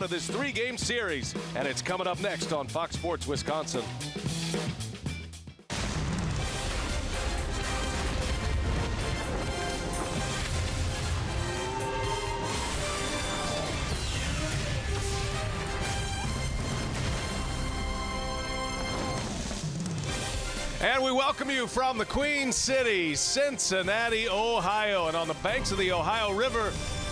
one of this 3-game series, and it's coming up next on Fox Sports Wisconsin. And we welcome you from the Queen City, Cincinnati, Ohio. And on the banks of the Ohio River,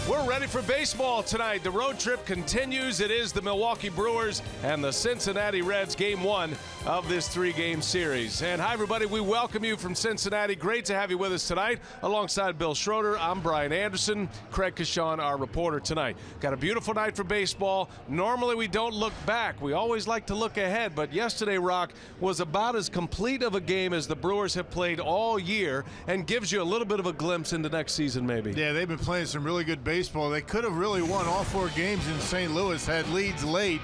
we're ready for baseball tonight. The road trip continues. It is the Milwaukee Brewers and the Cincinnati Reds, game 1 of this 3-game series. And hi, everybody. We welcome you from Cincinnati. Great to have you with us tonight. Alongside Bill Schroeder, I'm Brian Anderson. Craig Kashawn, our reporter tonight. Got a beautiful night for baseball. Normally, we don't look back. We always like to look ahead. But yesterday, Rock, was about as complete of a game as the Brewers have played all year and gives you a little bit of a glimpse into next season, maybe. Yeah, they've been playing some really good baseball. They could have really won all 4 games in St. Louis, had leads late,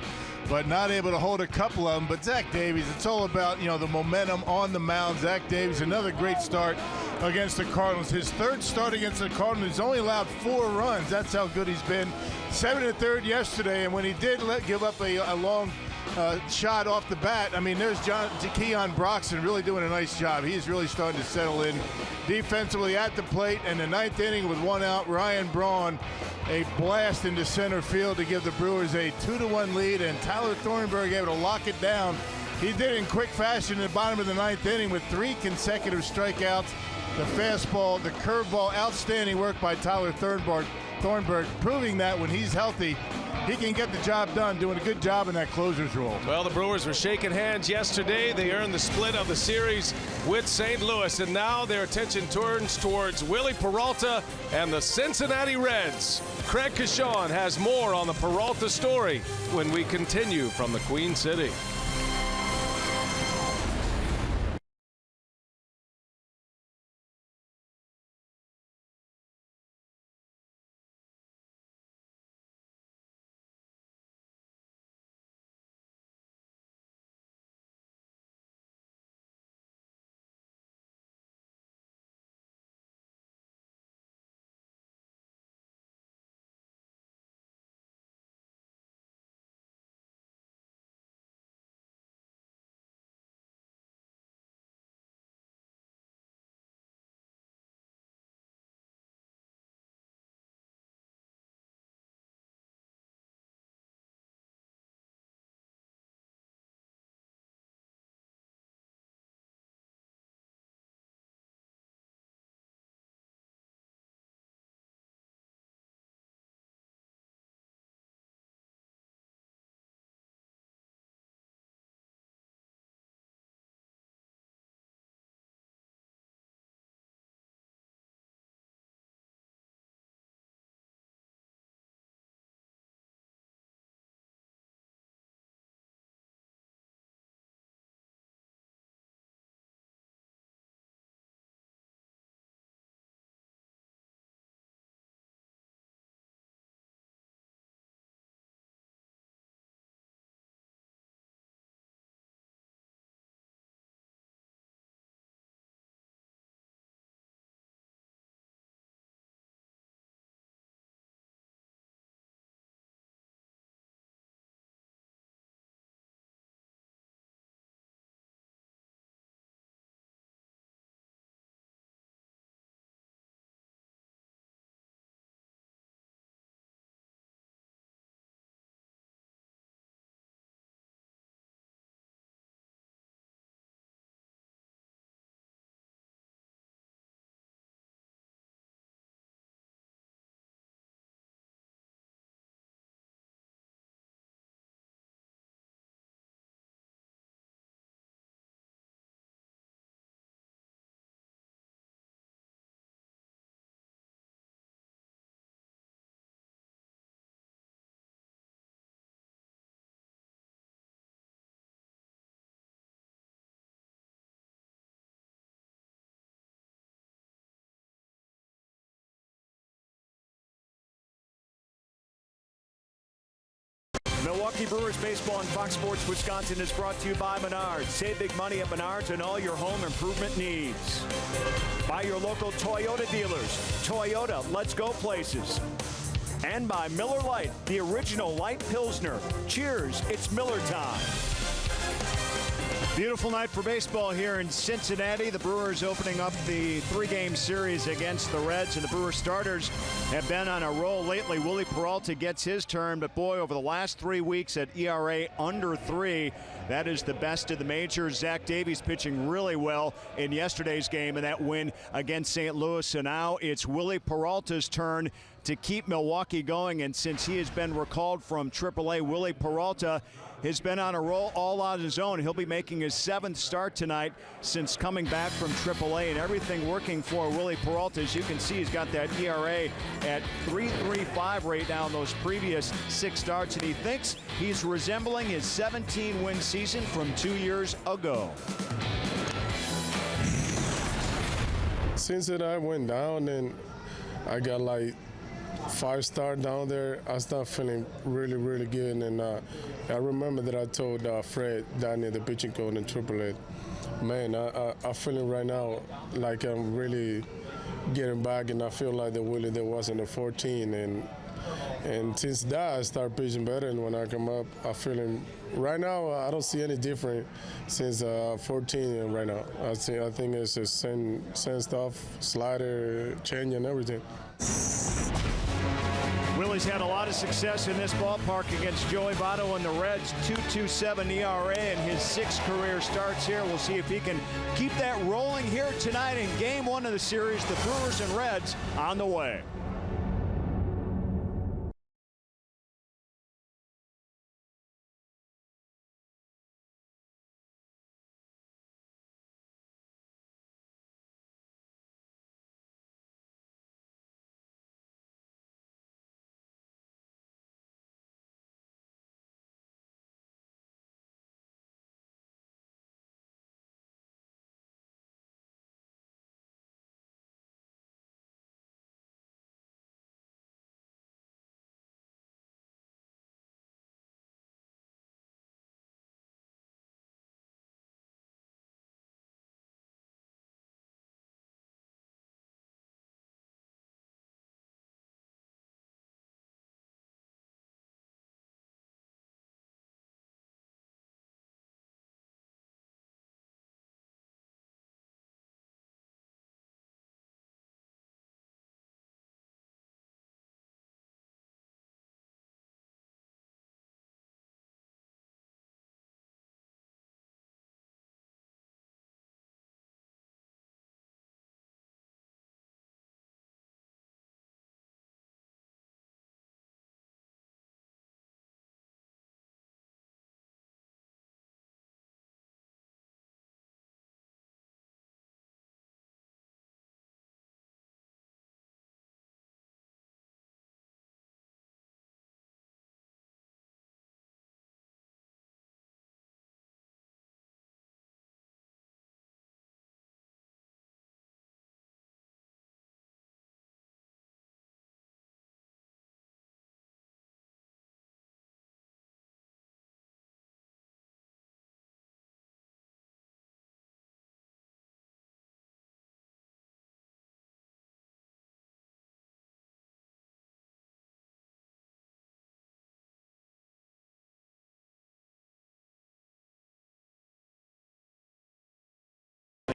but not able to hold a couple of them. But Zach Davies, it's all about, the momentum on the mound. Zach Davies, another great start against the Cardinals. His 3rd start against the Cardinals. He's only allowed 4 runs. That's how good he's been. 7 1/3 yesterday, and when he did give up a long shot off the bat, I mean, there's Keon Broxton really doing a nice job. He's really starting to settle in defensively at the plate. And the 9th inning with 1 out, Ryan Braun, a blast into center field to give the Brewers a 2-1 lead, and Tyler Thornburg able to lock it down. He did it in quick fashion in the bottom of the 9th inning with 3 consecutive strikeouts. The fastball, the curveball, outstanding work by Tyler Thornburg, proving that when he's healthy, he can get the job done, doing a good job in that closer's role. Well, the Brewers were shaking hands yesterday. They earned the split of the series with St. Louis, and now their attention turns towards Willie Peralta and the Cincinnati Reds. Craig Kashawn has more on the Peralta story when we continue from the Queen City. Milwaukee Brewers baseball on Fox Sports Wisconsin is brought to you by Menards. Save big money at Menards and all your home improvement needs. By your local Toyota dealers. Toyota, let's go places. And by Miller Lite, the original light Pilsner. Cheers, it's Miller time. Beautiful night for baseball here in Cincinnati. The Brewers opening up the 3-game series against the Reds, and the Brewers starters have been on a roll lately. Willie Peralta gets his turn, but boy, over the last 3 weeks at ERA under 3, that is the best of the majors. Zach Davies pitching really well in yesterday's game and that win against St. Louis. So now it's Willie Peralta's turn to keep Milwaukee going, and since he has been recalled from AAA, Willie Peralta has been on a roll all on his own. He'll be making his 7th start tonight since coming back from AAA, and everything working for Willie Peralta. As you can see, he's got that ERA at 3.35 right now in those previous 6 starts, and he thinks he's resembling his 17-win season from 2 years ago. Since I went down and I got like 5 stars down there, I started feeling really, really good. And I remember that I told Fred down near the pitching coach in AAA, man, I'm feeling right now like I'm really getting back, and I feel like the Willie that was in the 14. And since that, I start pitching better, and when I come up, I'm feeling, right now, I don't see any different since 14 and right now. I think it's the same stuff, slider, change, and everything. Willie's had a lot of success in this ballpark against Joey Votto and the Reds. 2.27 ERA in his 6 career starts here. We'll see if he can keep that rolling here tonight in Game 1 of the series. The Brewers and Reds on the way.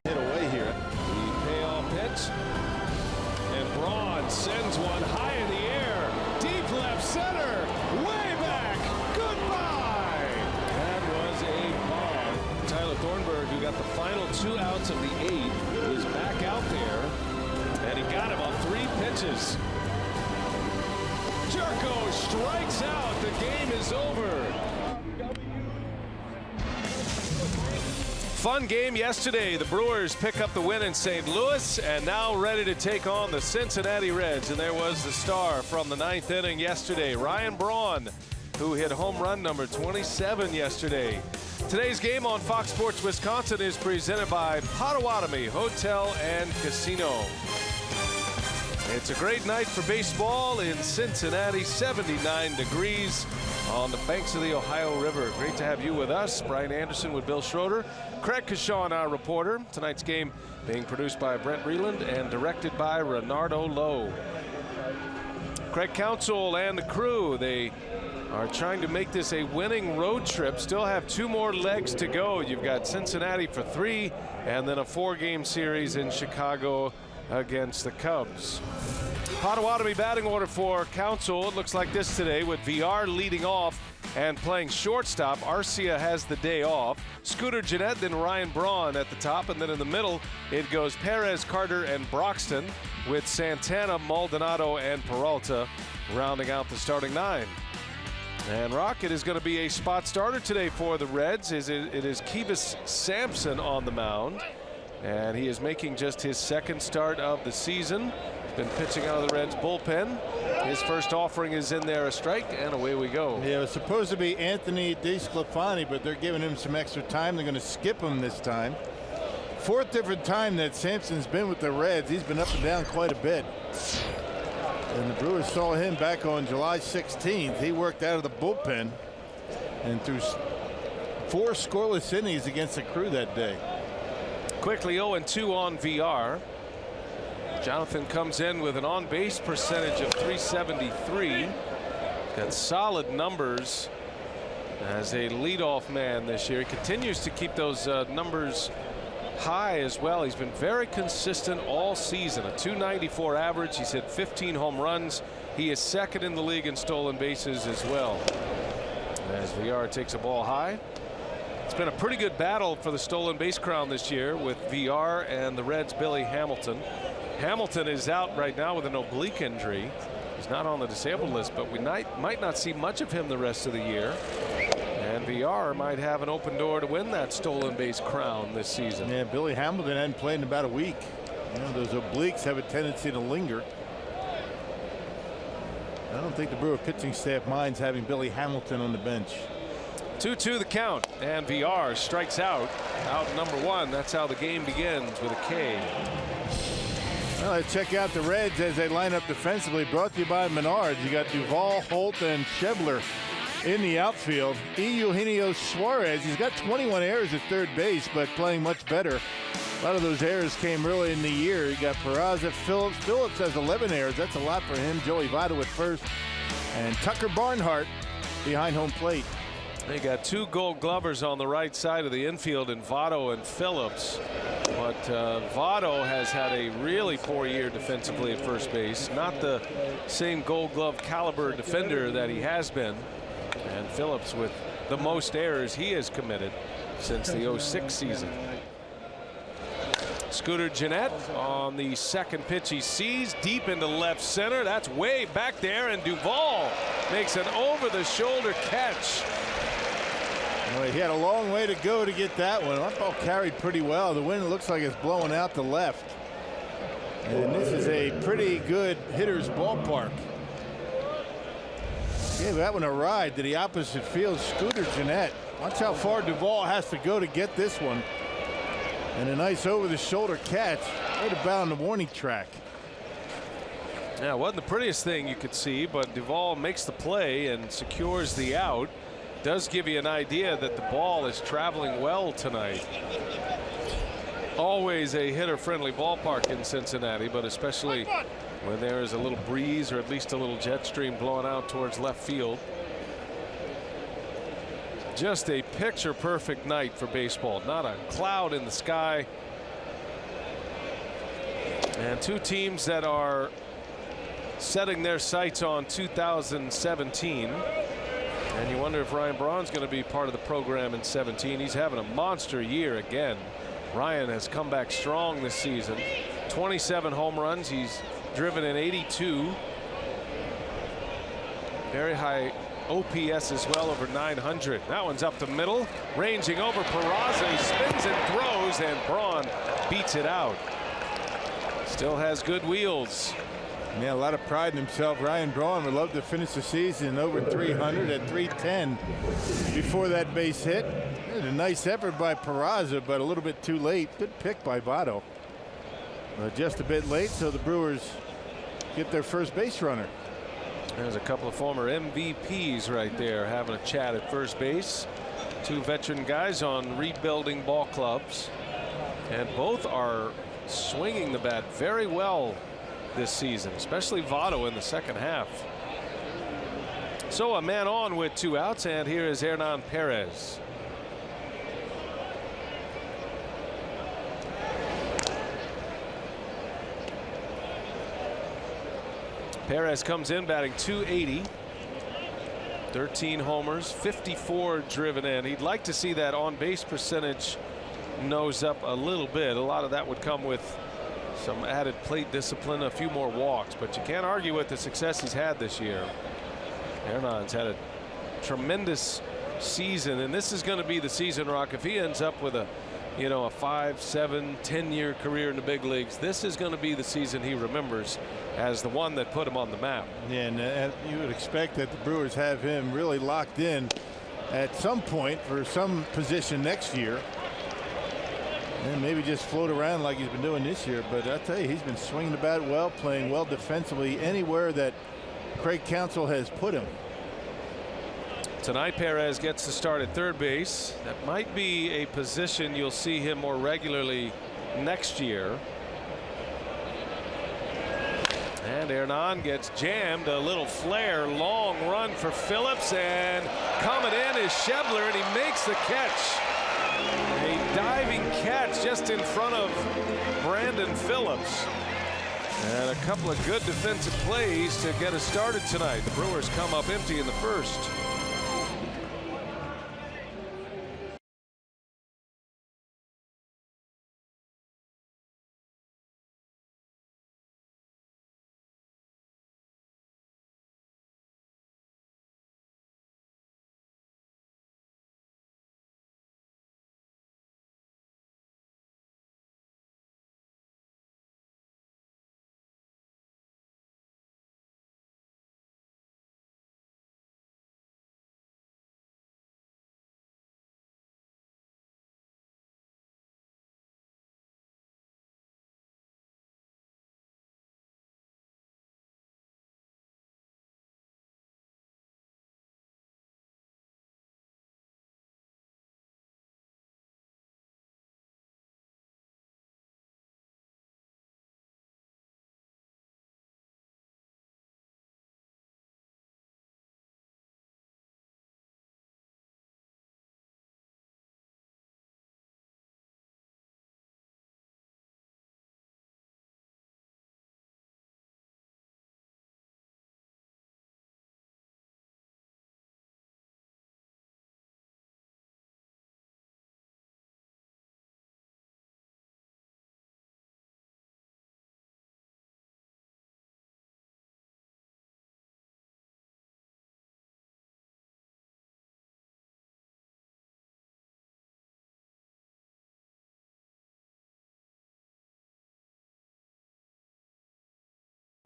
Hit away here. The payoff pitch. And Braun sends one high in the air. Deep left center. Way back. Goodbye. That was a bomb. Tyler Thornburg, who got the final 2 outs of the 8th, is back out there. And he got him on 3 pitches. Jerko strikes out. The game is over. Fun game yesterday. The Brewers pick up the win in St. Louis and now ready to take on the Cincinnati Reds. And there was the star from the 9th inning yesterday, Ryan Braun, who hit home run number 27 yesterday. Today's game on Fox Sports Wisconsin is presented by Potawatomi Hotel and Casino. It's a great night for baseball in Cincinnati. 79 degrees on the banks of the Ohio River. Great to have you with us. Brian Anderson with Bill Schroeder. Craig Kashawn, our reporter. Tonight's game being produced by Brent Reland and directed by Renardo Lowe. Craig Counsell and the crew, they are trying to make this a winning road trip. Still have 2 more legs to go. You've got Cincinnati for 3 and then a 4-game series in Chicago against the Cubs. Potawatomi batting order for Counsell. It looks like this today with VR leading off and playing shortstop. Arcia has the day off. Scooter Gennett, then Ryan Braun at the top, and then in the middle it goes Perez, Carter, and Broxton with Santana, Maldonado, and Peralta rounding out the starting 9. And Rocket is going to be a spot starter today for the Reds. It is Kivas Sampson on the mound, and he is making just his 2nd start of the season. Been pitching out of the Reds bullpen. His first offering is in there, a strike, and away we go. Yeah, it was supposed to be Anthony DeSclafani, but they're giving him some extra time. They're going to skip him this time. 4th different time that Sampson's been with the Reds. He's been up and down quite a bit. And the Brewers saw him back on July 16th. He worked out of the bullpen and threw 4 scoreless innings against the Crew that day. Quickly 0-2 on VR. Jonathan comes in with an on-base percentage of .373. Got solid numbers as a leadoff man this year. He continues to keep those numbers high as well. He's been very consistent all season. A .294 average. He's hit 15 home runs. He is 2nd in the league in stolen bases as well. As VR takes a ball high. It's been a pretty good battle for the stolen base crown this year with VR and the Reds' Billy Hamilton. Hamilton is out right now with an oblique injury. He's not on the disabled list, but we might not see much of him the rest of the year. And VR might have an open door to win that stolen base crown this season. Yeah, Billy Hamilton hadn't played in about a week. You know, those obliques have a tendency to linger. I don't think the Brewer pitching staff minds having Billy Hamilton on the bench. 2-2 the count, and VR strikes out number 1. That's how the game begins, with a K. Well, let's check out the Reds as they line up defensively. Brought to you by Menards. You got Duvall, Holt, and Schebler in the outfield. Eugenio Suarez, he's got 21 errors at 3rd base, but playing much better. A lot of those errors came early in the year. You got Peraza, Phillips. Phillips has 11 errors. That's a lot for him. Joey Votto at first, and Tucker Barnhart behind home plate. They got 2 Gold Glovers on the right side of the infield in Votto and Phillips. But Votto has had a really poor year defensively at first base. Not the same Gold Glove caliber defender that he has been. And Phillips with the most errors he has committed since the 06 season. Scooter Gennett on the 2nd pitch he sees deep into left center. That's way back there, and Duvall makes an over-the-shoulder catch. Well, he had a long way to go to get that one. That ball carried pretty well. The wind looks like it's blowing out to left. And this is a pretty good hitter's ballpark. Gave that one a ride to the opposite field. Scooter Gennett. Watch how far Duvall has to go to get this one. And a nice over-the-shoulder catch right about on the warning track. Yeah, it wasn't the prettiest thing you could see, but Duvall makes the play and secures the out. Does give you an idea that the ball is traveling well tonight. Always a hitter-friendly ballpark in Cincinnati, but especially when there is a little breeze or at least a little jet stream blowing out towards left field. Just a picture-perfect night for baseball. Not a cloud in the sky. And 2 teams that are setting their sights on 2017. And you wonder if Ryan Braun's going to be part of the program in 17. He's having a monster year again. Ryan has come back strong this season. 27 home runs. He's driven in 82. Very high OPS as well, over 900. That one's up the middle, ranging over Peraza. He spins and throws, and Braun beats it out. Still has good wheels. Yeah, a lot of pride in himself. Ryan Braun would love to finish the season over 300 at 310 before that base hit. A nice effort by Peraza, but a little bit too late. Good pick by Votto. Just a bit late, so the Brewers get their first base runner. There's a couple of former MVPs right there having a chat at first base. 2 veteran guys on rebuilding ball clubs, and both are swinging the bat very well this season, especially Votto in the second half. So a man on with 2 outs, and here is Hernan Perez. Perez comes in batting .280. 13 homers, 54 driven in. He'd like to see that on base percentage nose up a little bit. A lot of that would come with some added plate discipline, a few more walks, but you can't argue with the success he's had this year. Hernan's had a tremendous season, and this is going to be the season, Rock, if he ends up with a 5, 7, 10-year career in the big leagues, this is going to be the season he remembers as the one that put him on the map. Yeah, and you would expect that the Brewers have him really locked in at some point for some position next year, and maybe just float around like he's been doing this year. But I tell you, he's been swinging the bat well, playing well defensively anywhere that Craig Counsell has put him. Tonight Perez gets to start at third base. That might be a position you'll see him more regularly next year. And Hernan gets jammed. A little flare, long run for Phillips, and coming in is Schebler, and he makes the catch. A diving catch just in front of Brandon Phillips. And a couple of good defensive plays to get us started tonight. The Brewers come up empty in the first.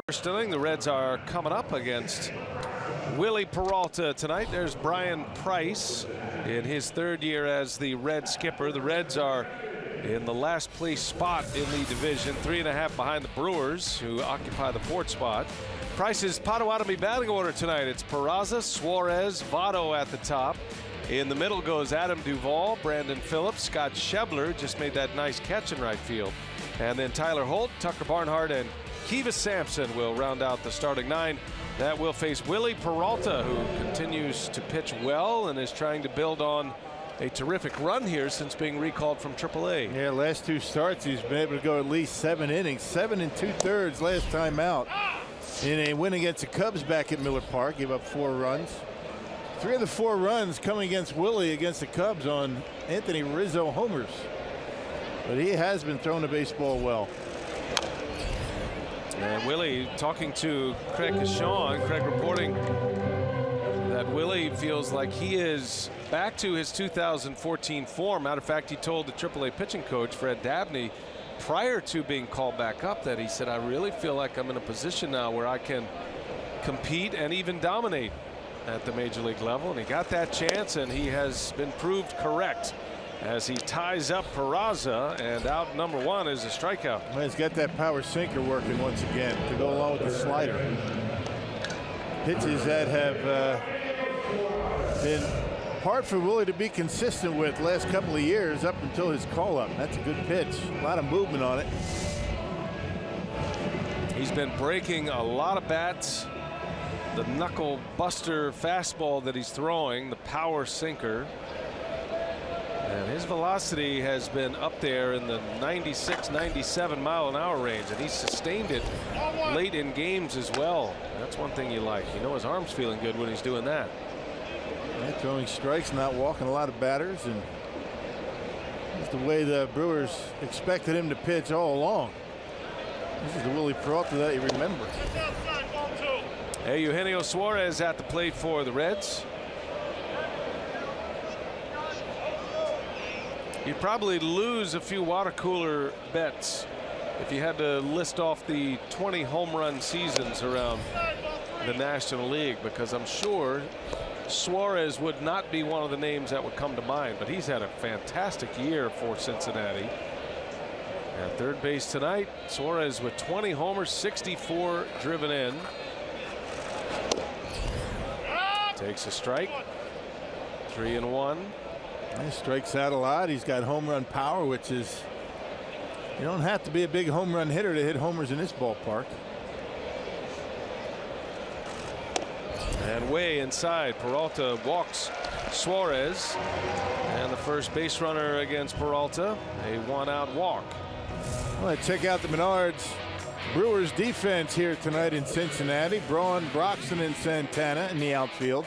First inning, the Reds are coming up against Willie Peralta tonight. There's Brian Price in his third year as the Red skipper. The Reds are in the last place spot in the division, 3.5 behind the Brewers, who occupy the 4th spot. Price's Potawatomi batting order tonight. It's Peraza, Suarez, Votto at the top. In the middle goes Adam Duvall, Brandon Phillips, Scott Schebler just made that nice catch in right field. And then Tyler Holt, Tucker Barnhart, and Kiva Sampson will round out the starting 9. That will face Willie Peralta, who continues to pitch well and is trying to build on a terrific run here since being recalled from AAA. Yeah, last 2 starts he's been able to go at least 7 innings, 7 2/3 last time out in a win against the Cubs back at Miller Park. Gave up 4 runs. 3 of the 4 runs coming against Willie against the Cubs on Anthony Rizzo homers. But he has been throwing the baseball well. And Willie talking to Craig Kashawn. Craig reporting that Willie feels like he is back to his 2014 form. Matter of fact, he told the AAA pitching coach Fred Dabney prior to being called back up that he said, I really feel like I'm in a position now where I can compete and even dominate at the major league level. And he got that chance, and he has been proved correct as he ties up Peraza, and out number 1 is a strikeout. Well, he's got that power sinker working once again to go along with the slider. Pitches that have been hard for Willie to be consistent with last couple of years up until his call up. That's a good pitch. A lot of movement on it. He's been breaking a lot of bats. The knuckle buster fastball that he's throwing, the power sinker. And his velocity has been up there in the 96, 97 mile an hour range, and he's sustained it late in games as well. That's one thing you like. You know his arm's feeling good when he's doing that. Yeah, throwing strikes, not walking a lot of batters, and that's the way the Brewers expected him to pitch all along. This is the Willie Peralta that you remember. Hey, Eugenio Suarez at the plate for the Reds. You'd probably lose a few water cooler bets if you had to list off the 20 home run seasons around the National League, because I'm sure Suarez would not be one of the names that would come to mind, but he's had a fantastic year for Cincinnati. At third base tonight, Suarez with 20 homers, 64 driven in. Takes a strike. 3-1. He strikes out a lot. He's got home run power, which is, you don't have to be a big home run hitter to hit homers in this ballpark. And way inside, Peralta walks Suarez, and the first base runner against Peralta, a one-out walk. Well, check out the Menards Brewers defense here tonight in Cincinnati. Braun, Broxton, and Santana in the outfield.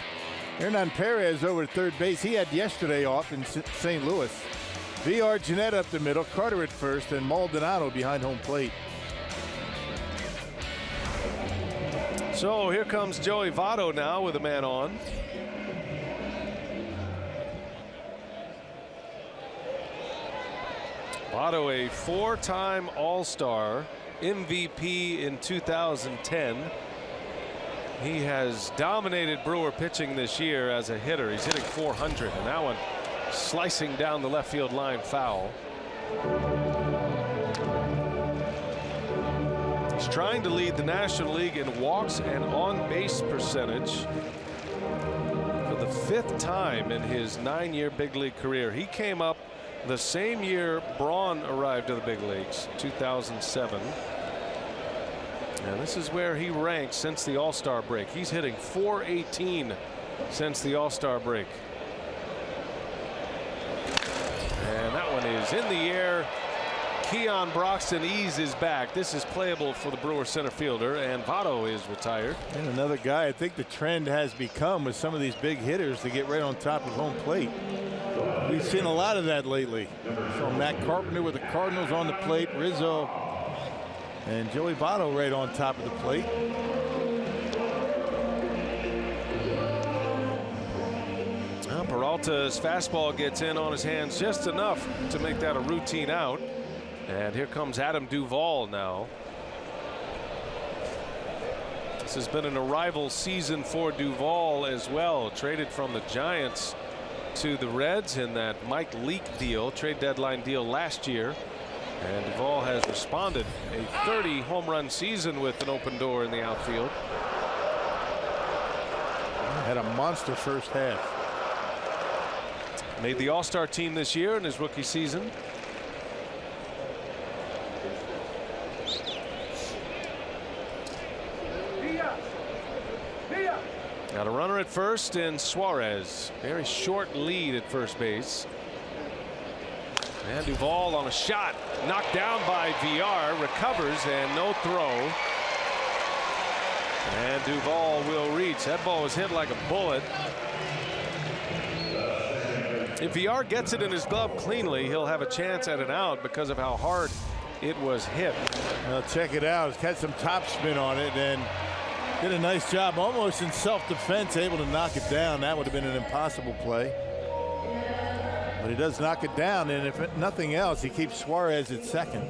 Hernan Perez over at third base. He had yesterday off in St. Louis. VR Jeanette up the middle, Carter at first, and Maldonado behind home plate. So here comes Joey Votto now with a man on. Votto, a four-time All-Star, MVP in 2010. He has dominated Brewer pitching this year as a hitter. He's hitting .400, and that one slicing down the left field line foul. He's trying to lead the National League in walks and on-base percentage for the 5th time in his 9-year big league career. He came up the same year Braun arrived to the big leagues, 2007. And this is where he ranks since the All-Star break. He's hitting .418 since the All-Star break. And that one is in the air. Keon Broxton eases back. This is playable for the Brewers center fielder, and Votto is retired. And another guy, I think the trend has become with some of these big hitters to get right on top of home plate. We've seen a lot of that lately. So Matt Carpenter with the Cardinals on the plate, Rizzo and Joey Votto right on top of the plate. Well, Peralta's fastball gets in on his hands just enough to make that a routine out. And here comes Adam Duvall now. This has been an arrival season for Duvall as well. Traded from the Giants to the Reds in that Mike Leake deal, trade deadline deal last year. And Duvall has responded. A 30 home run season with an open door in the outfield. Had a monster first half. Made the All-Star team this year in his rookie season. Got a runner at first in Suarez. Very short lead at first base. And Duvall on a shot, knocked down by VR, recovers, and no throw. And Duvall will reach. That ball was hit like a bullet. If VR gets it in his glove cleanly, he'll have a chance at an out because of how hard it was hit. Well, check it out. He's got some topspin on it and did a nice job, almost in self-defense, able to knock it down. That would have been an impossible play. But he does knock it down, and if nothing else, he keeps Suarez at second.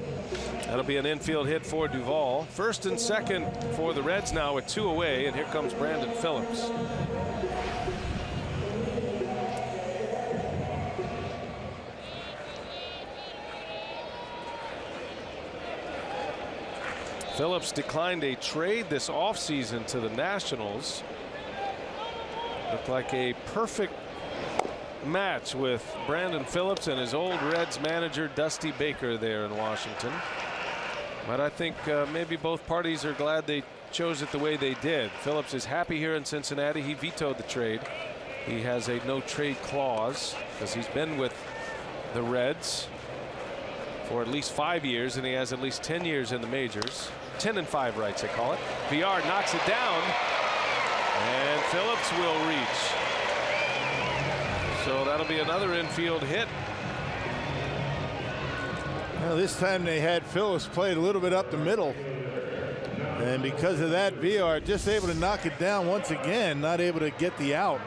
That'll be an infield hit for Duvall. First and second for the Reds now with 2 away, and here comes Brandon Phillips. Phillips declined a trade this offseason to the Nationals. Looked like a perfect match with Brandon Phillips and his old Reds manager Dusty Baker there in Washington. But I think maybe both parties are glad they chose it the way they did. Phillips is happy here in Cincinnati. He vetoed the trade. He has a no trade clause because he's been with the Reds for at least 5 years, and he has at least 10 years in the majors. 10 and 5 rights, they call it. VR knocks it down, and Phillips will reach. So that'll be another infield hit. Well, this time they had Phillips played a little bit up the middle, and because of that, VR just able to knock it down once again. Not able to get the out.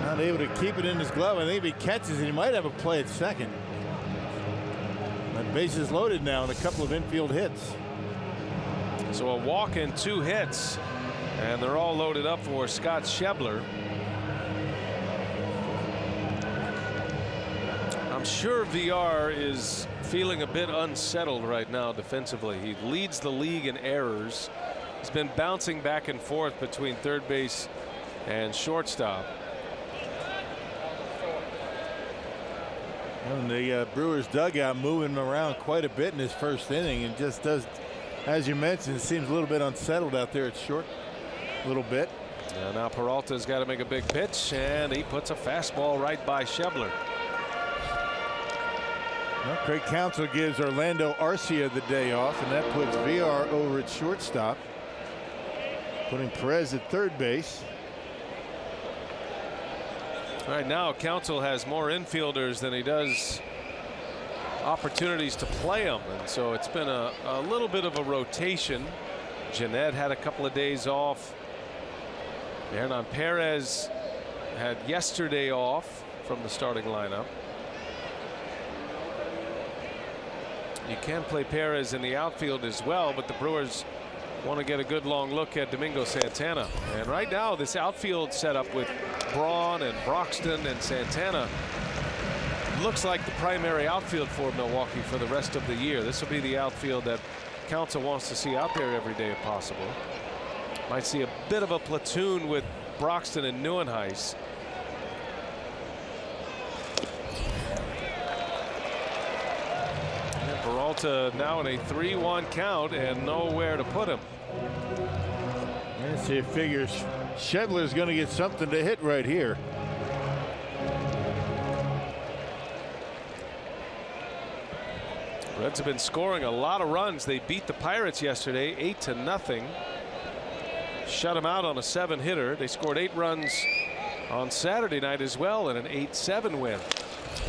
Not able to keep it in his glove. I think if he catches it, he might have a play at second. But bases loaded now and a couple of infield hits. So a walk and 2 hits, and they're all loaded up for Scott Schebler. I'm sure VR is feeling a bit unsettled right now defensively. He leads the league in errors. He's been bouncing back and forth between third base and shortstop. And the Brewers dugout moving him around quite a bit in his first inning, and just does, as you mentioned, seems a little bit unsettled out there at short. A little bit. Yeah, now Peralta's got to make a big pitch, and he puts a fastball right by Schebler. Well, Craig Counsell gives Orlando Arcia the day off, and that puts VR over at shortstop, putting Perez at third base. Right now, Counsell has more infielders than he does opportunities to play them, and so it's been a little bit of a rotation. Jeanette had a couple of days off. Hernan Perez had yesterday off from the starting lineup. You can play Perez in the outfield as well, but the Brewers want to get a good long look at Domingo Santana. And right now, this outfield setup with Braun and Broxton and Santana looks like the primary outfield for Milwaukee for the rest of the year. This will be the outfield that Counsell wants to see out there every day if possible. Might see a bit of a platoon with Broxton and Neuenhuis. Peralta now in a 3-1 count and nowhere to put him. Let's see, it figures Schebler's going to get something to hit right here. Reds have been scoring a lot of runs. They beat the Pirates yesterday 8-0. Shut them out on a 7-hitter. They scored 8 runs on Saturday night as well in an 8-7 win.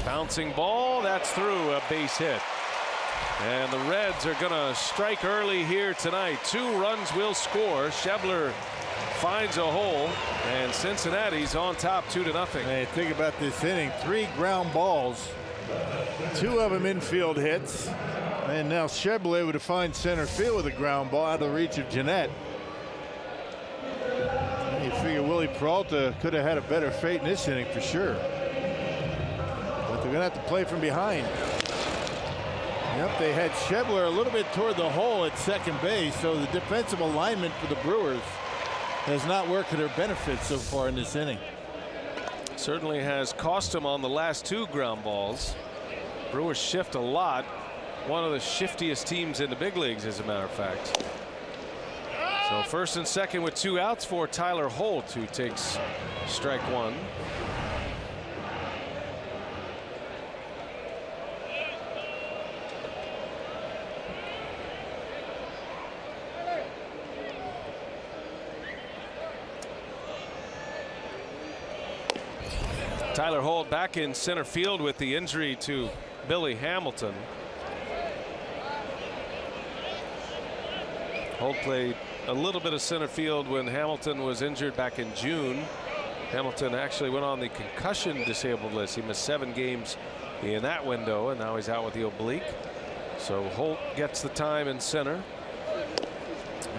Bouncing ball, that's through, a base hit. And the Reds are going to strike early here tonight. 2 runs will score. Schebler finds a hole, and Cincinnati's on top 2-0. Hey, think about this inning. 3 ground balls, 2 of them infield hits, and now Schebler able to find center field with a ground ball out of the reach of Jeanette. You figure Willie Peralta could have had a better fate in this inning for sure, but they're going to have to play from behind. Yep, they had Schebler a little bit toward the hole at second base, so the defensive alignment for the Brewers has not worked to their benefit so far in this inning. Certainly has cost them on the last 2 ground balls. Brewers shift a lot. One of the shiftiest teams in the big leagues, as a matter of fact. So first and second with 2 outs for Tyler Holt, who takes strike 1. Tyler Holt back in center field with the injury to Billy Hamilton. Holt played a little bit of center field when Hamilton was injured back in June. Hamilton actually went on the concussion disabled list. He missed 7 games in that window, and now he's out with the oblique. So Holt gets the time in center,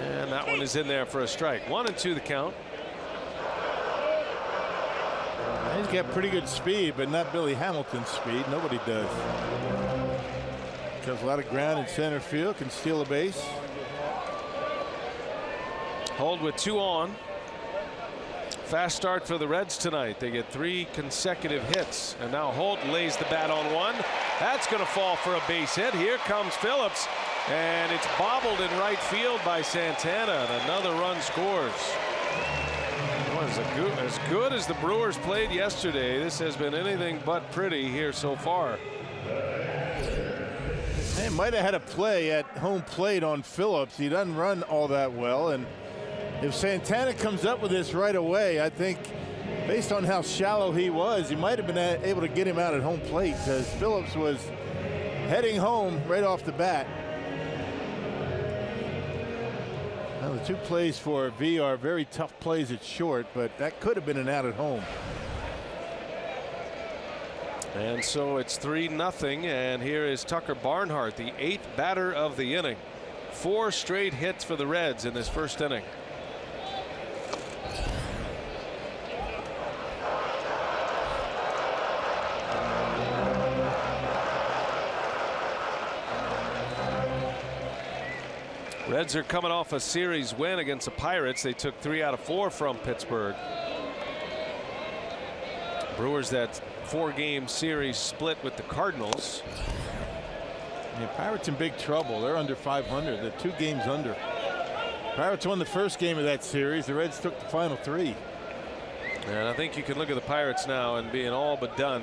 and that one is in there for a strike. 1-2 the count. He's got pretty good speed, but not Billy Hamilton's speed. Nobody does. Does a lot of ground in center field, can steal a base. Holt with 2 on. Fast start for the Reds tonight. They get 3 consecutive hits, and now Holt lays the bat on one. That's going to fall for a base hit. Here comes Phillips, And it's bobbled in right field by Santana, and another run scores. As good as the Brewers played yesterday, this has been anything but pretty here so far. They might have had a play at home plate on Phillips. He doesn't run all that well, and if Santana comes up with this right away, I think based on how shallow he was, he might have been able to get him out at home plate, because Phillips was heading home right off the bat. Now, the two plays for V are very tough plays at short, but that could have been an out at home. And so it's 3-0, and here is Tucker Barnhart, the 8th batter of the inning. 4 straight hits for the Reds in this first inning. Reds are coming off a series win against the Pirates. They took 3 out of 4 from Pittsburgh. Brewers, that 4-game series split with the Cardinals. Yeah, Pirates in big trouble. They're under 500. They're 2 games under. Pirates won the first game of that series. The Reds took the final 3. And I think you can look at the Pirates now and being all but done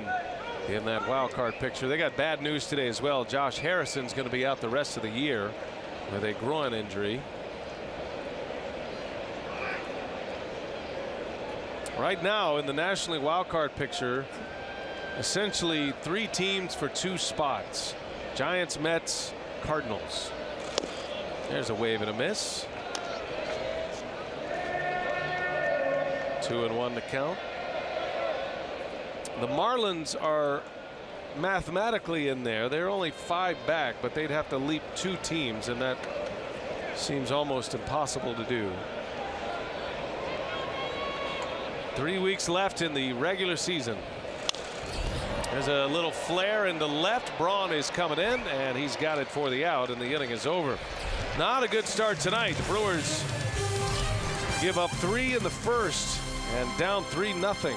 in that wild card picture. They got bad news today as well. Josh Harrison's going to be out the rest of the year with a groin injury. Right now in the National League wild card picture, essentially 3 teams for 2 spots. Giants, Mets, Cardinals. There's a wave and a miss. 2-1 to count. The Marlins are mathematically in there. They're only 5 back, but they'd have to leap 2 teams, and that seems almost impossible to do. 3 weeks left in the regular season. There's a little flare into left. Braun is coming in, and he's got it for the out, and the inning is over. Not a good start tonight. The Brewers give up 3 in the first and down 3-0.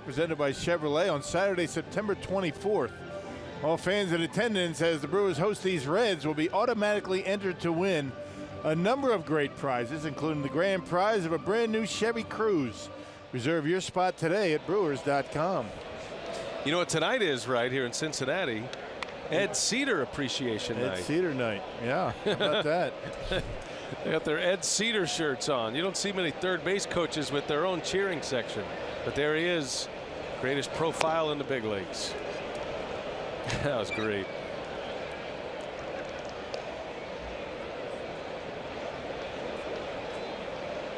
Presented by Chevrolet on Saturday, September 24th. All fans in attendance as the Brewers host these Reds will be automatically entered to win a number of great prizes, including the grand prize of a brand new Chevy Cruze. Reserve your spot today at Brewers.com. You know what tonight is right here in Cincinnati? Ed Cedar Appreciation Night. Ed Cedar Night. Yeah, how about that? They got their Ed Cedar shirts on. You don't see many third base coaches with their own cheering section. But there he is, greatest profile in the big leagues. That was great.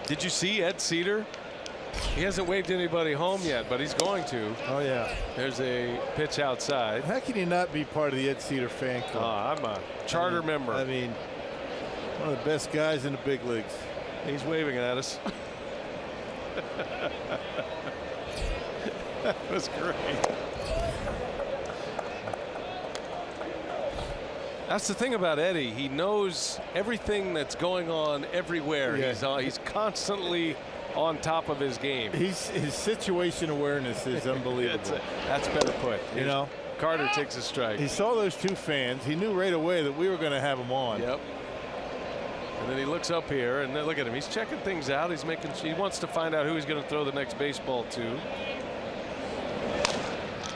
Did you see Ed Cedar? He hasn't waved anybody home yet, but he's going to. Oh, yeah. There's a pitch outside. How can you not be part of the Ed Cedar fan club? I'm a charter member. I mean, one of the best guys in the big leagues. He's waving at us. That was great. That's the thing about Eddie. He knows everything that's going on everywhere. Yeah. He's constantly on top of his game. His situation awareness is unbelievable. That's better put. You know, Carter takes a strike. He saw those two fans. He knew right away that we were going to have them on. Yep. And then he looks up here, and then look at him. He's checking things out. He wants to find out who he's going to throw the next baseball to.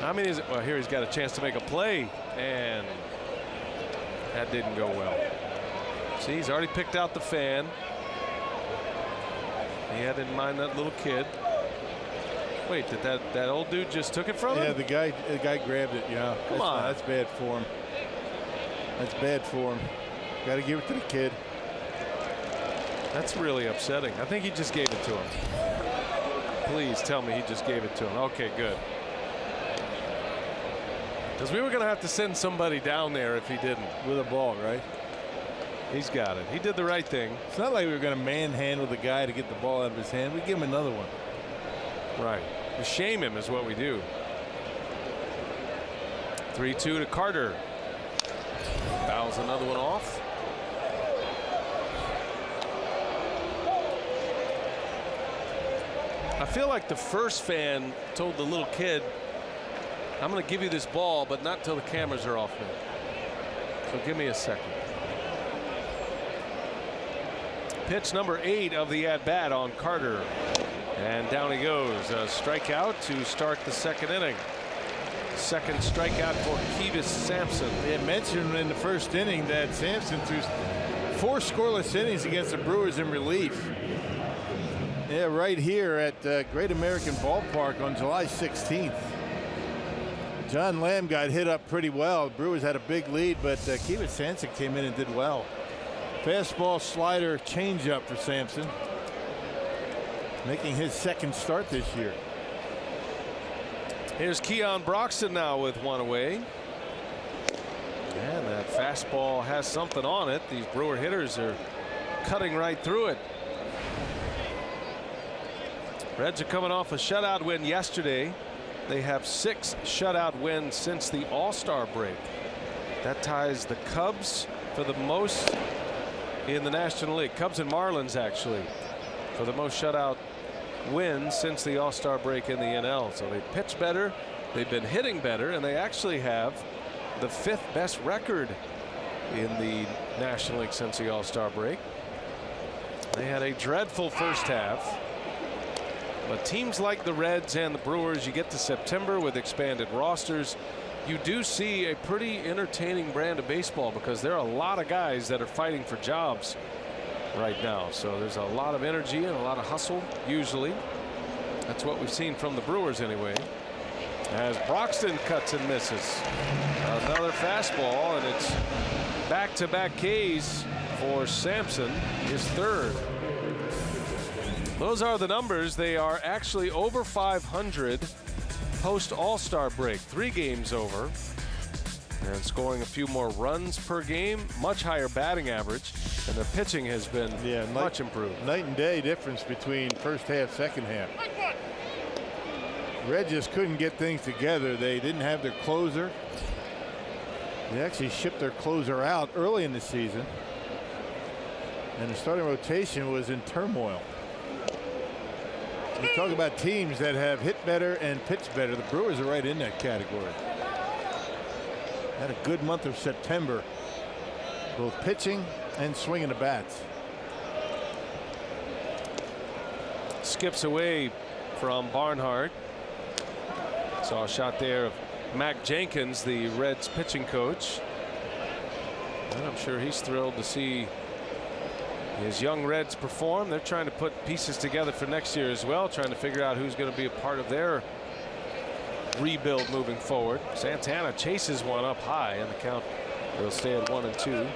How many is it? Well, here he's got a chance to make a play, and that didn't go well. See, he's already picked out the fan. He had in mind that little kid. Wait, did that old dude just took it from him? Yeah, the guy grabbed it. Yeah, come on, that's bad for him. That's bad for him. Got to give it to the kid. That's really upsetting. I think he just gave it to him. Please tell me he just gave it to him. Okay, good. Because we were going to have to send somebody down there if he didn't. With a ball, right? He's got it. He did the right thing. It's not like we were going to manhandle the guy to get the ball out of his hand. We give him another one. Right. We shame him is what we do. 3-2 to Carter. Fouls another one off. I feel like the first fan told the little kid, I'm going to give you this ball, but not till the cameras are off me. So give me a second. Pitch number 8 of the at-bat on Carter. And down he goes. A strikeout to start the second inning. Second strikeout for Kivas Sampson. They had mentioned in the first inning that Sampson threw 4 scoreless innings against the Brewers in relief. Yeah, right here at Great American Ballpark on July 16th. John Lamb got hit up pretty well. The Brewers had a big lead, but Kivas Sampson came in and did well. Fastball, slider, changeup for Sampson. Making his second start this year. Here's Keon Broxton now with one away. And that fastball has something on it. These Brewer hitters are cutting right through it. Reds are coming off a shutout win yesterday. They have 6 shutout wins since the All-Star break. That ties the Cubs for the most in the National League. Cubs and Marlins actually for the most shutout wins since the All-Star break in the NL. So they pitch better, they've been hitting better, and they actually have the 5th best record in the National League since the All-Star break. They had a dreadful first half. But teams like the Reds and the Brewers, you get to September with expanded rosters, you do see a pretty entertaining brand of baseball because there are a lot of guys that are fighting for jobs right now. So there's a lot of energy and a lot of hustle usually. That's what we've seen from the Brewers anyway. As Broxton cuts and misses. Another fastball, and it's back-to-back Ks for Sampson, his 3rd. Those are the numbers. They are actually over 500 post All-Star break. 3 games over. And scoring a few more runs per game. Much higher batting average. And their pitching has been much improved. Night and day difference between first half, second half. Reds just couldn't get things together. They didn't have their closer. They actually shipped their closer out early in the season. And the starting rotation was in turmoil. We talk about teams that have hit better and pitched better. The Brewers are right in that category. Had a good month of September, both pitching and swinging the bats. Skips away from Barnhart. Saw a shot there of Mac Jenkins, the Reds pitching coach. And I'm sure he's thrilled to see his young Reds perform. They're trying to put pieces together for next year as well, trying to figure out who's going to be a part of their rebuild moving forward. Santana chases one up high, and the count will stay at 1-2.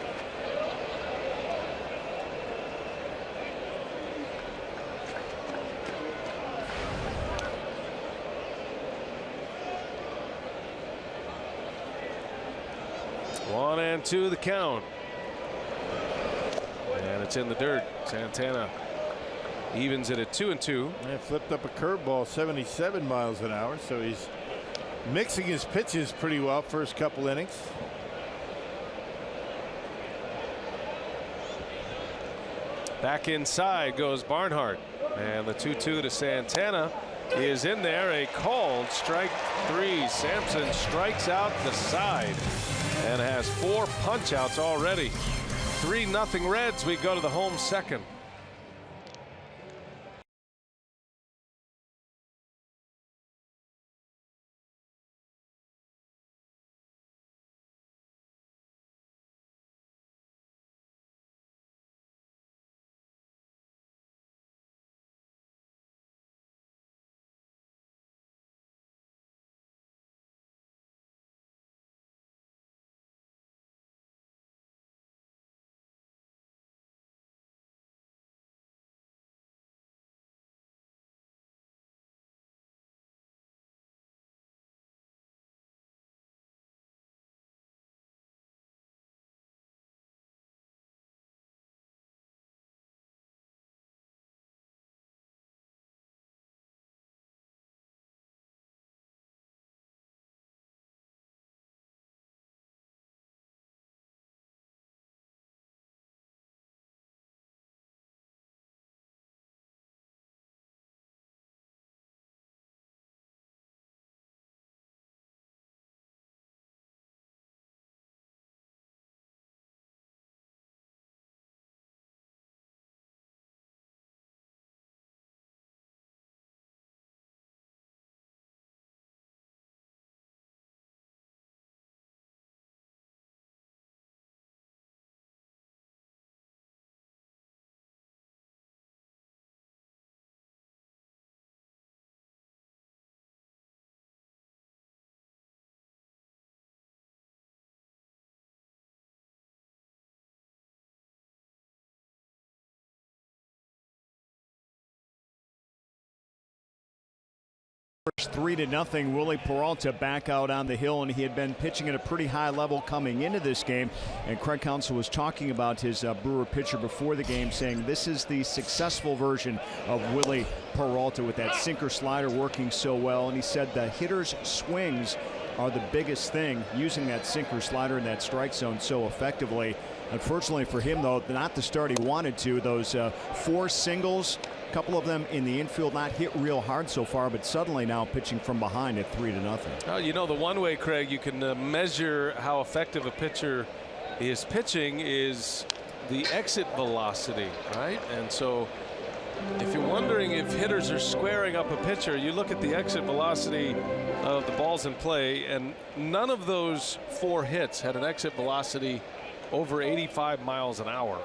1-2 the count. And it's in the dirt. Santana evens it at 2-2. And flipped up a curveball 77 miles an hour, so he's mixing his pitches pretty well first couple innings. Back inside goes Barnhart, and the 2-2 to Santana is in there. A called strike 3. Sampson strikes out the side and has 4 punch outs already. 3-0 Reds. We go to the home second. First 3-0. Willie Peralta back out on the hill, and he had been pitching at a pretty high level coming into this game. And Craig Counsell was talking about his Brewer pitcher before the game, saying this is the successful version of Willie Peralta with that sinker slider working so well. And he said the hitter's swings are the biggest thing, using that sinker slider in that strike zone so effectively. Unfortunately for him, though, not the start he wanted to. Those 4 singles, a couple of them in the infield, not hit real hard so far, but suddenly now pitching from behind at 3-0. You know, the one way, Craig, you can measure how effective a pitcher is pitching is the exit velocity, right? And so if you're wondering if hitters are squaring up a pitcher, you look at the exit velocity of the balls in play, and none of those 4 hits had an exit velocity over 85 miles an hour.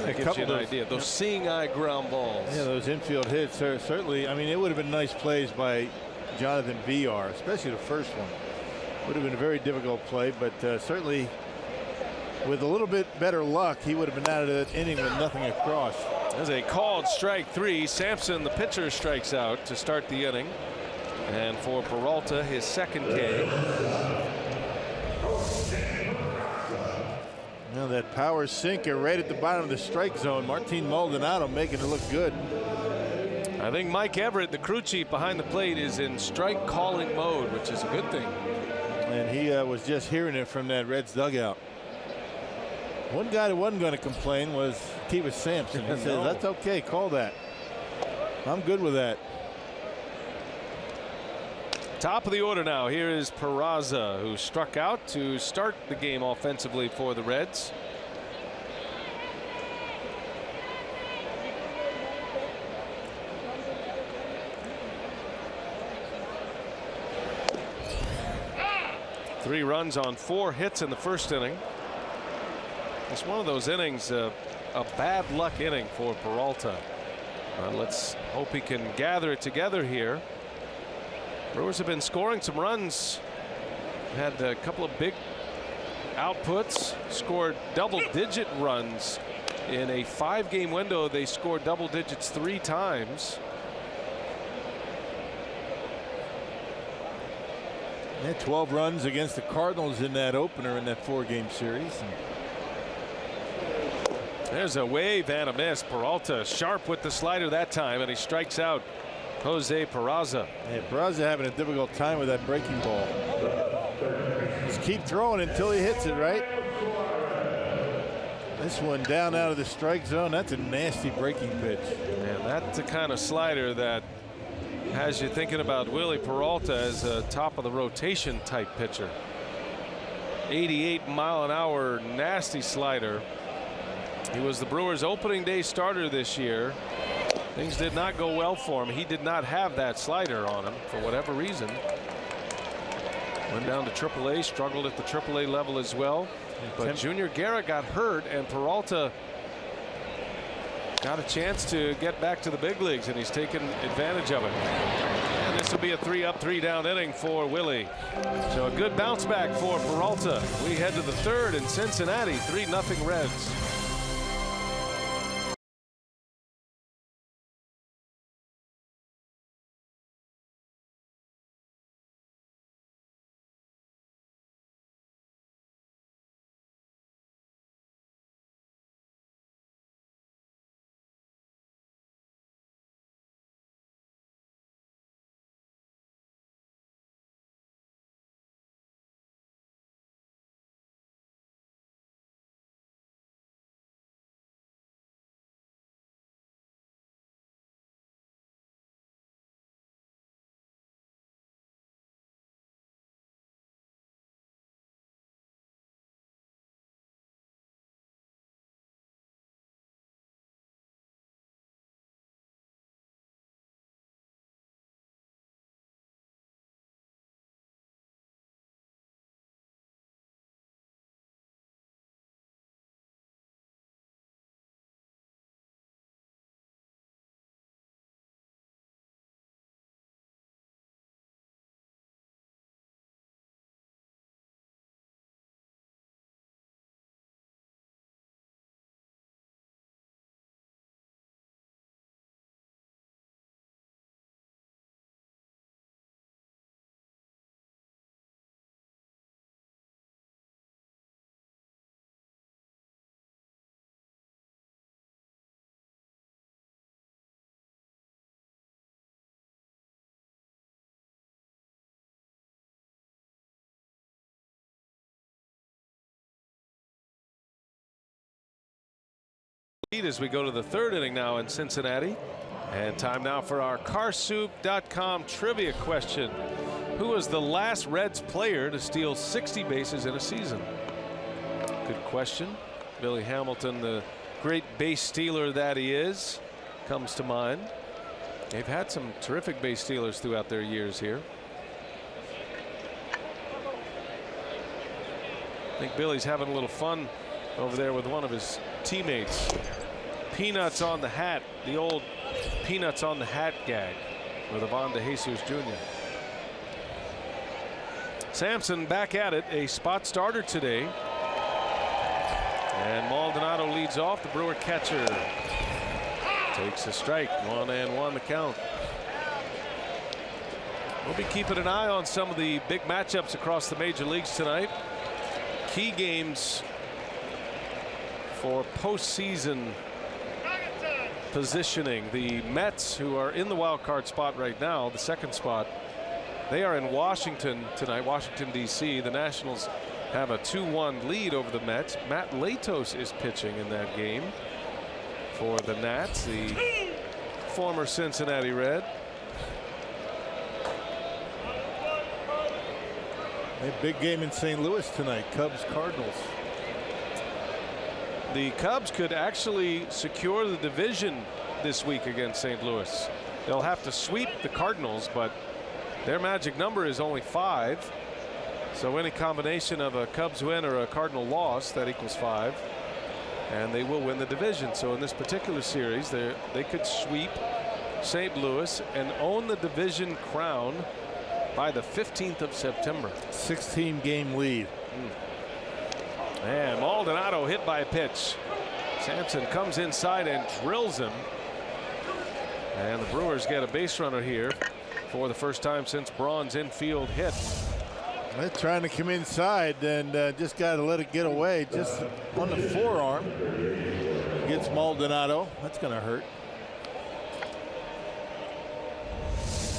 That gives you an idea. Those seeing eye ground balls. Yeah, those infield hits are certainly, I mean, it would have been nice plays by Jonathan VR, especially the first one. Would have been a very difficult play, but certainly with a little bit better luck, he would have been out of that inning with nothing across. There's a called strike 3. Sampson, the pitcher, strikes out to start the inning. And for Peralta, his second K. Now that power sinker right at the bottom of the strike zone. Martin Maldonado making it look good. I think Mike Everett, the crew chief behind the plate, is in strike calling mode, which is a good thing. And he was just hearing it from that Reds dugout. One guy that wasn't going to complain was Kiva Sampson. He said, that's okay, call that. I'm good with that. Top of the order now. Here is Peraza, who struck out to start the game offensively for the Reds. Three runs on 4 hits in the first inning. It's one of those innings, a bad luck inning for Peralta. Let's hope he can gather it together here. Brewers have been scoring some runs. Had a couple of big outputs. Scored double-digit runs in a 5-game window. They scored double digits 3 times. They had 12 runs against the Cardinals in that opener in that 4-game series. There's a wave and a miss. Peralta sharp with the slider that time, and he strikes out Jose Peraza. Yeah, Peraza having a difficult time with that breaking ball. Just keep throwing until he hits it, right? This one down out of the strike zone. That's a nasty breaking pitch. And that's the kind of slider that has you thinking about Willie Peralta as a top of the rotation type pitcher. 88-mile-an-hour nasty slider. He was the Brewers opening day starter this year. Things did not go well for him. He did not have that slider on him for whatever reason. Went down to AAA, struggled at the AAA level as well. But Junior Guerra got hurt, and Peralta got a chance to get back to the big leagues, and he's taken advantage of it. And this will be a 3-up, 3-down inning for Willie. So a good bounce back for Peralta. We head to the third in Cincinnati, 3-0 Reds. As we go to the third inning now in Cincinnati, and time now for our carsoup.com trivia question. Who was the last Reds player to steal 60 bases in a season? Good question. Billy Hamilton, the great base stealer that he is, comes to mind. They've had some terrific base stealers throughout their years here. I think Billy's having a little fun over there with one of his teammates. Peanuts on the hat, the old peanuts on the hat gag with Ivan DeJesus Jr. Sampson back at it, a spot starter today. And Maldonado leads off. The Brewer catcher takes a strike. 1-1 the count. We'll be keeping an eye on some of the big matchups across the major leagues tonight. Key games for postseason positioning. The Mets, who are in the wild card spot right now, the second spot, they are in Washington tonight, Washington D.C. The Nationals have a 2-1 lead over the Mets. Matt Latos is pitching in that game for the Nats, the former Cincinnati Red. A big game in St. Louis tonight, Cubs Cardinals. The Cubs could actually secure the division this week against St. Louis. They'll have to sweep the Cardinals, but their magic number is only 5. So any combination of a Cubs win or a Cardinal loss, that equals 5, and they will win the division. So in this particular series, they could sweep St. Louis and own the division crown by the 15th of September. 16-game lead. And Maldonado hit by a pitch. Sampson comes inside and drills him. And the Brewers get a base runner here for the first time since Braun's infield hit. They're trying to come inside and just got to let it get away. Just on the forearm. Gets Maldonado. That's going to hurt.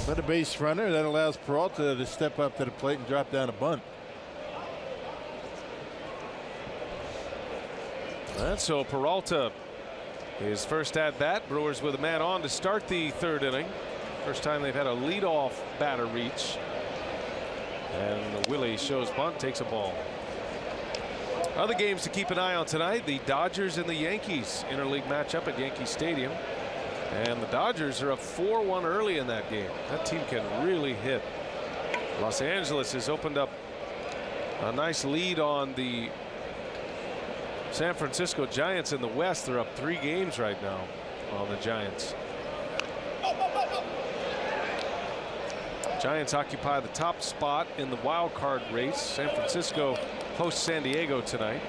But a base runner that allows Peralta to step up to the plate and drop down a bunt. And so Peralta, his first at bat. Brewers with a man on to start the third inning. First time they've had a leadoff batter reach. And Willie shows bunt, takes a ball. Other games to keep an eye on tonight: the Dodgers and the Yankees interleague matchup at Yankee Stadium. And the Dodgers are up 4-1 early in that game. That team can really hit. Los Angeles has opened up a nice lead on the San Francisco Giants in the West. They're up 3 games right now on the Giants. Giants occupy the top spot in the wild card race. San Francisco hosts San Diego tonight.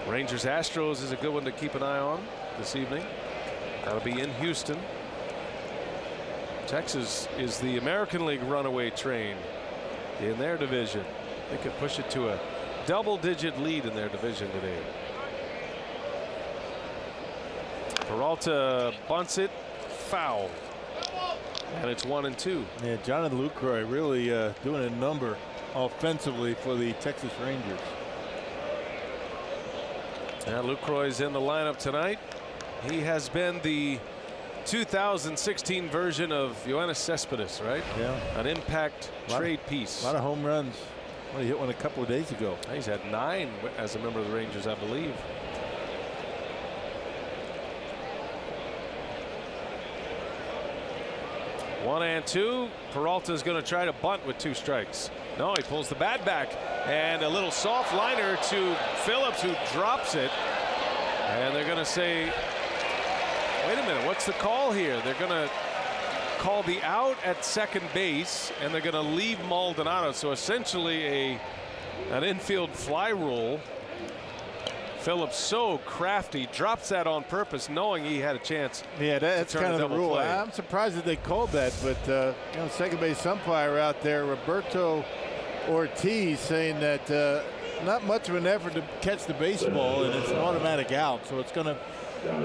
Rangers Astros is a good one to keep an eye on this evening. That'll be in Houston. Texas is the American League runaway train in their division. They could push it to a double-digit lead in their division today. Peralta bunts it, foul, and it's 1-2. Yeah, Jonathan Lucroy really doing a number offensively for the Texas Rangers. Now Lucroy's in the lineup tonight. He has been the 2016 version of Yoenis Cespedes, right? Yeah. An impact trade piece. A lot of home runs. Well, he hit one a couple of days ago. He's had 9 as a member of the Rangers, I believe. One and two. Peralta is going to try to bunt with 2 strikes. No, he pulls the bat back, and a little soft liner to Phillips, who drops it. And they're going to say, wait a minute, what's the call here? They're going to call the out at second base, and they're going to leave Maldonado. So essentially an infield fly rule. Phillips, so crafty, drops that on purpose, knowing he had a chance. Yeah, that's kind of the rule. Play. I'm surprised that they called that, but you know, second base umpire out there, Roberto Ortiz, saying that not much of an effort to catch the baseball, and it's an automatic out. So it's going to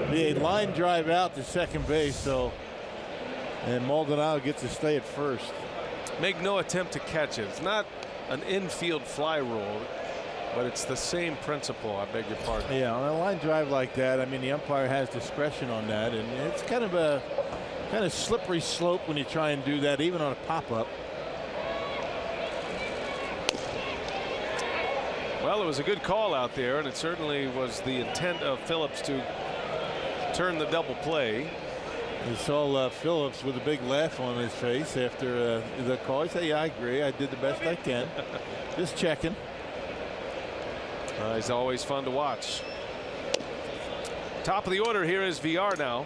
be a line drive out to second base. So, and Maldonado gets to stay at first. Make no attempt to catch it. It's not an infield fly rule, but it's the same principle. I beg your pardon. Yeah, on a line drive like that, I mean, the umpire has discretion on that, and it's kind of a slippery slope when you try and do that, even on a pop-up. Well, it was a good call out there, and it certainly was the intent of Phillips to turn the double play. You saw Phillips with a big laugh on his face after the call. He said, yeah, I agree. I did the best I can. Just checking. He's always fun to watch. Top of the order here is VR now.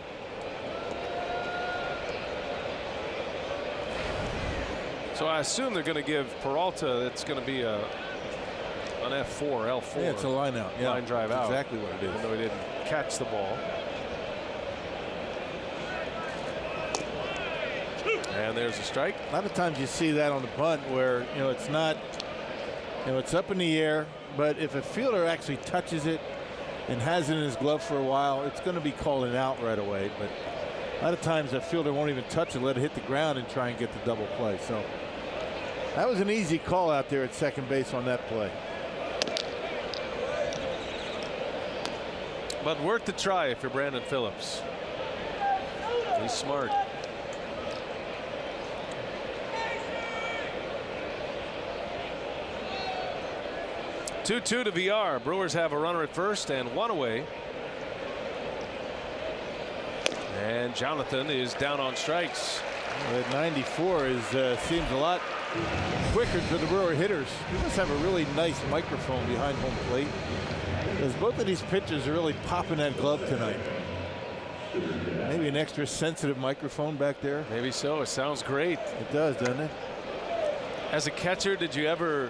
So I assume they're going to give Peralta, it's going to be an F4, L4. Yeah, it's a line out. Yeah, line drive out. Exactly what it is. Even though he didn't catch the ball. And there's a strike. A lot of times you see that on the bunt where, you know, it's not, you know, it's up in the air, but if a fielder actually touches it and has it in his glove for a while, it's going to be called an out right away. But a lot of times a fielder won't even touch it, let it hit the ground and try and get the double play. So that was an easy call out there at second base on that play. But worth the try if you're Brandon Phillips. He's smart. Two to VR. Brewers have a runner at first and 1 away. And Jonathan is down on strikes. Well, that 94 seems a lot quicker to the Brewer hitters. He must have a really nice microphone behind home plate, because both of these pitchers are really popping that glove tonight. Maybe an extra sensitive microphone back there. Maybe so. It sounds great. It does, doesn't it? As a catcher, did you ever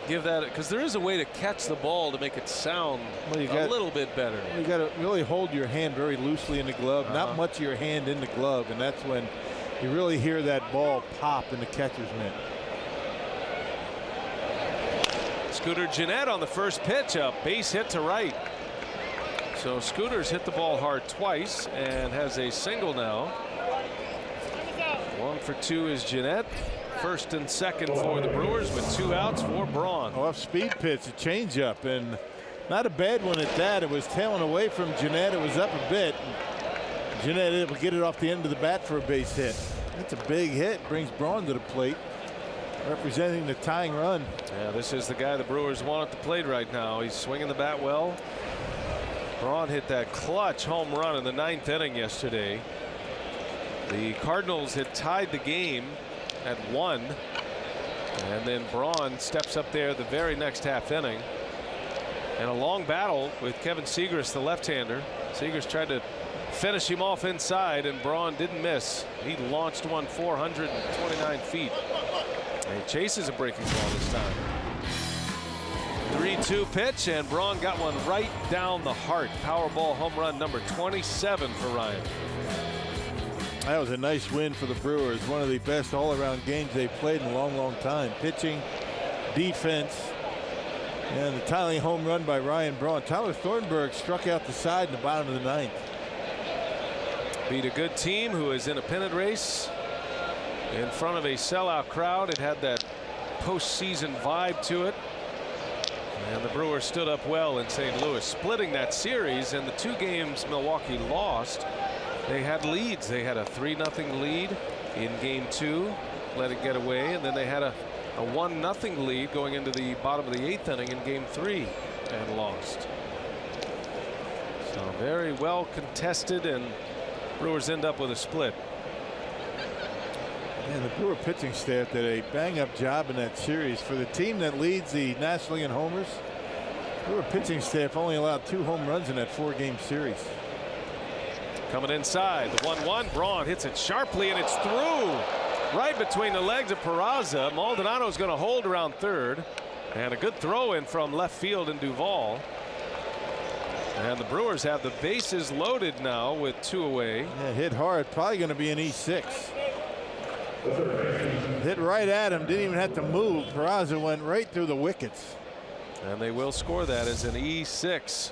give that, because there is a way to catch the ball to make it sound a little bit better? You got to really hold your hand very loosely in the glove, not much of your hand in the glove, and that's when You really hear that ball pop in the catcher's mitt. Scooter Gennett on the first pitch, a base hit to right. So Scooter's hit the ball hard twice and has a single now. 1 for 2 is Gennett. First and second for the Brewers with 2 outs for Braun. Off speed pitch, a changeup, and not a bad one at that. It was tailing away from Gennett. It was up a bit. Gennett able to get it off the end of the bat for a base hit. That's a big hit. Brings Braun to the plate, representing the tying run. Yeah, this is the guy the Brewers want at the plate right now. He's swinging the bat well. Braun hit that clutch home run in the 9th inning yesterday. The Cardinals had tied the game at 1, and then Braun steps up there the very next half inning. And a long battle with Kevin Segras, the left-hander. Segras tried to finish him off inside, and Braun didn't miss. He launched one 429 feet. And he chases a breaking ball this time. 3-2 pitch, and Braun got one right down the heart. Powerball home run number 27 for Ryan. That was a nice win for the Brewers. One of the best all-around games they've played in a long, long time. Pitching, defense, and the tying home run by Ryan Braun. Tyler Thornburg struck out the side in the bottom of the 9th. Beat a good team who is in a pennant race in front of a sellout crowd. It had that postseason vibe to it. And the Brewers stood up well in St. Louis, splitting that series. In the 2 games Milwaukee lost, they had leads. They had a 3-0 lead in game 2, let it get away, and then they had a 1-0 lead going into the bottom of the 8th inning in game 3 and lost. So very well contested, and Brewers end up with a split. And the Brewer pitching staff did a bang-up job in that series. For the team that leads the National League in homers, the Brewer pitching staff only allowed 2 home runs in that 4-game series. Coming inside, the 1-1. Braun hits it sharply, and it's through right between the legs of Peraza. Maldonado's going to hold around third, and a good throw in from left field in Duvall. And the Brewers have the bases loaded now with 2 away. Yeah, hit hard, probably going to be an E6. Hit right at him, didn't even have to move. Peraza went right through the wickets. And they will score that as an E6.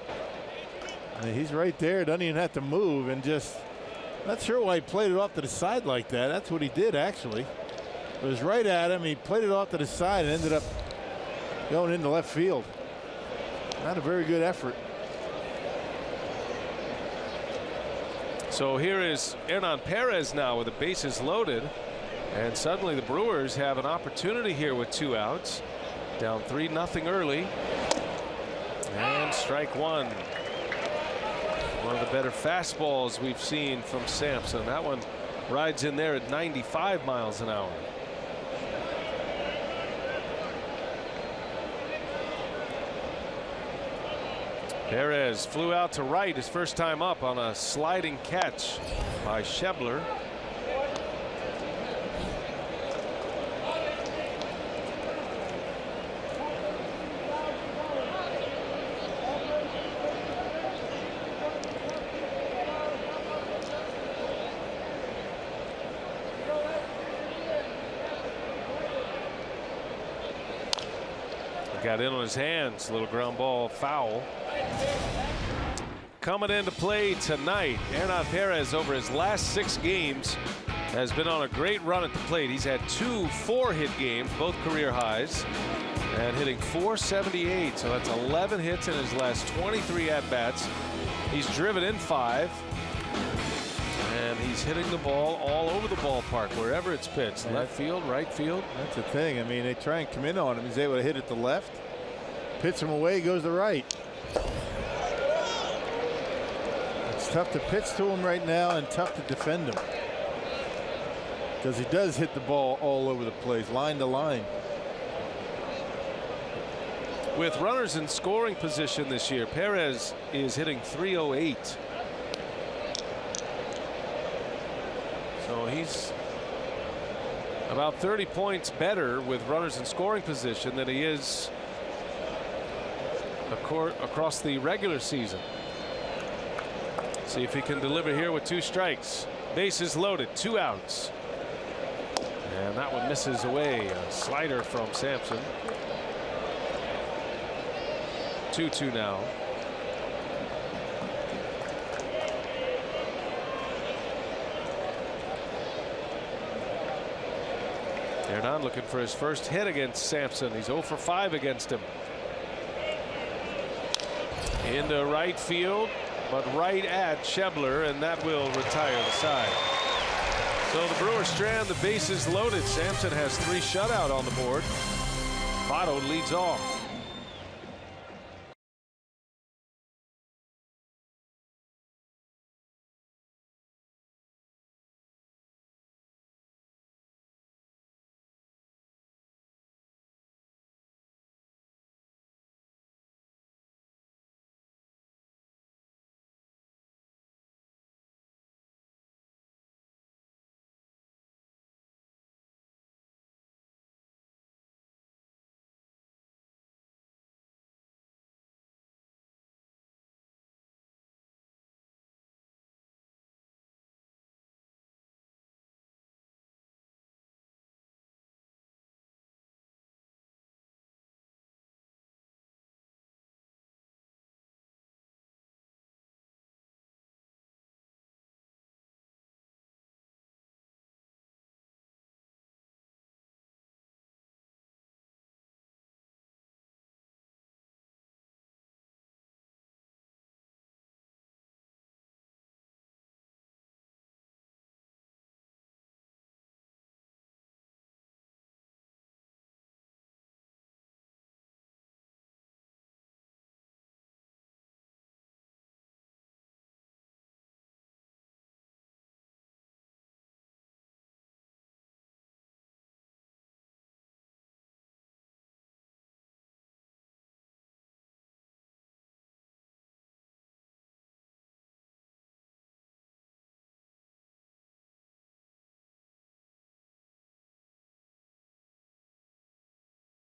He's right there, doesn't even have to move, and just not sure why he played it off to the side like that. That's what he did, actually. It was right at him. He played it off to the side and ended up going into left field. Not a very good effort. So here is Hernan Perez now with the bases loaded, and suddenly the Brewers have an opportunity here with 2 outs, down 3-0 early, and strike 1. One of the better fastballs we've seen from Sampson. That one rides in there at 95 miles an hour. Perez flew out to right his first time up on a sliding catch by Schebler. Got in on his hands. Little ground ball foul. Coming into play tonight, Hernan Perez over his last 6 games has been on a great run at the plate. He's had 2 4-hit games, both career highs, and hitting .478. So that's 11 hits in his last 23 at-bats. He's driven in 5. And he's hitting the ball all over the ballpark, wherever it's pitched. Left field, right field. That's the thing. I mean, they try and come in on him. He's able to hit it to left. Pitch him away, goes to right. It's tough to pitch to him right now and tough to defend him, because he does hit the ball all over the place, line to line. With runners in scoring position this year, Perez is hitting .308. So he's about 30 points better with runners in scoring position than he is across the regular season. See if he can deliver here with 2 strikes. Bases loaded, 2 outs. And that one misses away. A slider from Sampson. 2-2 now. Hernan looking for his first hit against Sampson. He's 0 for 5 against him. Into right field, but right at Schebler, and that will retire the side. So the Brewers strand the bases loaded. Sampson has 3 shutout on the board. Votto leads off.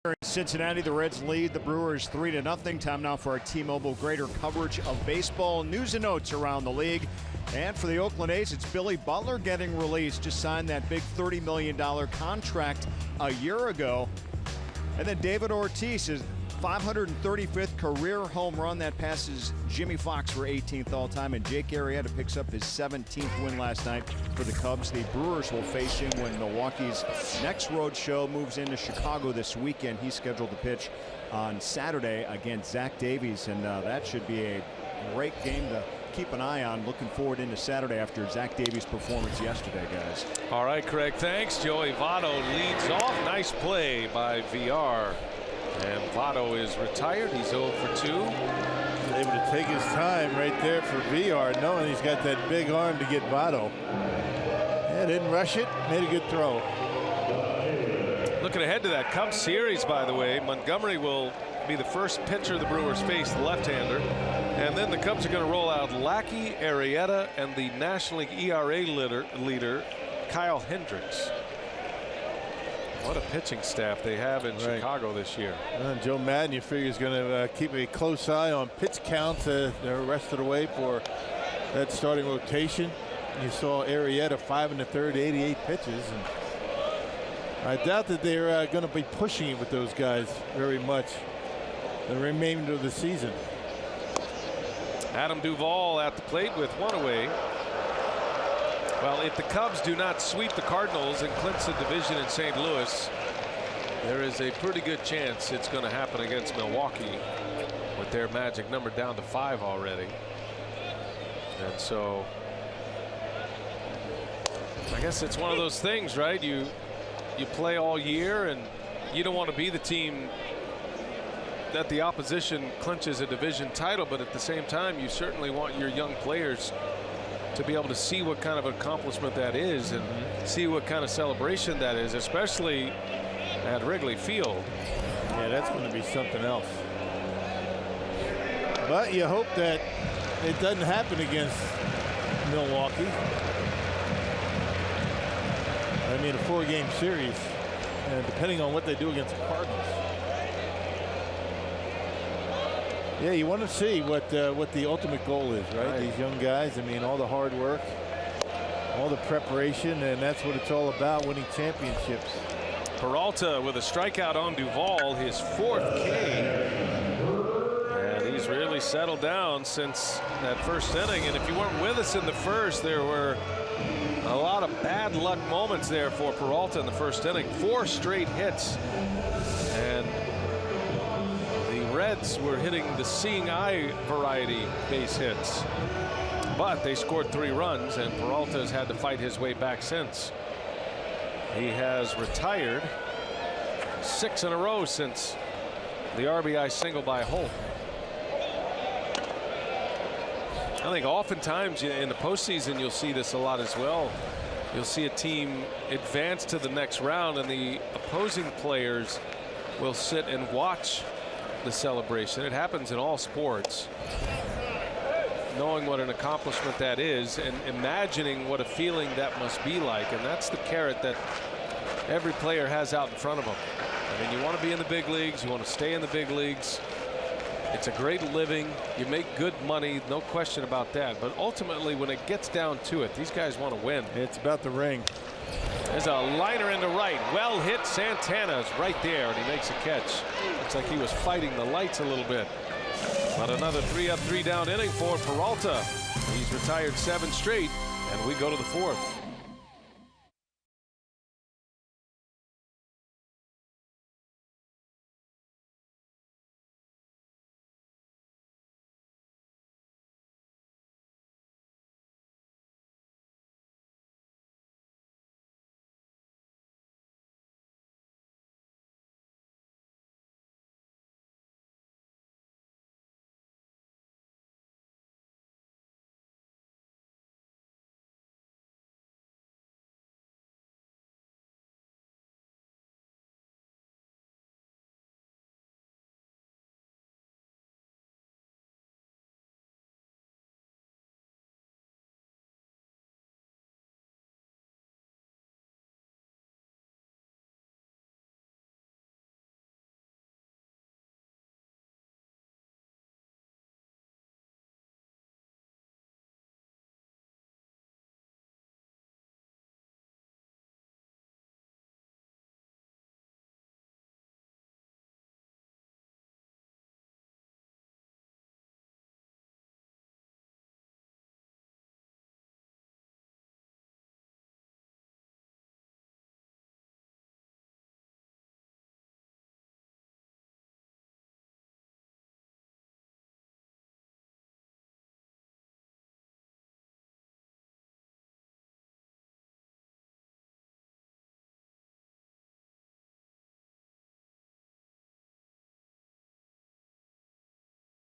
In Cincinnati, the Reds lead the Brewers 3-0. Time now for our T-Mobile greater coverage of baseball news and notes around the league. And for the Oakland A's, it's Billy Butler getting released. Just signed that big $30 million contract a year ago. And then David Ortiz, his 535th career home run, that passes Jimmy Fox for 18th all-time. And Jake Arrieta picks up his 17th win last night for the Cubs. The Brewers will face him when Milwaukee's next road show moves into Chicago this weekend. He's scheduled to pitch on Saturday against Zach Davies, and that should be a great game to keep an eye on. Looking forward into Saturday after Zach Davies' performance yesterday, guys. All right, Craig, thanks. Joey Votto leads off. Nice play by VR. And Votto is retired. He's 0 for 2. Able to take his time right there for VR, knowing he's got that big arm to get Votto. Yeah, didn't rush it. Made a good throw. Looking ahead to that Cubs series, by the way, Montgomery will be the first pitcher the Brewers face, the left-hander. And then the Cubs are going to roll out Lackey, Arrieta, and the National League ERA leader, Kyle Hendricks. What a pitching staff they have in Chicago this year. Joe Madden, you figure, is going to keep a close eye on pitch counts the rest of the way for that starting rotation. You saw Arrieta 5 1/3, 88 pitches. And I doubt that they're going to be pushing it with those guys very much the remainder of the season. Adam Duvall at the plate with 1 away. Well, if the Cubs do not sweep the Cardinals and clinch the division in St. Louis, there is a pretty good chance it's going to happen against Milwaukee with their magic number down to 5 already. And so I guess it's one of those things, right? You play all year and you don't want to be the team that the opposition clinches a division title, but at the same time you certainly want your young players to be able to see what kind of accomplishment that is and see what kind of celebration that is, especially at Wrigley Field. Yeah, that's going to be something else. But you hope that it doesn't happen against Milwaukee. I mean, a 4-game series, and depending on what they do against the Cardinals. Yeah, you want to see what the ultimate goal is, right? These young guys, I mean, all the hard work. All the preparation, and that's what it's all about, winning championships. Peralta with a strikeout on Duvall, his 4th K. And he's really settled down since that first inning. And if you weren't with us in the first, there were a lot of bad luck moments there for Peralta in the first inning. 4 straight hits. And the Reds were hitting the seeing eye variety base hits. But they scored 3 runs, and Peralta has had to fight his way back since. He has retired 6 in a row since the RBI single by Holt. I think oftentimes in the postseason you'll see this a lot as well. You'll see a team advance to the next round, and the opposing players will sit and watch the celebration. It happens in all sports. Knowing what an accomplishment that is and imagining what a feeling that must be like, and that's the carrot that every player has out in front of them. I mean, you want to be in the big leagues, you want to stay in the big leagues. It's a great living, you make good money, no question about that, but ultimately when it gets down to it, these guys want to win. It's about the ring. There's a liner into right, well hit. Santana's right there, and he makes a catch. Looks like he was fighting the lights a little bit. But another 3 up 3 down inning for Peralta. He's retired 7 straight, and we go to the 4th.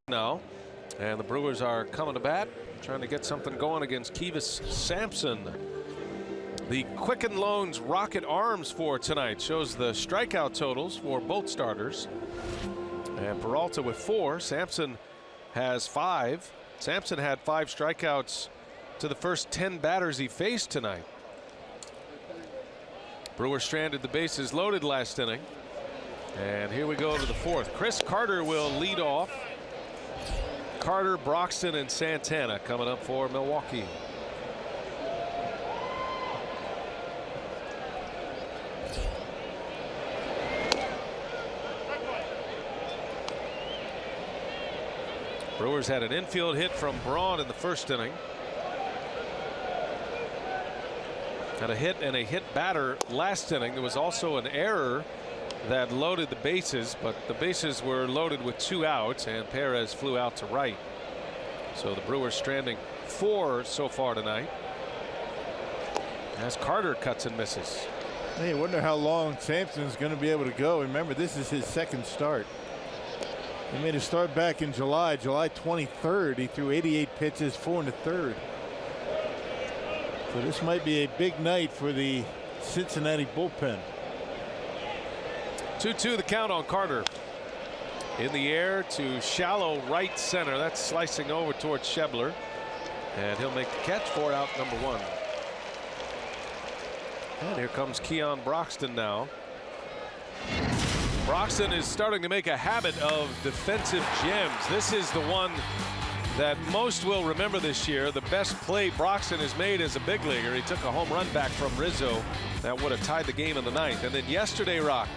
Now, and the Brewers are coming to bat, trying to get something going against Kivas Sampson. The Quicken Loans Rocket Arms for tonight shows the strikeout totals for both starters. And Peralta with 4. Sampson has 5. Sampson had 5 strikeouts to the first 10 batters he faced tonight. Brewers stranded the bases loaded last inning. And here we go to the 4th. Chris Carter will lead off. Carter, Broxton, and Santana coming up for Milwaukee. Brewers had an infield hit from Braun in the first inning. Had a hit and a hit batter last inning. There was also an error that loaded the bases, but the bases were loaded with 2 outs, and Perez flew out to right. So the Brewers stranding 4 so far tonight as Carter cuts and misses. Hey, I wonder how long Sampson's going to be able to go. Remember, this is his 2nd start. He made a start back in July 23rd. He threw 88 pitches, 4 1/3. So this might be a big night for the Cincinnati bullpen. 2-2 the count on Carter. In the air to shallow right center. That's slicing over towards Schebler. And he'll make the catch for out number 1. And here comes Keon Broxton now. Broxton is starting to make a habit of defensive gems. This is the one that most will remember this year. The best play Broxton has made as a big leaguer. He took a home run back from Rizzo that would have tied the game in the ninth. And then yesterday, Rock,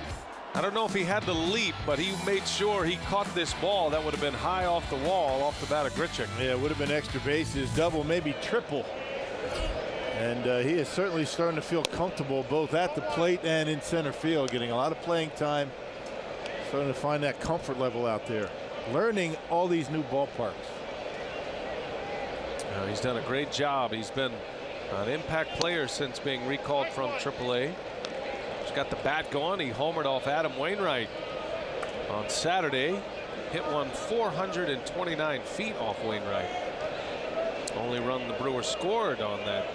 I don't know if he had the leap, but he made sure he caught this ball that would have been high off the wall, off the bat of Grichuk. Yeah, it would have been extra bases, double, maybe triple. And he is certainly starting to feel comfortable both at the plate and in center field, getting a lot of playing time, starting to find that comfort level out there, learning all these new ballparks. He's done a great job. He's been an impact player since being recalled from AAA. He's got the bat going. He homered off Adam Wainwright on Saturday. Hit one 429 feet off Wainwright. Only run the Brewers scored on that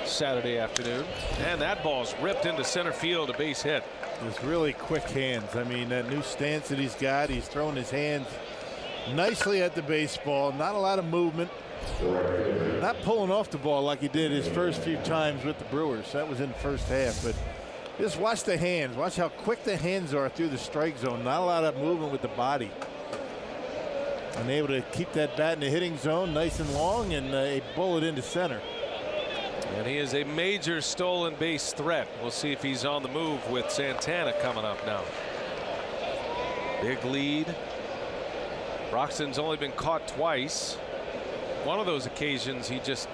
Saturday afternoon. And that ball's ripped into center field, a base hit. Just really quick hands. I mean, that new stance that he's got, he's throwing his hands nicely at the baseball. Not a lot of movement. Not pulling off the ball like he did his first few times with the Brewers. That was in the first half. But just watch the hands. Watch how quick the hands are through the strike zone. Not a lot of movement with the body. And able to keep that bat in the hitting zone nice and long, and a bullet into center. And he is a major stolen base threat. We'll see if he's on the move with Santana coming up now. Big lead. Broxton's only been caught twice. One of those occasions he just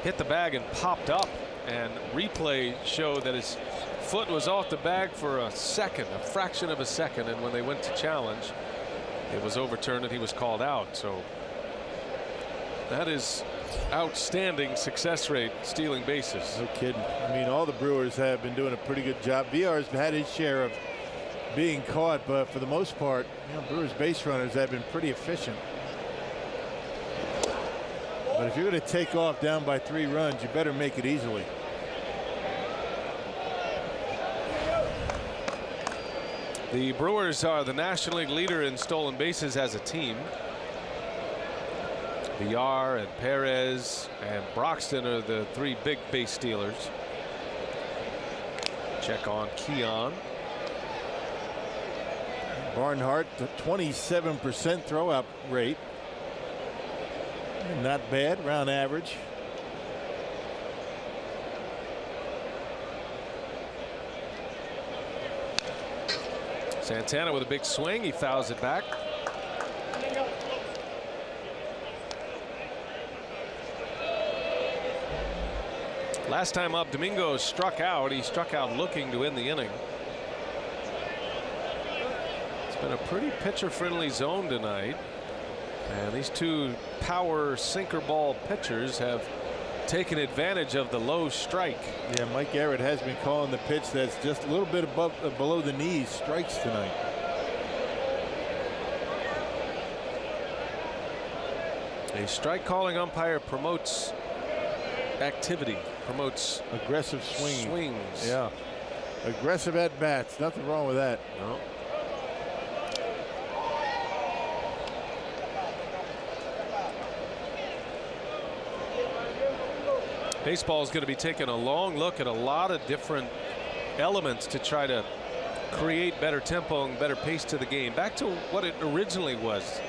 hit the bag and popped up, and replay showed that his foot was off the bag for a second, a fraction of a second, and when they went to challenge, it was overturned and he was called out. So that is outstanding success rate stealing bases. No kidding. I mean, all the Brewers have been doing a pretty good job. VR's had his share of being caught, but for the most part, you know, Brewers base runners have been pretty efficient. But if you're going to take off down by 3 runs, you better make it easily. The Brewers are the National League leader in stolen bases as a team. Villar and Perez and Broxton are the 3 big base stealers. Check on Keon. Barnhart, the 27% throwout rate. Not bad, round average. Santana with a big swing. He fouls it back. Last time up, Domingo struck out. He struck out looking to end the inning. It's been a pretty pitcher friendly zone tonight. And these 2 power sinker ball pitchers have taken advantage of the low strike. Yeah, Mike Garrett has been calling the pitch that's just a little bit above below the knees strikes tonight. A strike calling umpire promotes activity, promotes aggressive swings. Yeah, aggressive at bats. Nothing wrong with that. No. Baseball is going to be taking a long look at a lot of different elements to try to create better tempo and better pace to the game. Back to what it originally was.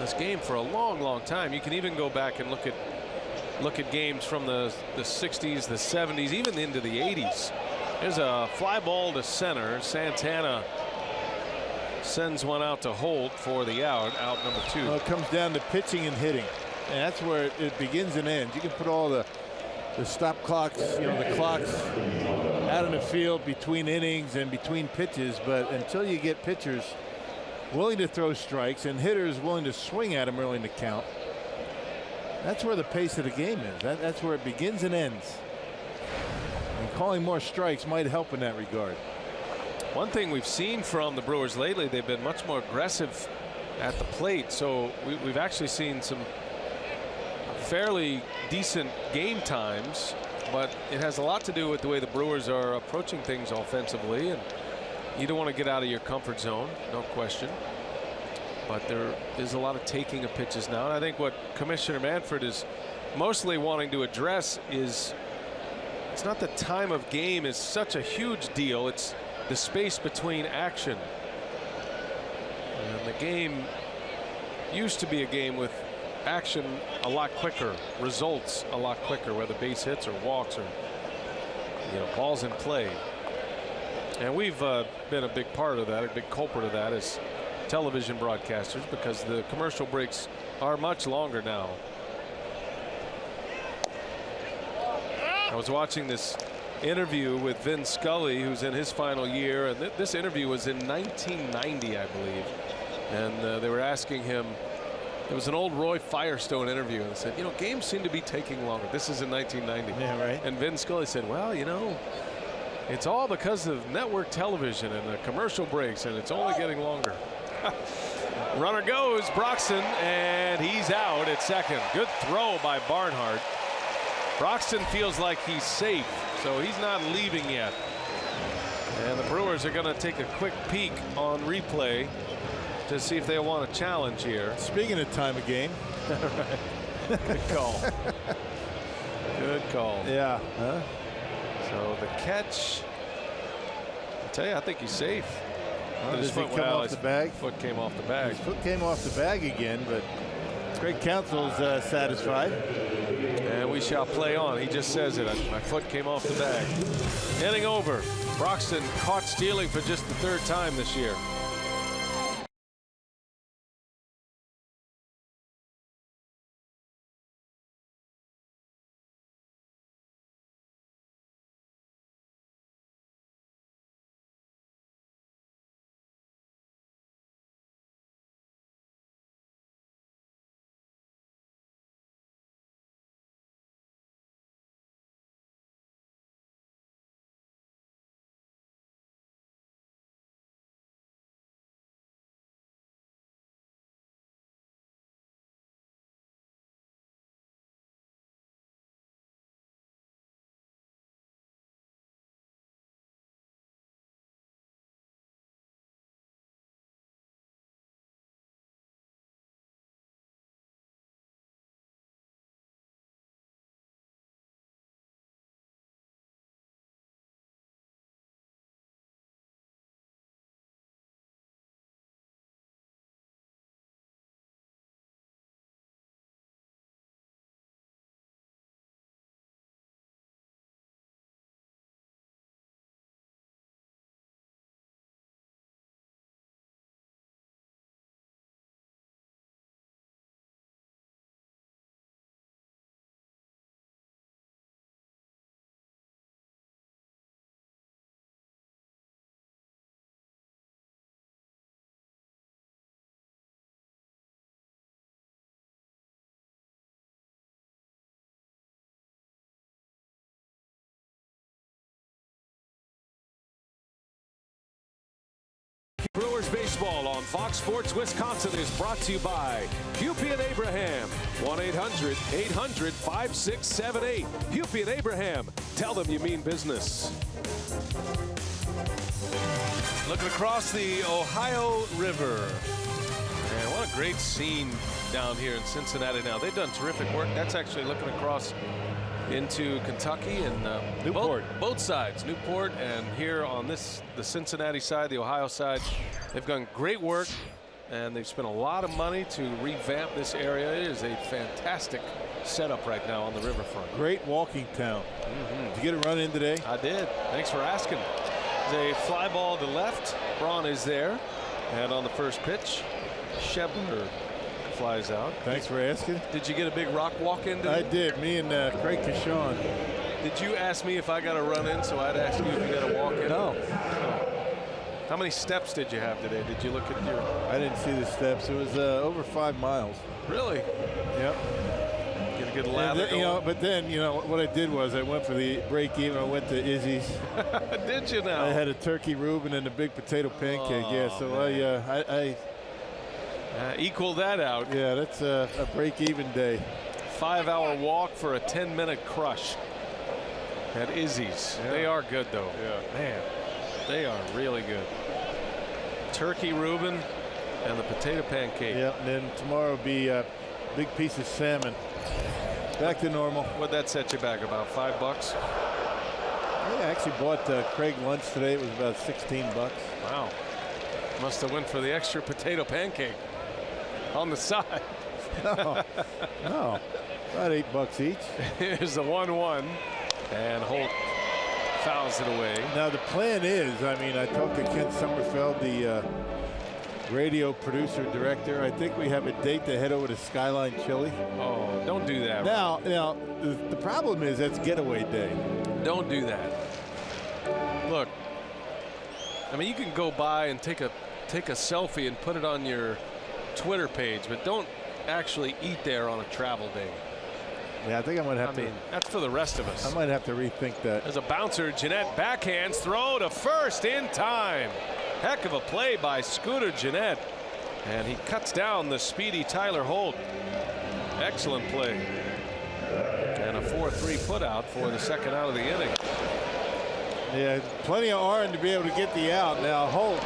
This game for a long time. You can even go back and look at games from the 60s, the 70s, even into the 80s. There's a fly ball to center. Santana sends one out to Holt for the out number 2. Well, it comes down to pitching and hitting. And that's where it begins and ends. You can put all the stop clocks, you know, the clocks out in the field between innings and between pitches, but until you get pitchers willing to throw strikes and hitters willing to swing at them early in the count, that's where the pace of the game is. That's where it begins and ends. And calling more strikes might help in that regard. One thing we've seen from the Brewers lately, they've been much more aggressive at the plate. So we've actually seen some fairly decent game times, but it has a lot to do with the way the Brewers are approaching things offensively, and you don't want to get out of your comfort zone, no question. But there is a lot of taking of pitches now, and I think what Commissioner Manfred is mostly wanting to address is it's not the time of game is such a huge deal, it's the space between action. And the game used to be a game with action a lot quicker, results a lot quicker, whether base hits or walks or balls in play. And we've been a big part of that, a big culprit of that as television broadcasters, because the commercial breaks are much longer now. I was watching this interview with Vin Scully, who's in his final year, and this interview was in 1990, I believe. And they were asking him, it was an old Roy Firestone interview, and they said, games seem to be taking longer. This is in 1990. Yeah, right. And Vin Scully said, well, it's all because of network television and the commercial breaks, and it's only getting longer. Runner goes, Broxton, and he's out at second. Good throw by Barnhart. Broxton feels like he's safe, so he's not leaving yet. And the Brewers are going to take a quick peek on replay to see if they want a challenge here. Speaking of time of game. Good call. Good call. Yeah. Huh? So the catch, I tell you, I think he's safe. Does he come off the bag? Foot came off the bag. His foot came off the bag again, but Craig Counsell's satisfied. And we shall play on. He just says it. My foot came off the bag. Heading over. Broxton caught stealing for just the third time this year. Brewers baseball on Fox Sports Wisconsin is brought to you by Hupy and Abraham. 1-800-800-5678. Hupy and Abraham. Tell them you mean business. Looking across the Ohio River. And what a great scene down here in Cincinnati now. They've done terrific work. That's actually looking across into Kentucky and Newport. Both sides, Newport and here on the Cincinnati side, the Ohio side. They've done great work, and they've spent a lot of money to revamp this area. It is a fantastic setup right now on the riverfront. Great walking town. Did you get a run in today? I did. Thanks for asking. There's a fly ball to left. Braun is there, and on the first pitch, Shebler flies out. Thanks for asking. Did you get a big rock walk in today? I did. Me and Craig Kishon. Did you ask me if I got a run in, so I'd ask you if you got a walk in? No. How many steps did you have today? Did you look at your... I didn't see the steps. It was over 5 miles. Really? Yep. Get a good lather going. But then, what I did was I went for the break even. I went to Izzy's. Did you now? I had a turkey Reuben and a big potato pancake. Yeah, so man. I equal that out. Yeah, that's a break-even day. 5-hour walk for a 10-minute crush at Izzy's. Yeah. They are good, though. Yeah. Man, they are really good. Turkey Reuben and the potato pancake. Yeah, and then tomorrow will be a big piece of salmon. Back to normal. What'd that set you back, about $5? I actually bought Craig lunch today. It was about $16. Wow. Must have went for the extra potato pancake. on the side. No, no, about $8 each. Here's the 1-1, and Holt fouls it away. Now the plan is, I mean, I talked to Ken Sommerfeld, the radio producer director. I think we have a date to head over to Skyline Chili. Oh, don't do that. Now, the problem is that's getaway day. Don't do that. Look, I mean, you can go by and take a selfie and put it on your Twitter page, but don't actually eat there on a travel day. Yeah, I think I might have to. I mean, that's for the rest of us. I might have to rethink that. There's a bouncer. Jeanette backhands throw to first in time. Heck of a play by Scooter Jeanette. And he cuts down the speedy Tyler Holt. Excellent play. And a 4-3 putout for the second out of the inning. Yeah, plenty of iron to be able to get the out. Now Holt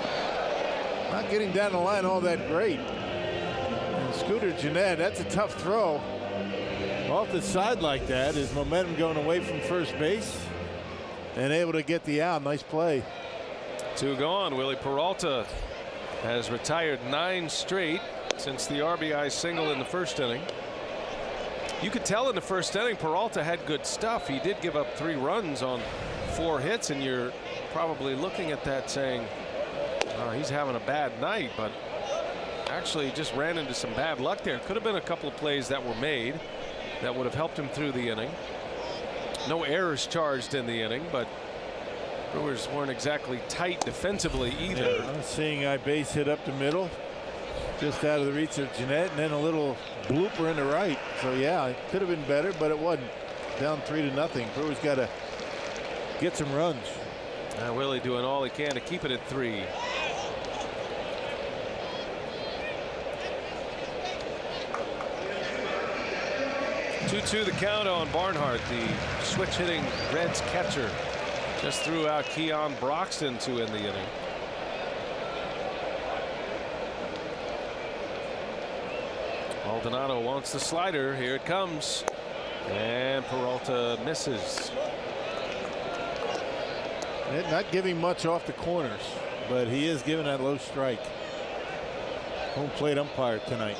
not getting down the line all that great. And Scooter Jeanette, that's a tough throw. Off the side like that, his momentum going away from first base and able to get the out. Nice play. 2 gone. Willie Peralta has retired 9 straight since the RBI single in the first inning. You could tell in the first inning Peralta had good stuff. He did give up 3 runs on 4 hits, and you're probably looking at that saying, oh, he's having a bad night, but actually just ran into some bad luck there. Could have been a couple of plays that were made that would have helped him through the inning. No errors charged in the inning, but Brewers weren't exactly tight defensively either. Yeah, I'm seeing a base hit up the middle, just out of the reach of Jeanette, and then a little blooper in the right. So yeah, it could have been better, but it wasn't. Down 3-0. Brewers got to get some runs. Willie doing all he can to keep it at 3. Two the count on Barnhart, the switch hitting Reds catcher. Just threw out Keon Broxton to end the inning. Maldonado wants the slider. Here it comes. And Peralta misses. Not giving much off the corners, but he is giving that low strike. Home plate umpire tonight.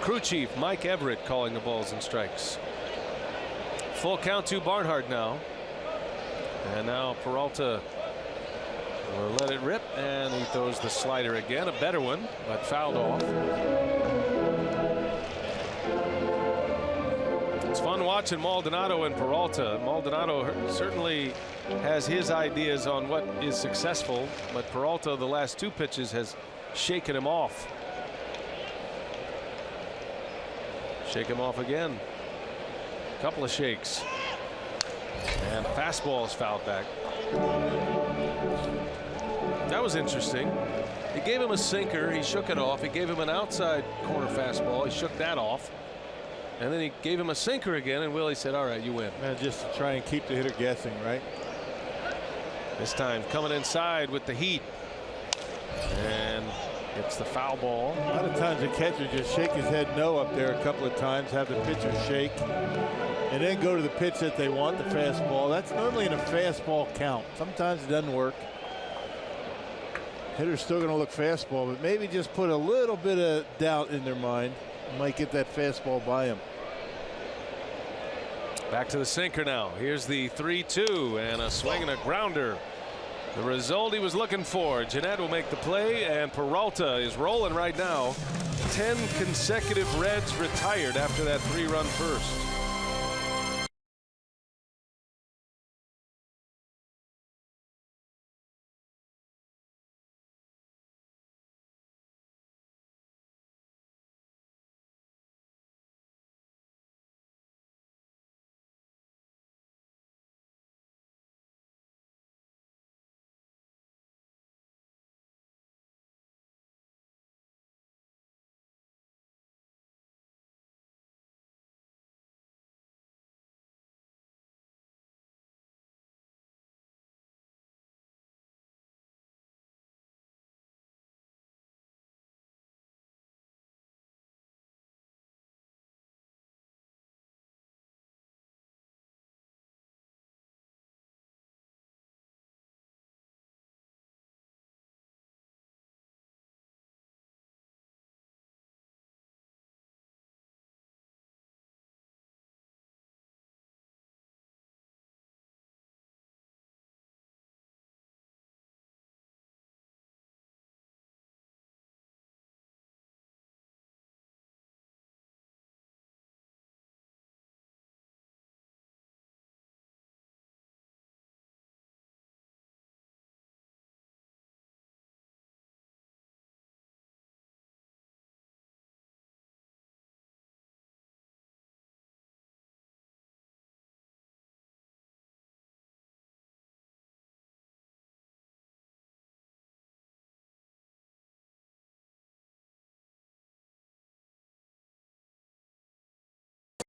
Crew chief Mike Everett calling the balls and strikes. Full count to Barnhart now. And now Peralta will let it rip, and he throws the slider again. A better one, but fouled off. It's fun watching Maldonado and Peralta. Maldonado certainly has his ideas on what is successful, but Peralta the last 2 pitches has shaken him off. Shake him off again. Couple of shakes. And fastball is fouled back. That was interesting. He gave him a sinker. He shook it off. He gave him an outside corner fastball. He shook that off. And then he gave him a sinker again. And Willie said, all right, you win. Just to try and keep the hitter guessing, right? This time coming inside with the heat. And it's the foul ball. A lot of times the catcher just shake his head no up there a couple of times, have the pitcher shake, and then go to the pitch that they want, the fastball. That's normally in a fastball count. Sometimes it doesn't work. Hitter's still going to look fastball, but maybe just put a little bit of doubt in their mind. Might get that fastball by him. Back to the sinker now. Here's the 3-2 and a swing and a grounder. The result he was looking for. Jeanette will make the play, and Peralta is rolling right now. 10 consecutive Reds retired after that 3-run first.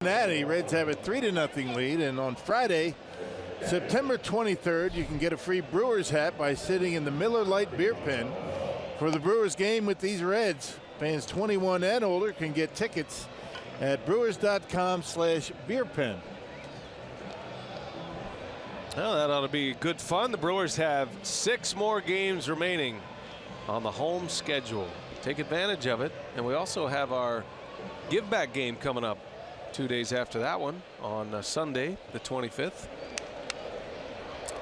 Cincinnati Reds have a 3-0 lead, and on Friday, September 23rd, you can get a free Brewers hat by sitting in the Miller Lite beer pen for the Brewers game with these Reds. Fans 21 and older can get tickets at brewers.com/beerpen. Well, that ought to be good fun. The Brewers have 6 more games remaining on the home schedule. Take advantage of it. And we also have our give back game coming up 2 days after that one on Sunday, the 25th.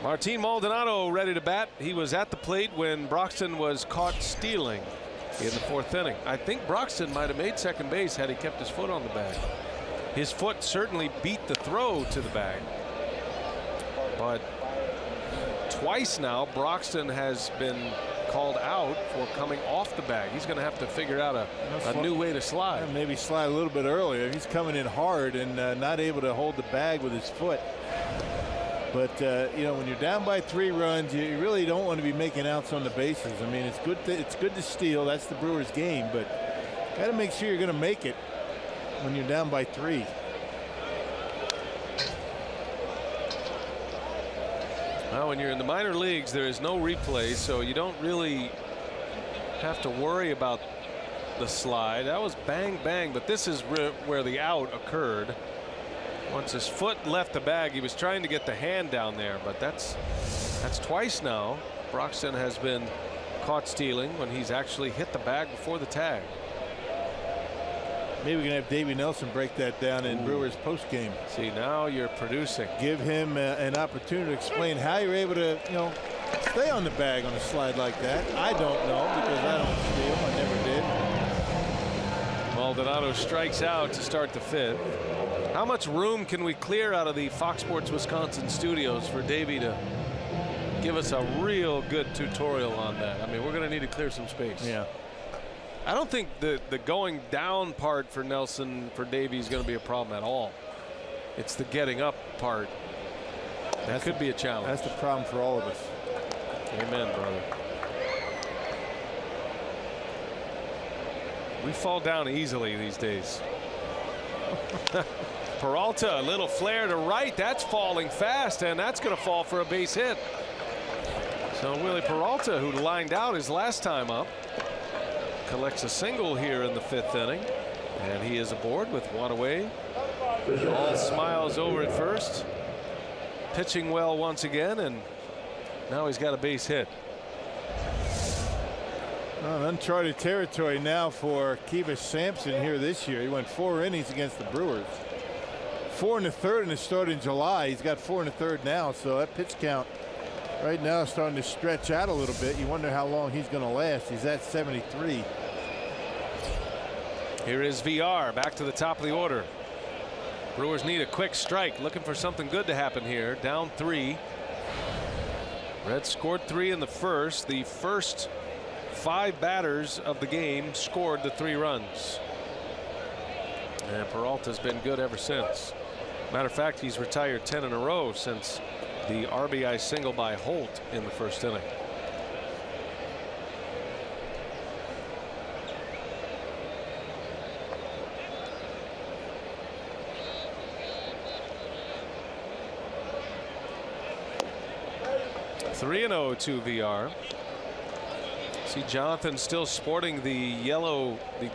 Martin Maldonado ready to bat. He was at the plate when Broxton was caught stealing in the 4th inning. I think Broxton might have made second base had he kept his foot on the bag. His foot certainly beat the throw to the bag. But twice now, Broxton has been called out for coming off the bag. He's going to have to figure out a new way to slide. Maybe slide a little bit earlier. He's coming in hard and not able to hold the bag with his foot. But you know, when you're down by 3 runs, you really don't want to be making outs on the bases. I mean, it's good to steal. That's the Brewers' game, but got to make sure you're going to make it when you're down by 3. Well, when you're in the minor leagues, there is no replay, so you don't really have to worry about the slide. That was bang, bang, but this is where the out occurred. Once his foot left the bag, he was trying to get the hand down there, but that's twice now. Broxton has been caught stealing when he's actually hit the bag before the tag. Maybe we can have Davey Nelson break that down in Brewers post game. See, now you're producing. Give him an opportunity to explain how you're able to, you know, stay on the bag on a slide like that. I don't know because I don't steal. I never did. Maldonado strikes out to start the 5th. How much room can we clear out of the Fox Sports Wisconsin studios for Davey to give us a real good tutorial on that? I mean, we're going to need to clear some space. Yeah. I don't think the going down part for Nelson, for Davey, is going to be a problem at all. It's the getting up part that could be a challenge. That's the problem for all of us. Amen, brother. We fall down easily these days. Peralta, a little flare to right. That's falling fast, and that's going to fall for a base hit. So Willie Peralta, who lined out his last time up, collects a single here in the 5th inning, and he is aboard with 1 away. All smiles over at first. Pitching well once again, and now he's got a base hit. Well, uncharted territory now for Kivas Sampson here this year. He went 4 innings against the Brewers. 4 1/3 in his start in July. He's got 4 1/3 now, so that pitch count right now is starting to stretch out a little bit. You wonder how long he's going to last. He's at 73. Here is VR back to the top of the order. Brewers need a quick strike, looking for something good to happen here. Down 3. Reds scored 3 in the first. The first 5 batters of the game scored the 3 runs. And Peralta's been good ever since. Matter of fact, he's retired 10 in a row since the RBI single by Holt in the first inning. (3-0) to VR. See Jonathan still sporting the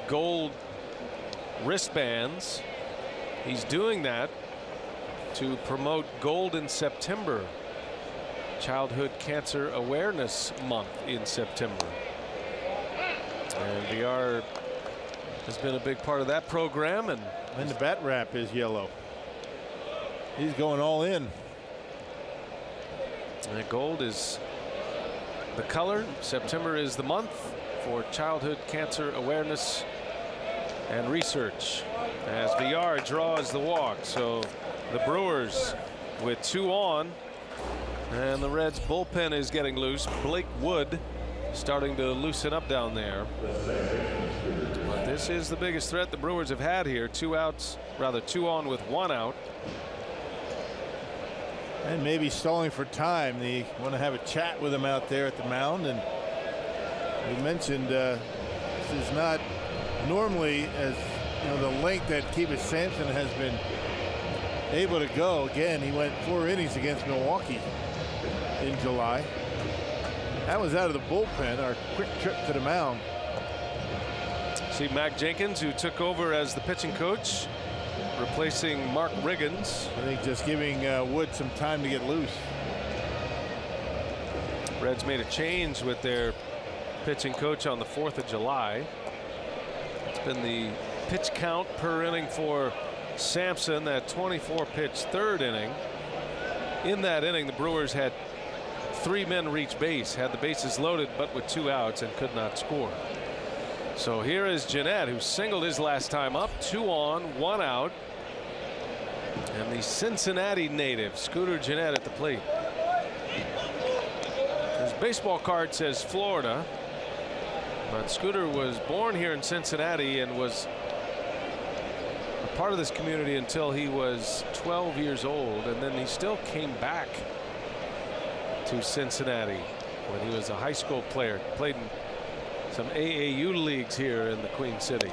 gold wristbands. He's doing that to promote Gold in September, Childhood Cancer Awareness Month in September. And VR has been a big part of that program, and the bat wrap is yellow. He's going all in. And gold is the color. September is the month for childhood cancer awareness and research, as VR draws the walk. So the Brewers with 2 on, and the Reds bullpen is getting loose. Blake Wood starting to loosen up down there. But this is the biggest threat the Brewers have had here. 2 outs, rather 2 on with 1 out. And maybe stalling for time. They want to have a chat with him out there at the mound. And we mentioned this is not normally as the length that Kevin Sampson has been able to go. Again, he went 4 innings against Milwaukee in July. That was out of the bullpen. Our quick trip to the mound. See Mac Jenkins, who took over as the pitching coach, replacing Mark Riggins. I think just giving Wood some time to get loose. Reds made a change with their pitching coach on the 4th of July. It's been the pitch count per inning for Sampson, that 24-pitch 3rd inning. In that inning, the Brewers had 3 men reach base, had the bases loaded, but with 2 outs and could not score. So here is Jeanette, who singled his last time up. 2 on, 1 out. And the Cincinnati native, Scooter Jeanette, at the plate. His baseball card says Florida, but Scooter was born here in Cincinnati and was a part of this community until he was 12 years old, and then he still came back to Cincinnati when he was a high school player. Played in some AAU leagues here in the Queen City.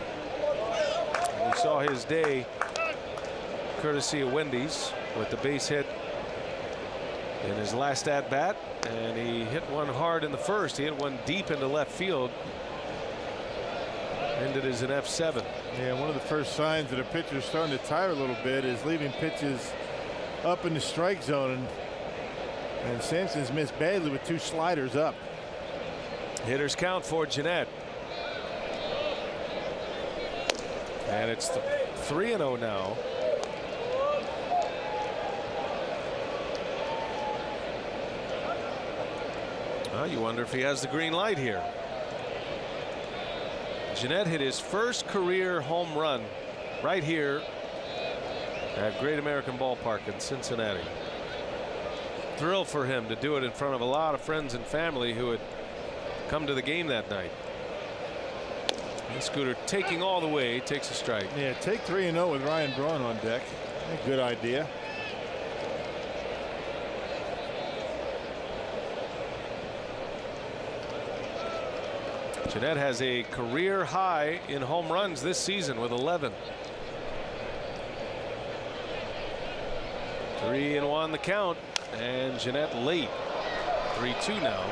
And he saw his day courtesy of Wendy's with the base hit in his last at bat, and he hit one hard in the first. He hit one deep into left field. Ended as an F7. Yeah, one of the first signs that a pitcher is starting to tire a little bit is leaving pitches up in the strike zone, and Sampson's missed badly with 2 sliders up. Hitters count for Jeanette. And it's 3-0 now. Well, you wonder if he has the green light here. Jeanette hit his first career home run right here at Great American Ballpark in Cincinnati. Thrill for him to do it in front of a lot of friends and family who had come to the game that night. And Scooter taking all the way, takes a strike. Yeah, take 3-0 with Ryan Braun on deck. A good idea. Jeanette has a career high in home runs this season with 11. 3-1 the count, and Jeanette late. 3-2 now.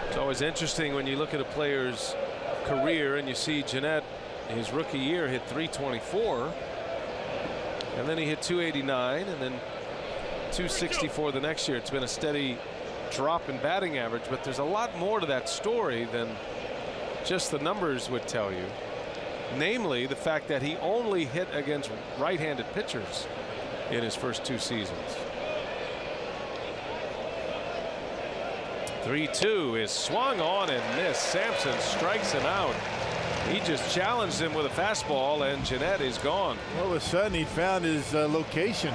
It's always interesting when you look at a player's career and you see Jeanette, his rookie year, hit 324, and then he hit 289, and then 264 the next year. It's been a steady drop in batting average, but there's a lot more to that story than just the numbers would tell you. Namely, the fact that he only hit against right-handed pitchers in his first 2 seasons. 3-2 is swung on and missed. Sampson strikes him out. He just challenged him with a fastball, and Jeanette is gone. All of a sudden, he found his location.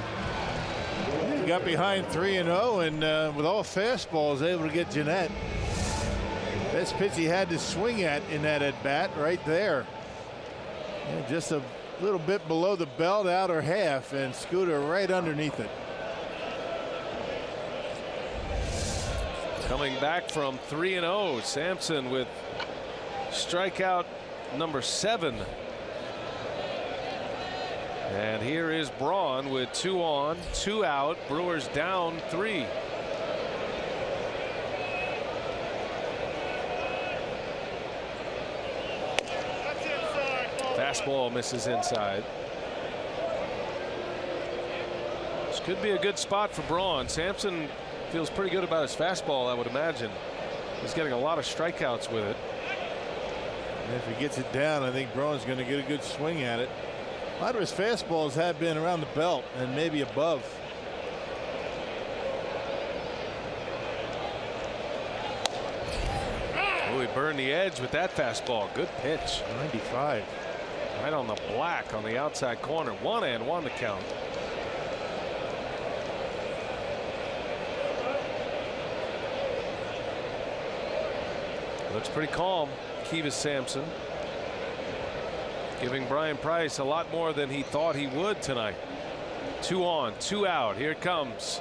He got behind 3-0, and with all fastballs, able to get Jeanette. Best pitch he had to swing at in that at bat right there. Yeah, just a little bit below the belt, outer half, and Scooter right underneath it. Coming back from 3-0, Sampson with strikeout number 7. And here is Braun with 2 on, 2 out. Brewers down 3. Fastball misses inside. This could be a good spot for Braun. Sampson feels pretty good about his fastball, I would imagine. He's getting a lot of strikeouts with it. And if he gets it down, I think Braun's going to get a good swing at it. A lot of his fastballs have been around the belt and maybe above. Oh, he burned the edge with that fastball. Good pitch. 95. Right on the black on the outside corner. 1-1 the count. Looks pretty calm. Kevin Sampson giving Brian Price a lot more than he thought he would tonight. 2 on, 2 out. Here it comes,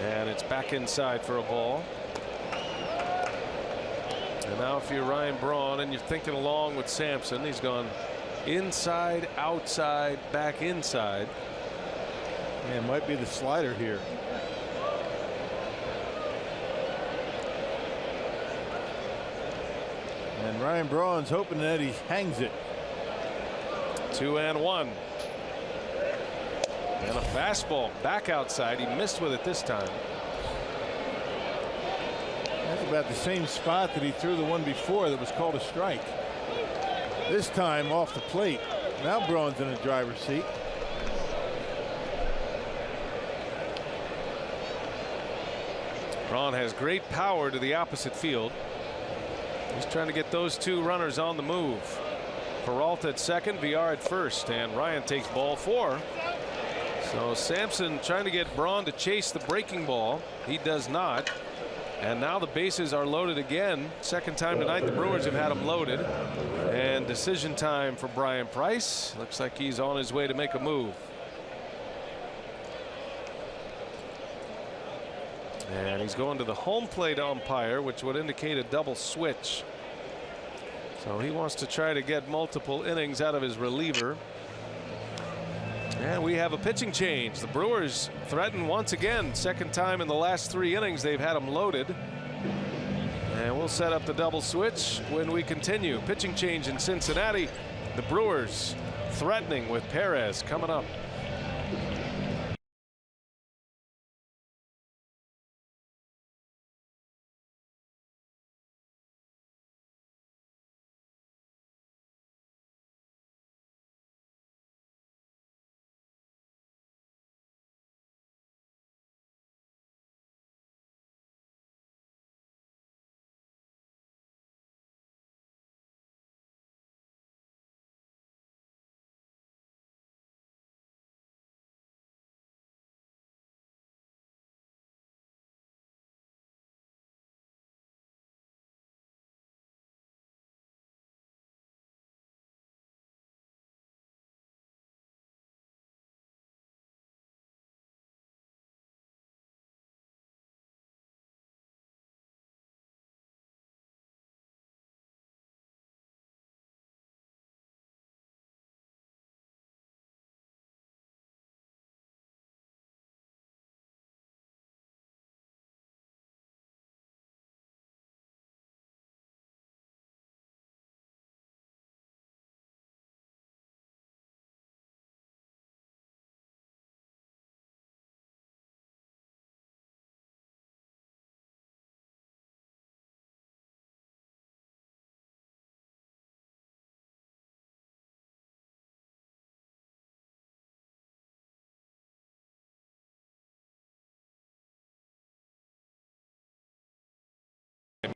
and it's back inside for a ball. And now if you're Ryan Braun and you're thinking along with Sampson, he's gone inside, outside, back inside. Yeah, it might be the slider here. And Ryan Braun's hoping that he hangs it. 2-1. And a fastball back outside. He missed with it this time. That's about the same spot that he threw the one before that was called a strike. This time off the plate. Now Braun's in a driver's seat. Braun has great power to the opposite field. He's trying to get those two runners on the move. Peralta at second, VR at first, and Ryan takes ball 4. So Sampson trying to get Braun to chase the breaking ball. He does not. And now the bases are loaded again. Second time tonight the Brewers have had them loaded. And decision time for Brian Price. Looks like he's on his way to make a move. And he's going to the home plate umpire, which would indicate a double switch. So he wants to try to get multiple innings out of his reliever. And we have a pitching change. The Brewers threaten once again. Second time in the last 3 innings they've had them loaded. And we'll set up the double switch when we continue. Pitching change in Cincinnati. The Brewers threatening with Perez coming up.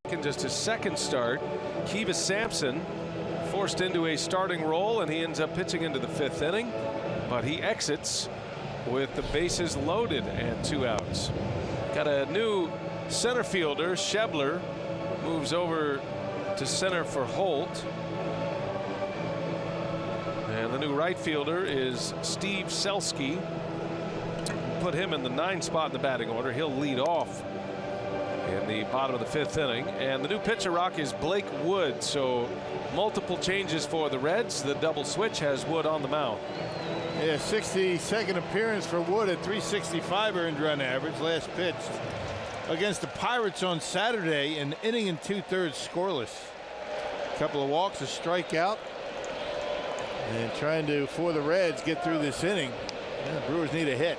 Making just his second start, Kivas Sampson forced into a starting role, and he ends up pitching into the 5th inning, but he exits with the bases loaded and 2 outs. Got a new center fielder. Schebler moves over to center for Holt, and the new right fielder is Steve Selski. Put him in the 9 spot in the batting order. He'll lead off in the bottom of the 5th inning. And the new pitcher rock is Blake Wood. So multiple changes for the Reds. The double switch has Wood on the mound. Yeah, 62nd appearance for Wood at 365 earned run average. Last pitched against the Pirates on Saturday, an inning and 2/3 scoreless. A couple of walks, a strikeout, and trying to, for the Reds, get through this inning. Yeah, the Brewers need a hit.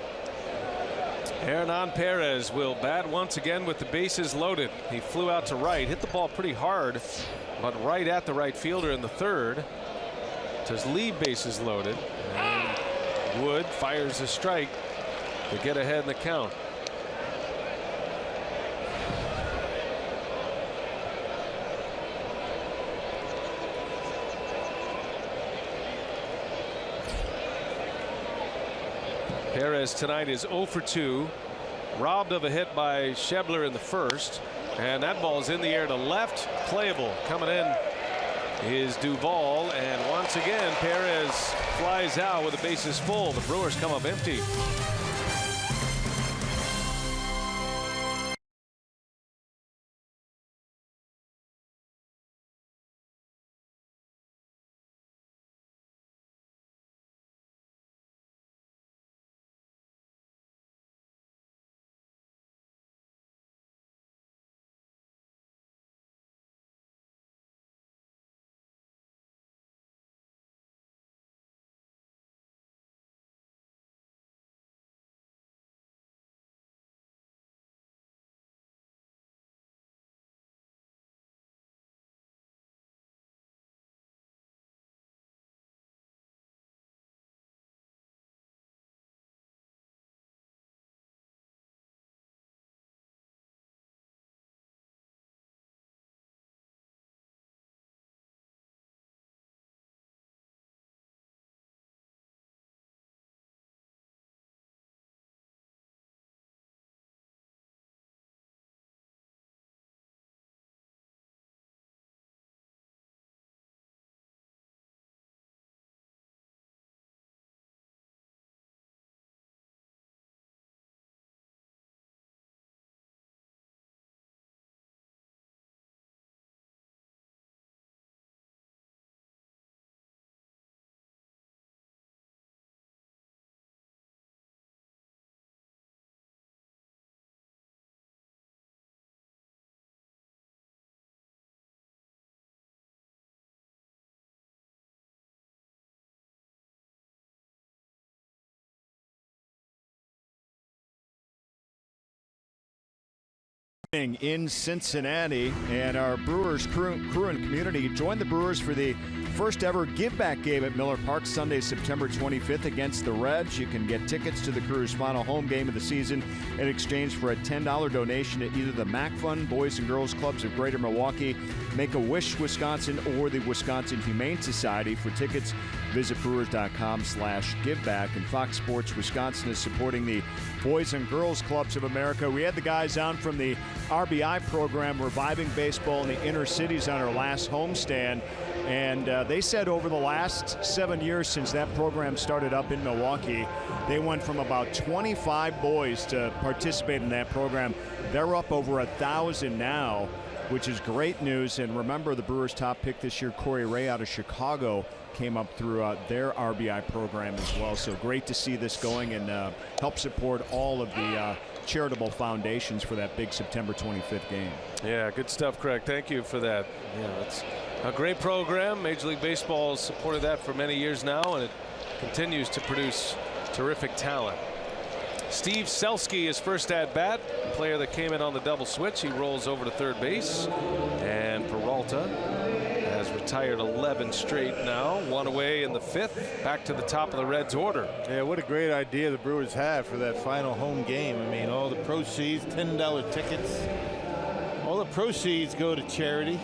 Hernan Perez will bat once again with the bases loaded. He flew out to right, hit the ball pretty hard, but right at the right fielder in the 3rd to leave bases loaded. And Wood fires a strike to get ahead in the count. Perez tonight is 0 for 2, robbed of a hit by Schebler in the 1st, and that ball is in the air to left, playable. Coming in is Duvall, and once again Perez flies out with the bases full. The Brewers come up empty. in Cincinnati, and our Brewers crew and community joined the Brewers for the first ever give back game at Miller Park Sunday, September 25th against the Reds. You can get tickets to the Crew's final home game of the season in exchange for a $10 donation to either the MAC Fund, Boys and Girls Clubs of Greater Milwaukee, Make-A-Wish Wisconsin, or the Wisconsin Humane Society. For tickets, visit brewers.com/giveback. And Fox Sports Wisconsin is supporting the Boys and Girls Clubs of America. We had the guys on from the RBI program reviving baseball in the inner cities on our last homestand, and they said over the last 7 years since that program started up in Milwaukee, they went from about 25 boys to participate in that program. They're up over 1,000 now, which is great news. And remember, the Brewers' top pick this year, Corey Ray out of Chicago, came up through their RBI program as well. So great to see this going and help support all of the charitable foundations for that big September 25th game. Yeah, good stuff, Craig. Thank you for that. Yeah, that's a great program. Major League Baseball has supported that for many years now, and it continues to produce terrific talent. Steve Selski is first at bat, player that came in on the double switch. He rolls over to third base, and Peralta has retired 11 straight now, one away in the 5th, back to the top of the Reds order. Yeah, what a great idea the Brewers have for that final home game. I mean, all the proceeds, $10 tickets, all the proceeds go to charity.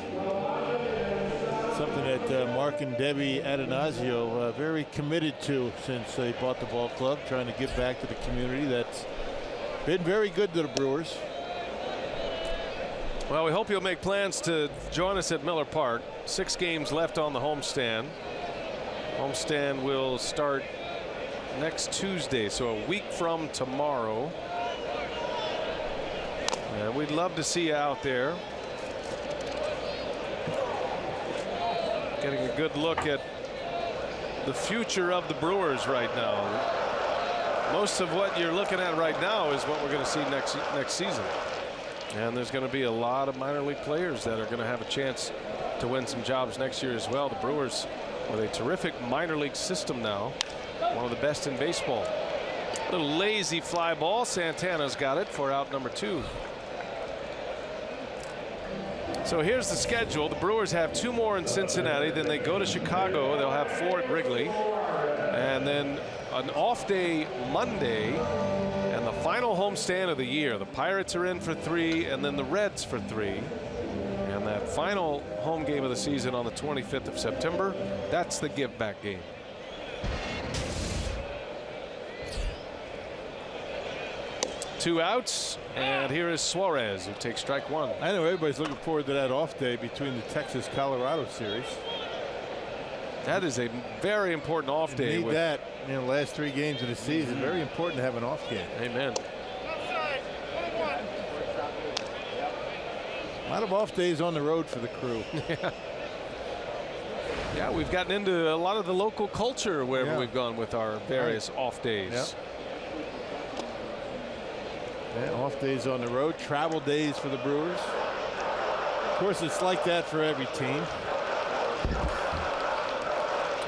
Something that Mark and Debbie Adanasio very committed to since they bought the ball club, trying to give back to the community. That's been very good to the Brewers. Well, we hope you'll make plans to join us at Miller Park. 6 games left on the homestand. Homestand will start next Tuesday, so a week from tomorrow. And we'd love to see you out there. Getting a good look at the future of the Brewers right now. Most of what you're looking at right now is what we're going to see next season. And there's going to be a lot of minor league players that are going to have a chance to win some jobs next year as well. The Brewers with a terrific minor league system now, one of the best in baseball. A little lazy fly ball. Santana's got it for out number 2. So here's the schedule. The Brewers have 2 more in Cincinnati. Then they go to Chicago. They'll have 4 at Wrigley. And then an off day Monday. And the final homestand of the year. The Pirates are in for 3, and then the Reds for 3. And that final home game of the season on the 25th of September, that's the give back game. Two outs, and here is Suarez, who takes strike 1. I know everybody's looking forward to that off day between the Texas-Colorado series. That is a very important off day. You need that in the last 3 games of the season. Very important to have an off game. Amen. A lot of off days on the road for the crew. Yeah, we've gotten into a lot of the local culture wherever we've gone with our various off days. Yep. Yeah, off days on the road, travel days for the Brewers. Of course, it's like that for every team.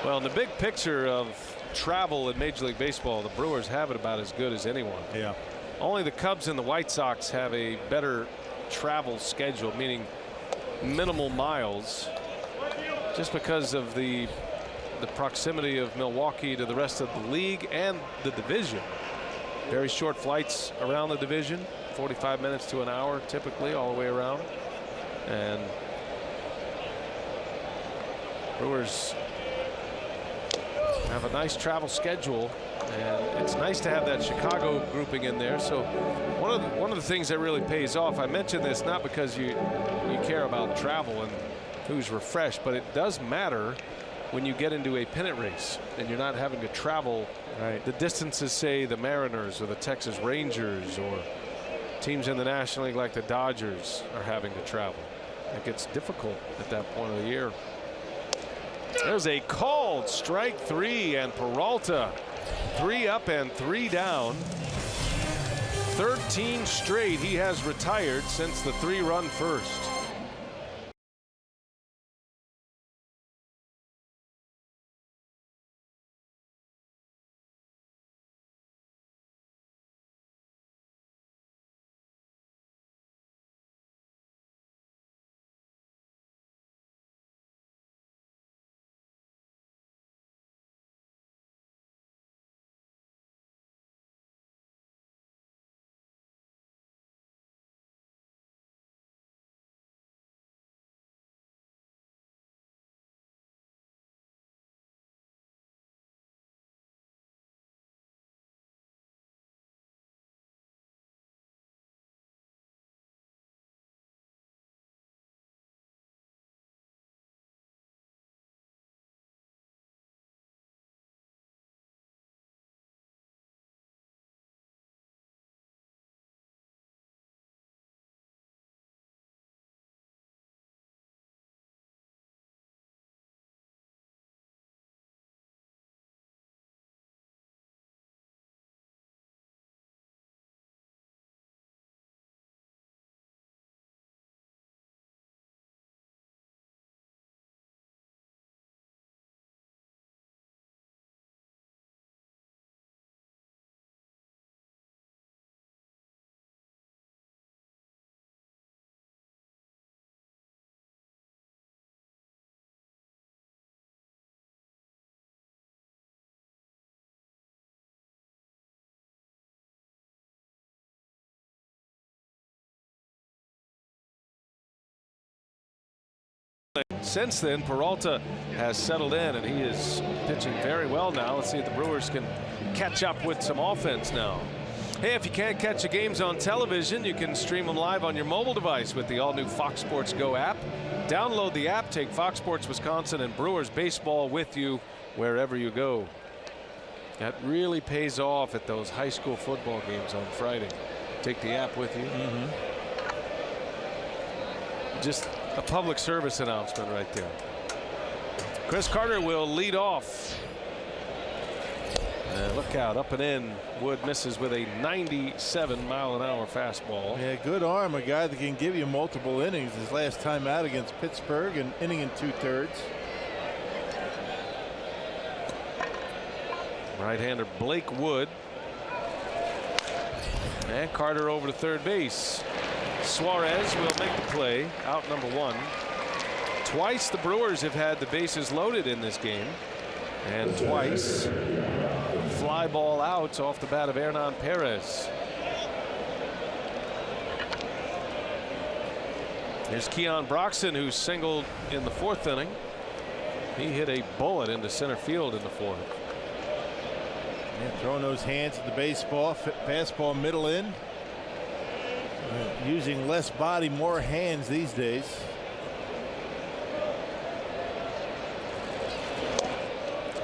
Well, in the big picture of travel in Major League Baseball, the Brewers have it about as good as anyone. Yeah. Only the Cubs and the White Sox have a better travel schedule, meaning minimal miles, just because of the proximity of Milwaukee to the rest of the league and the division. Very short flights around the division, 45 minutes to an hour typically all the way around. And Brewers have a nice travel schedule, and it's nice to have that Chicago grouping in there. So one of the things that really pays off, I mentioned this not because you care about travel and who's refreshed, but it does matter when you get into a pennant race and you're not having to travel the distances, say the Mariners or the Texas Rangers or teams in the National League like the Dodgers are having to travel. It gets difficult at that point of the year. There's a called strike 3, and Peralta 3 up and 3 down. 13 straight he has retired since the 3-run first. since then, Peralta has settled in, and he is pitching very well now. Let's see if the Brewers can catch up with some offense now. Hey, if you can't catch the games on television, you can stream them live on your mobile device with the all-new Fox Sports Go app. Download the app, take Fox Sports Wisconsin and Brewers baseball with you wherever you go. That really pays off at those high school football games on Friday. Take the app with you. Just a public service announcement right there. Chris Carter will lead off. Look out, up and in. Wood misses with a 97-mile-an-hour fastball. Yeah, good arm. A guy that can give you multiple innings. His last time out against Pittsburgh, an inning and 2/3. Right-hander Blake Wood. And Carter over to third base. Suarez will make the play. Out number 1. Twice the Brewers have had the bases loaded in this game. And twice fly ball outs off the bat of Hernan Perez. Here's Keon Broxton, who singled in the 4th inning. He hit a bullet into center field in the 4th. Yeah, throwing those hands at the baseball, fastball middle in. Using less body, more hands these days.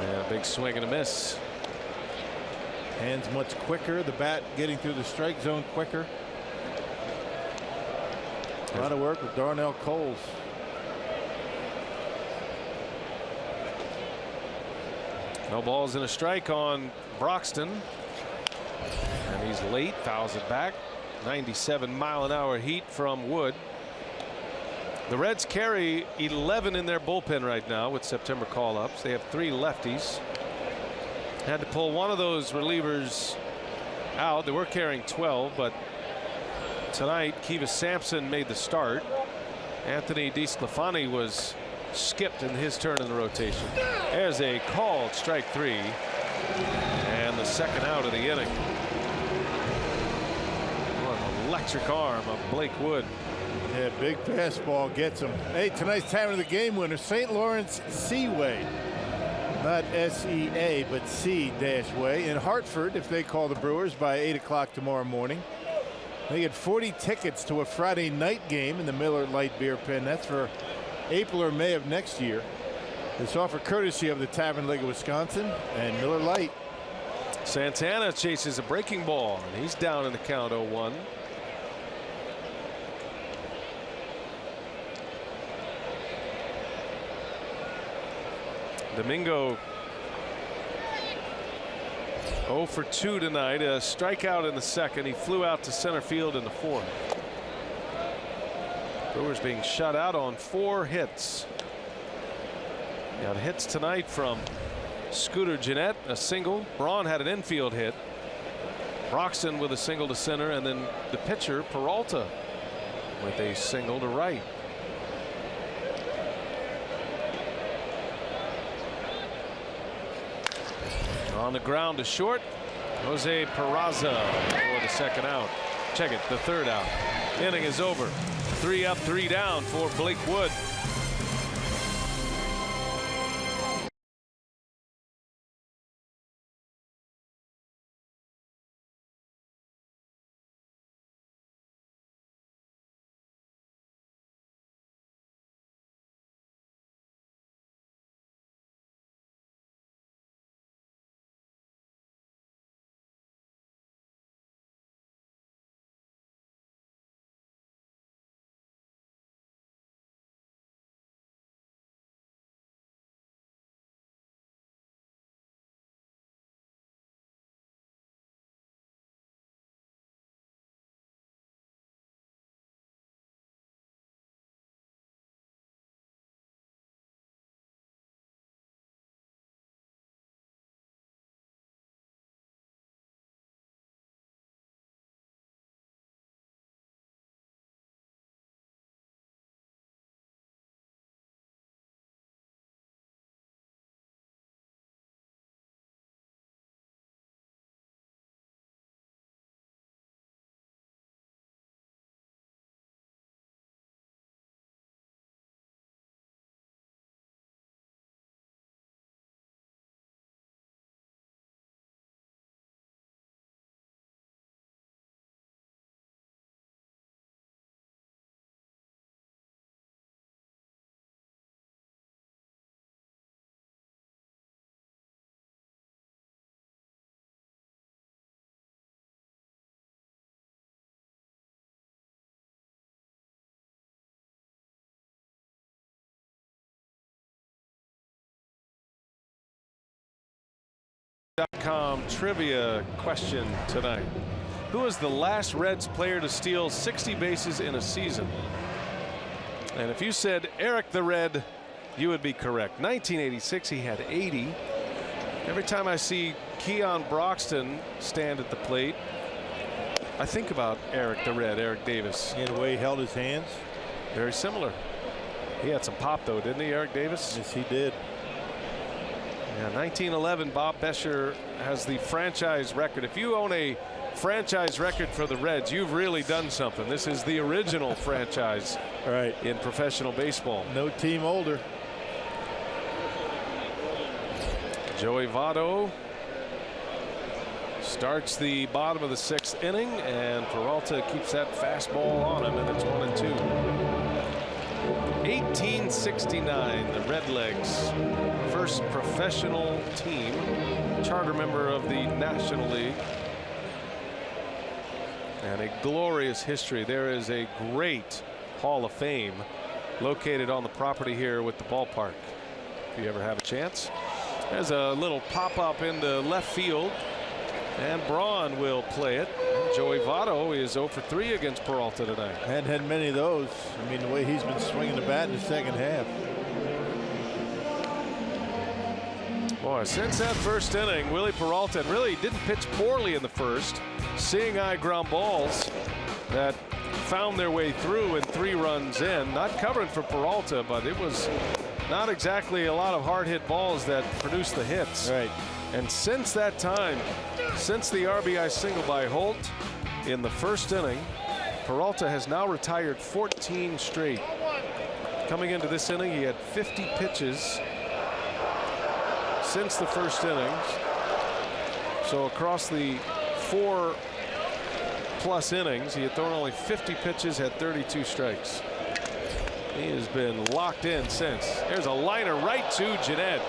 Yeah, big swing and a miss. Hands much quicker. The bat getting through the strike zone quicker. A lot of work with Darnell Coles. No balls and a strike on Broxton. And he's late, fouls it back. 97-mile-an-hour heat from Wood. The Reds carry 11 in their bullpen right now with September call-ups. They have 3 lefties. Had to pull one of those relievers out. They were carrying 12, but tonight Kivas Sampson made the start. Anthony DeSclafani was skipped in his turn in the rotation. There's a called strike 3 and the second out of the inning. What an electric arm of Blake Wood. Yeah, big fastball gets him. Hey, tonight's time of the game winner, St. Lawrence Seaway. Not SEA, but C-Way in Hartford if they call the Brewers by 8 o'clock tomorrow morning. They get 40 tickets to a Friday night game in the Miller Lite Beer Pen. That's for April or May of next year. It's offer courtesy of the Tavern League of Wisconsin and Miller Lite. Santana chases a breaking ball, and he's down in the count 0-1. Domingo 0 for 2 tonight. A strikeout in the 2nd. He flew out to center field in the 4th. Brewers being shut out on 4 hits. Got hits tonight from Scooter Gennett, a single. Braun had an infield hit. Broxton with a single to center, and then the pitcher Peralta with a single to right. On the ground to short, Jose Peraza for the second out. Check it, the third out. Inning is over. 3 up, 3 down for Blake Wood. .com trivia question tonight. Who was the last Reds player to steal 60 bases in a season? And if you said Eric the Red, you would be correct. 1986, he had 80. Every time I see Keon Broxton stand at the plate, I think about Eric the Red, Eric Davis. And the way he held his hands. Very similar. He had some pop, though, didn't he, Eric Davis? Yes, he did. Yeah, 1911, Bob Bescher has the franchise record. If you own a franchise record for the Reds, you've really done something. This is the original franchise in professional baseball. No team older. Joey Votto starts the bottom of the 6th inning, and Peralta keeps that fastball on him, and it's 1-2. 1869, the Redlegs, first professional team, charter member of the National League. And a glorious history. There is a great Hall of Fame located on the property here with the ballpark, if you ever have a chance. There's a little pop-up into left field, and Braun will play it. Joey Votto is 0 for 3 against Peralta tonight. Hadn't had many of those. I mean, the way he's been swinging the bat in the second half. Boy, since that first inning, Willie Peralta really didn't pitch poorly in the first. Seeing eye ground balls that found their way through and 3 runs in. Not covering for Peralta, but it was not exactly a lot of hard hit balls that produced the hits. Right. And since that time, since the RBI single by Holt in the first inning, Peralta has now retired 14 straight. Coming into this inning, he had 50 pitches since the first innings. So across the 4+ innings, he had thrown only 50 pitches, had 32 strikes. He has been locked in since. There's a liner right to Jeanette.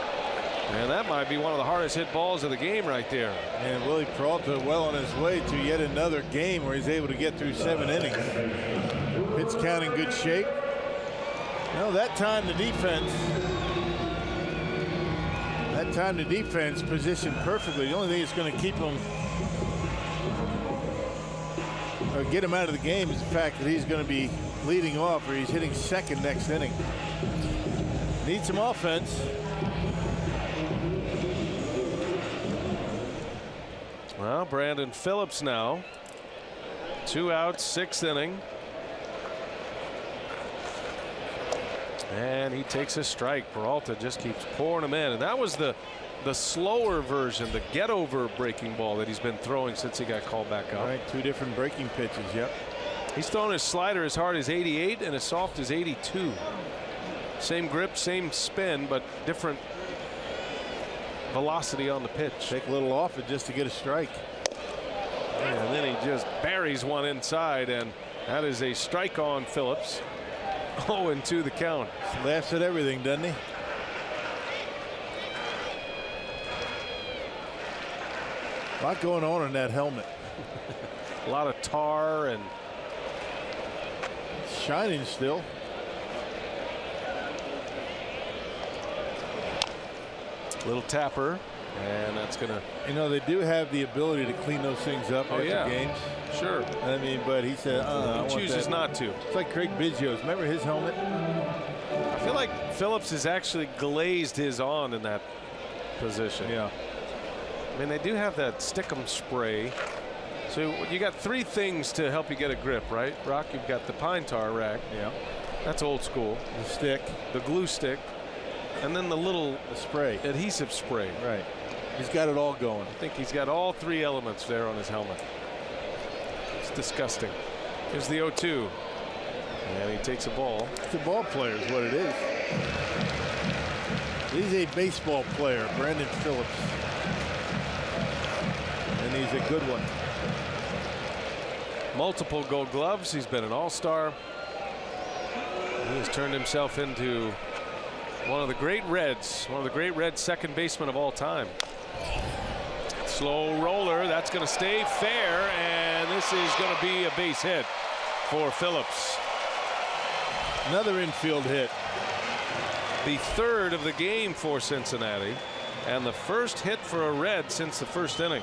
And that might be one of the hardest hit balls of the game right there. And Willie Peralta well on his way to yet another game where he's able to get through 7 innings. Pitch count in good shape. Well, that time the defense positioned perfectly. The only thing that's going to keep him or get him out of the game is the fact that he's going to be leading off, or he's hitting second next inning. Needs some offense. Well, Brandon Phillips now. 2 outs, 6th inning. And he takes a strike. Peralta just keeps pouring him in. And that was the slower version, the get over breaking ball that he's been throwing since he got called back up. Right, 2 different breaking pitches. Yep. He's thrown his slider as hard as 88 and as soft as 82. Same grip, same spin, but different velocity on the pitch. Take a little off it just to get a strike. And then he just buries one inside, and that is a strike on Phillips. 0-2 the count. Laughs at everything, doesn't he? A lot going on in that helmet. A lot of tar and shining still. Little tapper, and that's gonna. You know, they do have the ability to clean those things up after games. Sure. I mean, but he said he chooses not to. It's like Craig Biggio's. Remember his helmet? I feel like Phillips has actually glazed his on in that position. Yeah. I mean, they do have that stickum spray. So you got 3 things to help you get a grip, right, Rock? You've got the pine tar rack. Yeah. That's old school. The stick. The glue stick. And then the little spray. Adhesive spray. Right. He's got it all going. I think he's got all 3 elements there on his helmet. It's disgusting. Here's the 0-2. And he takes a ball. It's a ball player is what it is. He's a baseball player, Brandon Phillips. And he's a good one. Multiple Gold Gloves. He's been an all-star. He has turned himself into one of the great Reds, second baseman of all time. Slow roller. That's going to stay fair, and this is going to be a base hit for Phillips. Another infield hit. The 3rd of the game for Cincinnati. and the first hit for a Red since the first inning.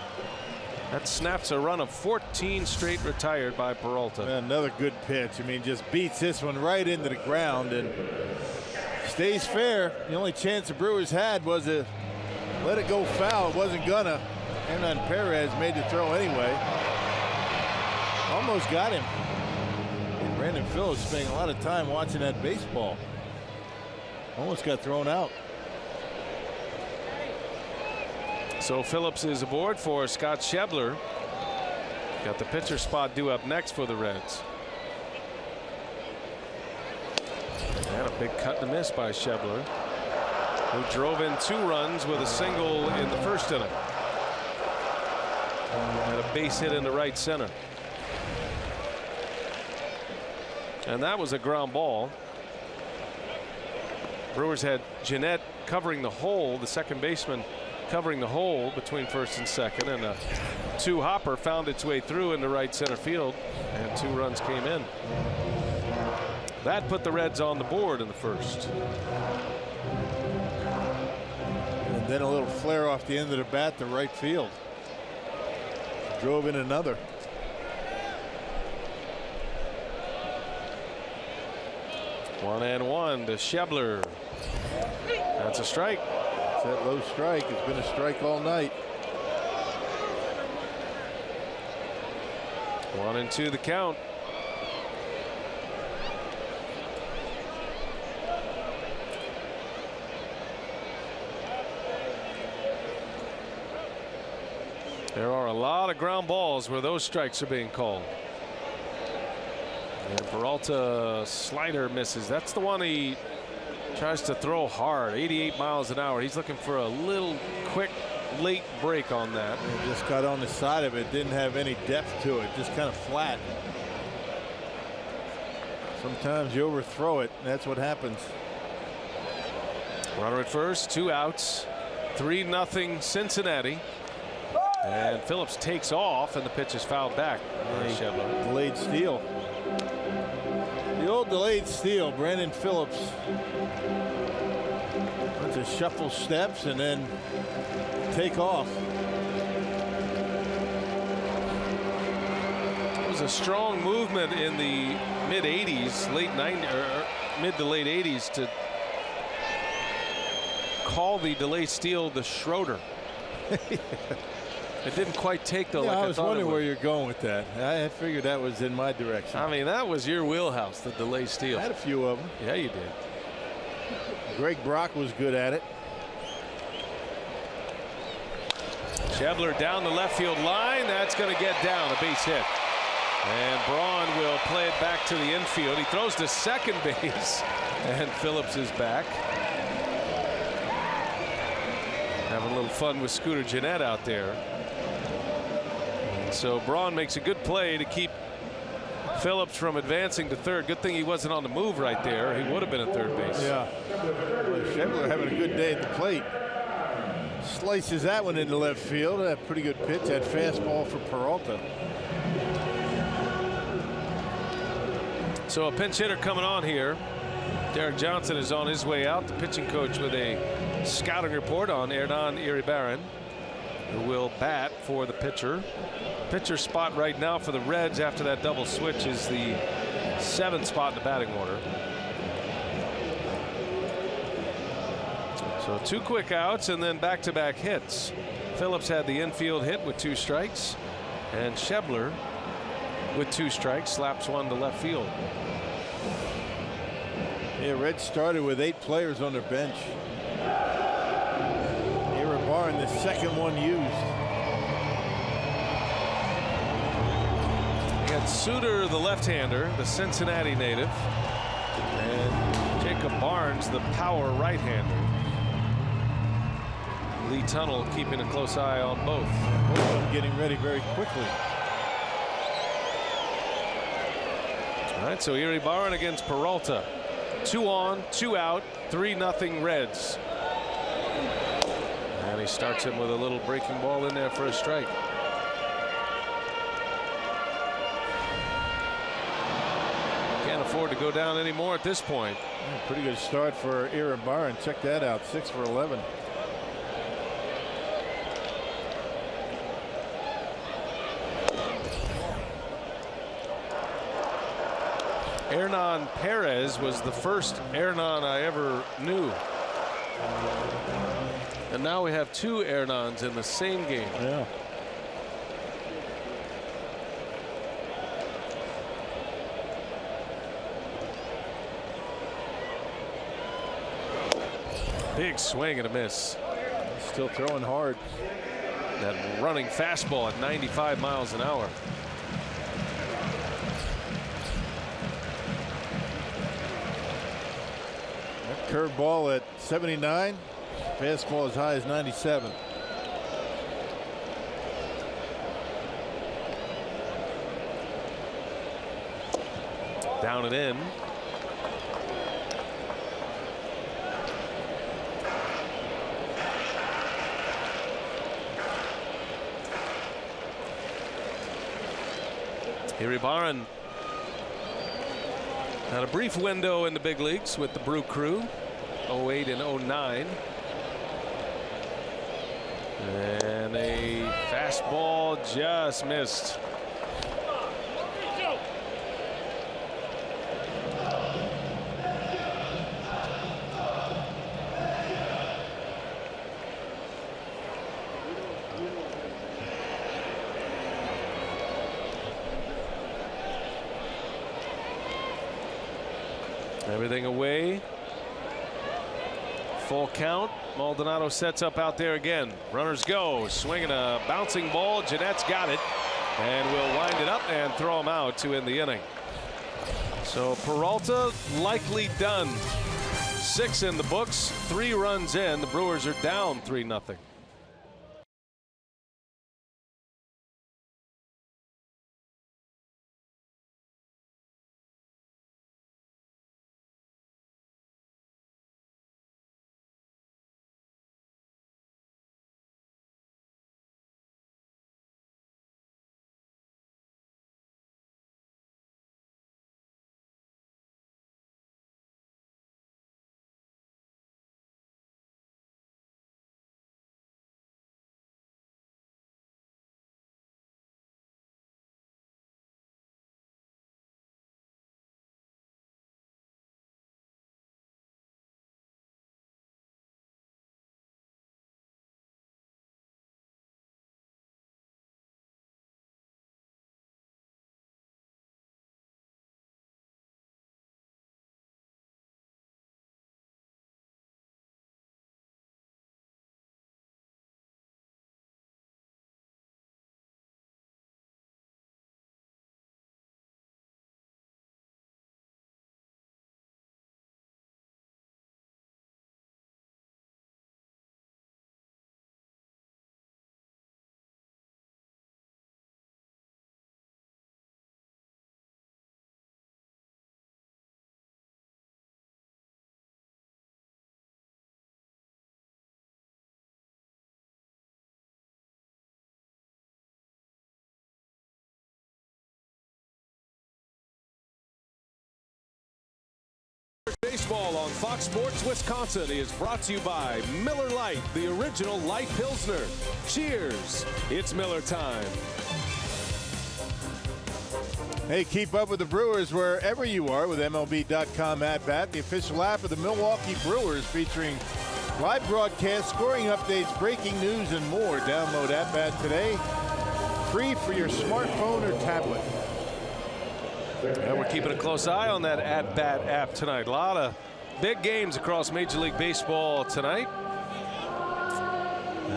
That snaps a run of 14 straight retired by Peralta. Another good pitch. I mean, just beats this one right into the ground and stays fair. The only chance the Brewers had was to let it go foul. It wasn't gonna. Hernan Perez made the throw anyway. Almost got him. And Brandon Phillips spending a lot of time watching that baseball. Almost got thrown out. So Phillips is aboard for Scott Schebler. Got the pitcher spot due up next for the Reds. And a big cut and a miss by Schebler, who drove in 2 runs with a single in the first inning. And a base hit into right center. And that was a ground ball. Brewers had Jeanette covering the hole, the second baseman covering the hole between first and second, and a 2-hopper found its way through into right center field, and 2 runs came in. That put the Reds on the board in the first. And then a little flare off the end of the bat to right field. Drove in another. 1-1 to Schebler. That's a strike. It's that low strike. It's been a strike all night. 1-2 the count. There are a lot of ground balls where those strikes are being called. And Peralta slider misses. That's the one he tries to throw hard. 88 miles an hour. He's looking for a little quick late break on that. It just got on the side of it. Didn't have any depth to it. Just kind of flat. Sometimes you overthrow it. And that's what happens. Runner at first. 2 outs. 3-0 Cincinnati. And Phillips takes off, and the pitch is fouled back. Delayed steal. The old delayed steal. Brandon Phillips wants to shuffle steps and then take off. It was a strong movement in the mid 80s, late 90s, or mid to late 80s, to call the delayed steal the Schroeder. It didn't quite take though. Yeah, like I was wondering where would. you're going with that. I figured that was in my direction. I mean, that was your wheelhouse, the delay steal. I had a few of them. Yeah, you did. Greg Brock was good at it. Schebler down the left field line. That's going to get down, a base hit. And Braun will play it back to the infield. He throws to second base, and Phillips is back. Having a little fun with Scooter Jeanette out there. So Braun makes a good play to keep Phillips from advancing to third. Good thing he wasn't on the move right there. He would have been at third base. Yeah. Well, Schebler having a good day at the plate. Slices that one into left field. A pretty good pitch. That fastball for Peralta. So a pinch hitter coming on here. Derek Johnson is on his way out. The pitching coach with a scouting report on Hernan Iribarren, who will bat for the pitcher. Pitcher spot right now for the Reds after that double switch is the 7th spot in the batting order. So 2 quick outs and then back-to-back hits. Phillips had the infield hit with 2 strikes, and Schebler with 2 strikes slaps one to left field. Yeah, Reds started with 8 players on their bench. Iribarren, the second one used. You got Suter, the left-hander, the Cincinnati native, and Jacob Barnes, the power right-hander. Lee Tunnell keeping a close eye on both. Both of them getting ready very quickly. All right, so Iribarren against Peralta. 2 on, 2 out, 3-0 Reds. And he starts him with a little breaking ball in there for a strike. Can't afford to go down anymore at this point. Pretty good start for Iribarren. Check that out, 6 for 11. Hernan Perez was the first Hernan I ever knew. And now we have 2 Hernans in the same game. Yeah. Big swing and a miss. Still throwing hard. That running fastball at 95 miles an hour. That curveball at 79. Fastball as high as 97. Down and in. Iribarren had a brief window in the big leagues with the Brew Crew, 08 and 09. And a fastball just missed. Everything away. Full count. Maldonado sets up out there again. Runners go. Swinging a bouncing ball. Jeanette's got it. And will wind it up and throw him out to end the inning. So Peralta likely done. 6 in the books. 3 runs in. The Brewers are down 3-0. Baseball on Fox Sports Wisconsin is brought to you by Miller Lite, the original light Pilsner. Cheers. It's Miller time. Hey, keep up with the Brewers wherever you are with MLB.com At Bat, the official app of the Milwaukee Brewers, featuring live broadcasts, scoring updates, breaking news, and more. Download At Bat today, free for your smartphone or tablet. And we're keeping a close eye on that At Bat app tonight. A lot of big games across Major League Baseball tonight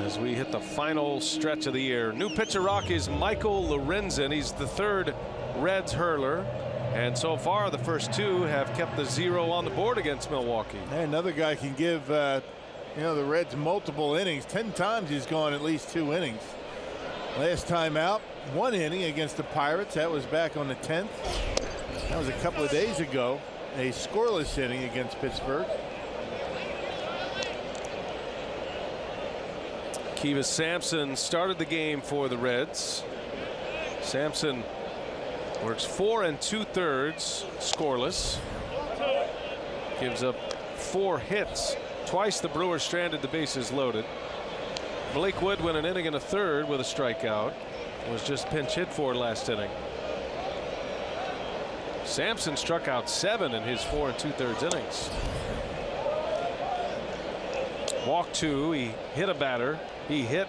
as we hit the final stretch of the year. New pitcher Rockies Michael Lorenzen. He's the 3rd Reds hurler, and so far the first 2 have kept the 0 on the board against Milwaukee. And another guy can give the Reds multiple innings. 10 times he's gone at least 2 innings. Last time out, 1 inning against the Pirates. That was back on the 10th. That was a couple of days ago. A scoreless inning against Pittsburgh. Kivas Sampson started the game for the Reds. Sampson works 4 2/3 scoreless. Gives up 4 hits. Twice the Brewers stranded the bases loaded. Blake Wood went an inning and a third with a strikeout. Was just pinch hit for last inning. Sampson struck out 7 in his 4 2/3 innings. Walked 2. He hit a batter. He hit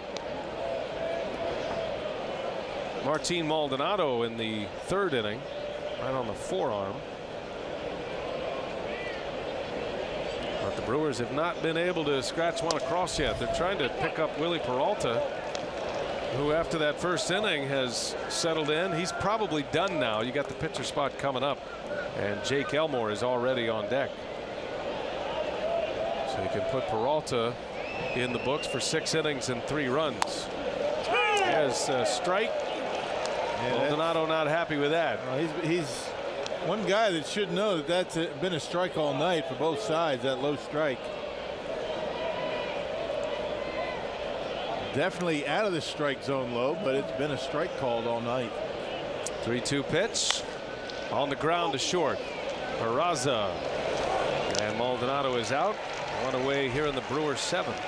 Martin Maldonado in the 3rd inning, right on the forearm. But the Brewers have not been able to scratch one across yet. They're trying to pick up Willie Peralta, who after that first inning has settled in. He's probably done now. You got the pitcher spot coming up, and Jake Elmore is already on deck. So you can put Peralta in the books for 6 innings and 3 runs. There's a strike. Maldonado not happy with that. He's one guy that should know that that's been a strike all night for both sides, that low strike. Definitely out of the strike zone low, but it's been a strike called all night. 3-2 pitch on the ground to short. Peraza, and Maldonado is out. One away here in the Brewers 7th.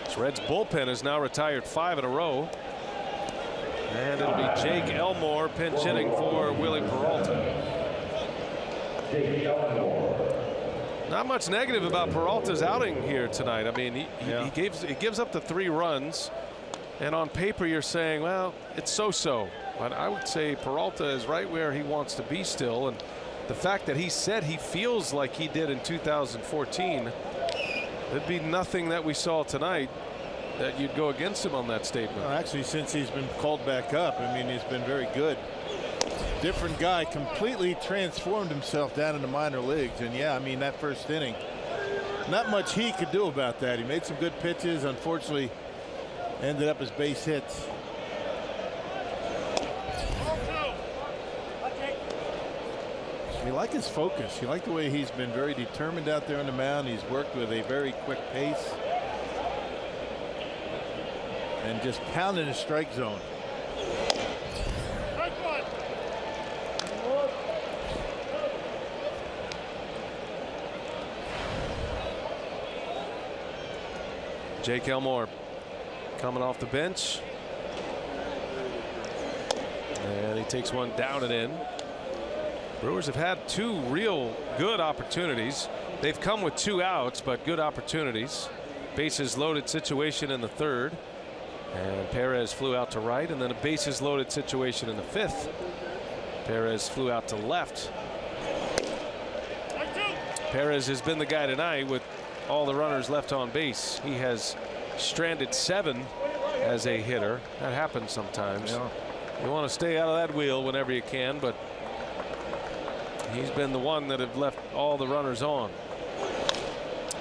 This Reds bullpen is now retired 5 in a row. And it'll be Jake Elmore pinch hitting for Willie Peralta. Not much negative about Peralta's outing here tonight. I mean, he gives up the 3 runs, and on paper you're saying, well, it's so-so. But I would say Peralta is right where he wants to be still, and the fact that he said he feels like he did in 2014, there'd be nothing that we saw tonight that you'd go against him on that statement. Well, actually, since he's been called back up, I mean, he's been very good. Different guy, completely transformed himself down in the minor leagues. And yeah, I mean, that first inning, not much he could do about that. He made some good pitches, unfortunately ended up as base hits. You like his focus. You like the way he's been very determined out there on the mound. He's worked with a very quick pace and just pounding the strike zone. Jake Elmore coming off the bench, and he takes one down and in. Brewers have had 2 real good opportunities. They've come with 2 outs, but good opportunities. Bases loaded situation in the 3rd, and Perez flew out to right, and then a bases loaded situation in the 5th. Perez flew out to left. Perez has been the guy tonight with all the runners left on base. He has stranded 7 as a hitter. That happens sometimes. Yeah. You want to stay out of that wheel whenever you can, but he's been the one that have left all the runners on.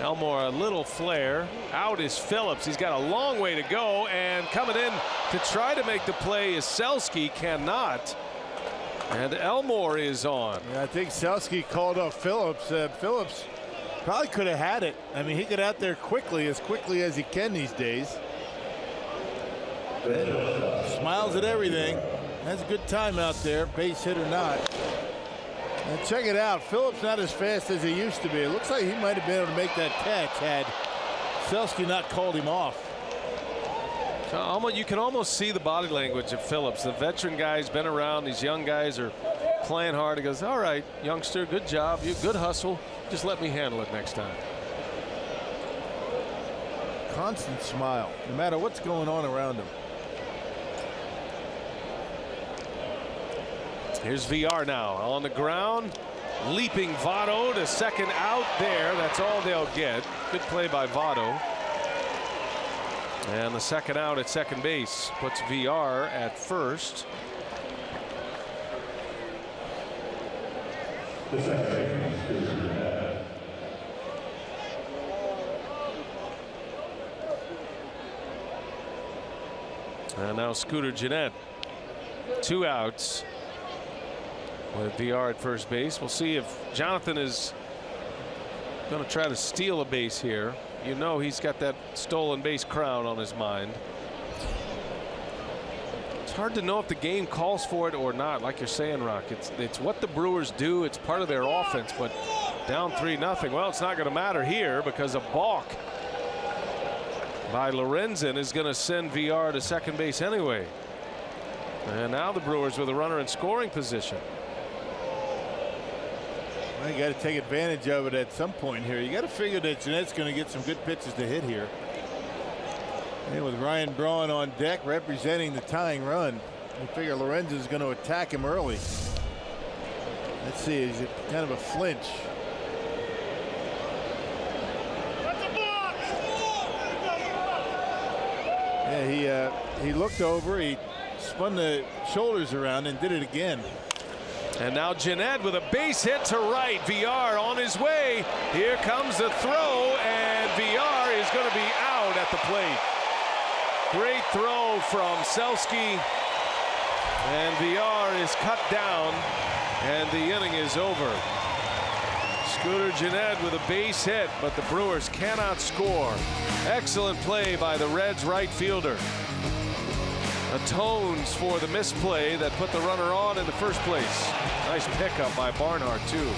Elmore, a little flare. Out is Phillips. He's got a long way to go, and coming in to try to make the play is Selski. Cannot. And Elmore is on. Yeah, I think Selski called up Phillips. Phillips probably could have had it. I mean, he got out there quickly as he can these days. Smiles at everything. Has a good time out there, base hit or not. And check it out. Phillips not as fast as he used to be. It looks like he might have been able to make that catch had Selski not called him off. So you can almost see the body language of Phillips. The veteran guy's been around. These young guys are playing hard. He goes, all right, youngster, good job. You good hustle. Just let me handle it next time. Constant smile, no matter what's going on around him. Here's VR now on the ground. Leaping Votto to second out there. That's all they'll get. Good play by Votto. And the second out at second base puts VR at first. And now Scooter Gennett. 2 outs with VR at first base. We'll see if Jonathan is going to try to steal a base here. You know he's got that stolen base crown on his mind. It's hard to know if the game calls for it or not. Like you're saying, Rock, it's what the Brewers do. It's part of their offense. But down 3-0. Well, it's not going to matter here because a balk by Lorenzen is going to send VR to second base anyway. And now the Brewers with a runner in scoring position. Well, you got to take advantage of it at some point here. You got to figure that Jeanette's going to get some good pitches to hit here. And with Ryan Braun on deck representing the tying run, you figure Lorenzen's going to attack him early. Let's see, is it kind of a flinch? Yeah, he looked over, he spun the shoulders around and did it again. And now Jeanette with a base hit to right. VR on his way. Here comes the throw, and VR is going to be out at the plate. Great throw from Selski, and VR is cut down, and the inning is over. Scooter Jeanette with a base hit, but the Brewers cannot score. Excellent play by the Reds right fielder. Atones for the misplay that put the runner on in the first place. Nice pickup by Barnhart, too.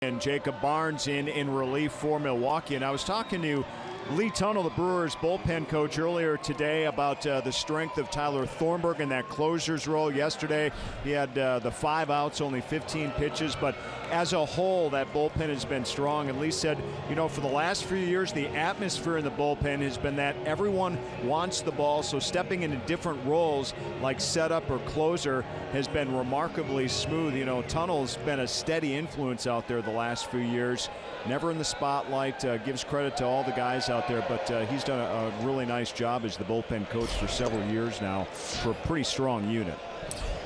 And Jacob Barnes in relief for Milwaukee. And I was talking to Lee Tunnell, the Brewers bullpen coach, earlier today about the strength of Tyler Thornburg in that closer's role. Yesterday he had the 5 outs, only 15 pitches, but as a whole that bullpen has been strong. And Lee said, you know, for the last few years the atmosphere in the bullpen has been that everyone wants the ball, so stepping into different roles like setup or closer has been remarkably smooth. You know, Tunnell's been a steady influence out there the last few years, never in the spotlight, gives credit to all the guys out there, but he's done a really nice job as the bullpen coach for several years now for a pretty strong unit.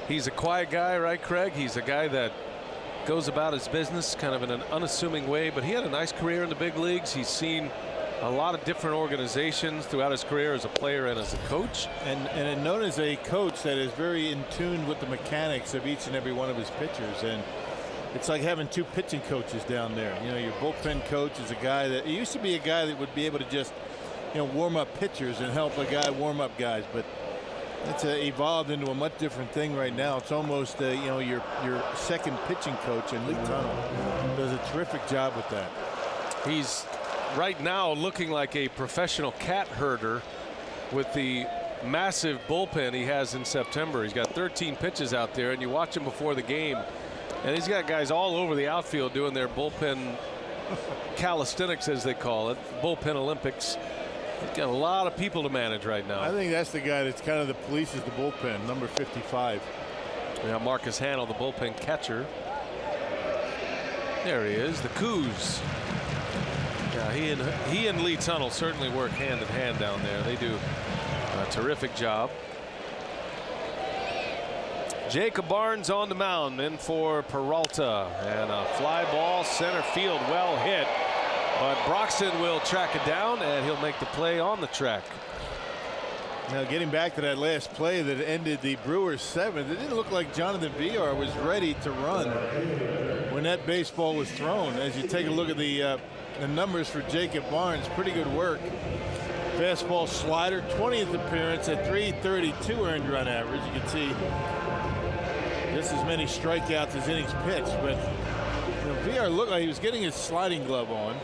He's a quiet guy, right, Craig? He's a guy that goes about his business kind of in an unassuming way, but he had a nice career in the big leagues. He's seen a lot of different organizations throughout his career as a player and as a coach. And known as a coach that is very in tune with the mechanics of each and every one of his pitchers. And it's like having 2 pitching coaches down there. You know, your bullpen coach is a guy that he used to be a guy that would be able to just, you know, warm up pitchers and help a guy warm up guys, but it's evolved into a much different thing right now. It's almost you know, your second pitching coach, and Lee Tunnell does a terrific job with that. He's right now looking like a professional cat herder with the massive bullpen he has in September. He's got 13 pitches out there, and you watch him before the game, and he's got guys all over the outfield doing their bullpen calisthenics, as they call it, bullpen Olympics. He's got a lot of people to manage right now. I think that's the guy that's kind of the polices the bullpen, number 55. Now Marcus Hanel, the bullpen catcher. There he is, the Coos. Yeah, he and Lee Tunnell certainly work hand in hand down there. They do a terrific job. Jacob Barnes on the mound, in for Peralta, and a fly ball center field, well hit. But Broxton will track it down, and he'll make the play on the track. Now getting back to that last play that ended the Brewers' 7th, it didn't look like Jonathan Villar was ready to run when that baseball was thrown. As you take a look at the numbers for Jacob Barnes, pretty good work. Fastball slider, 20th appearance at .332 earned run average. You can see just as many strikeouts as innings pitched, but Villar looked like he was getting his sliding glove on.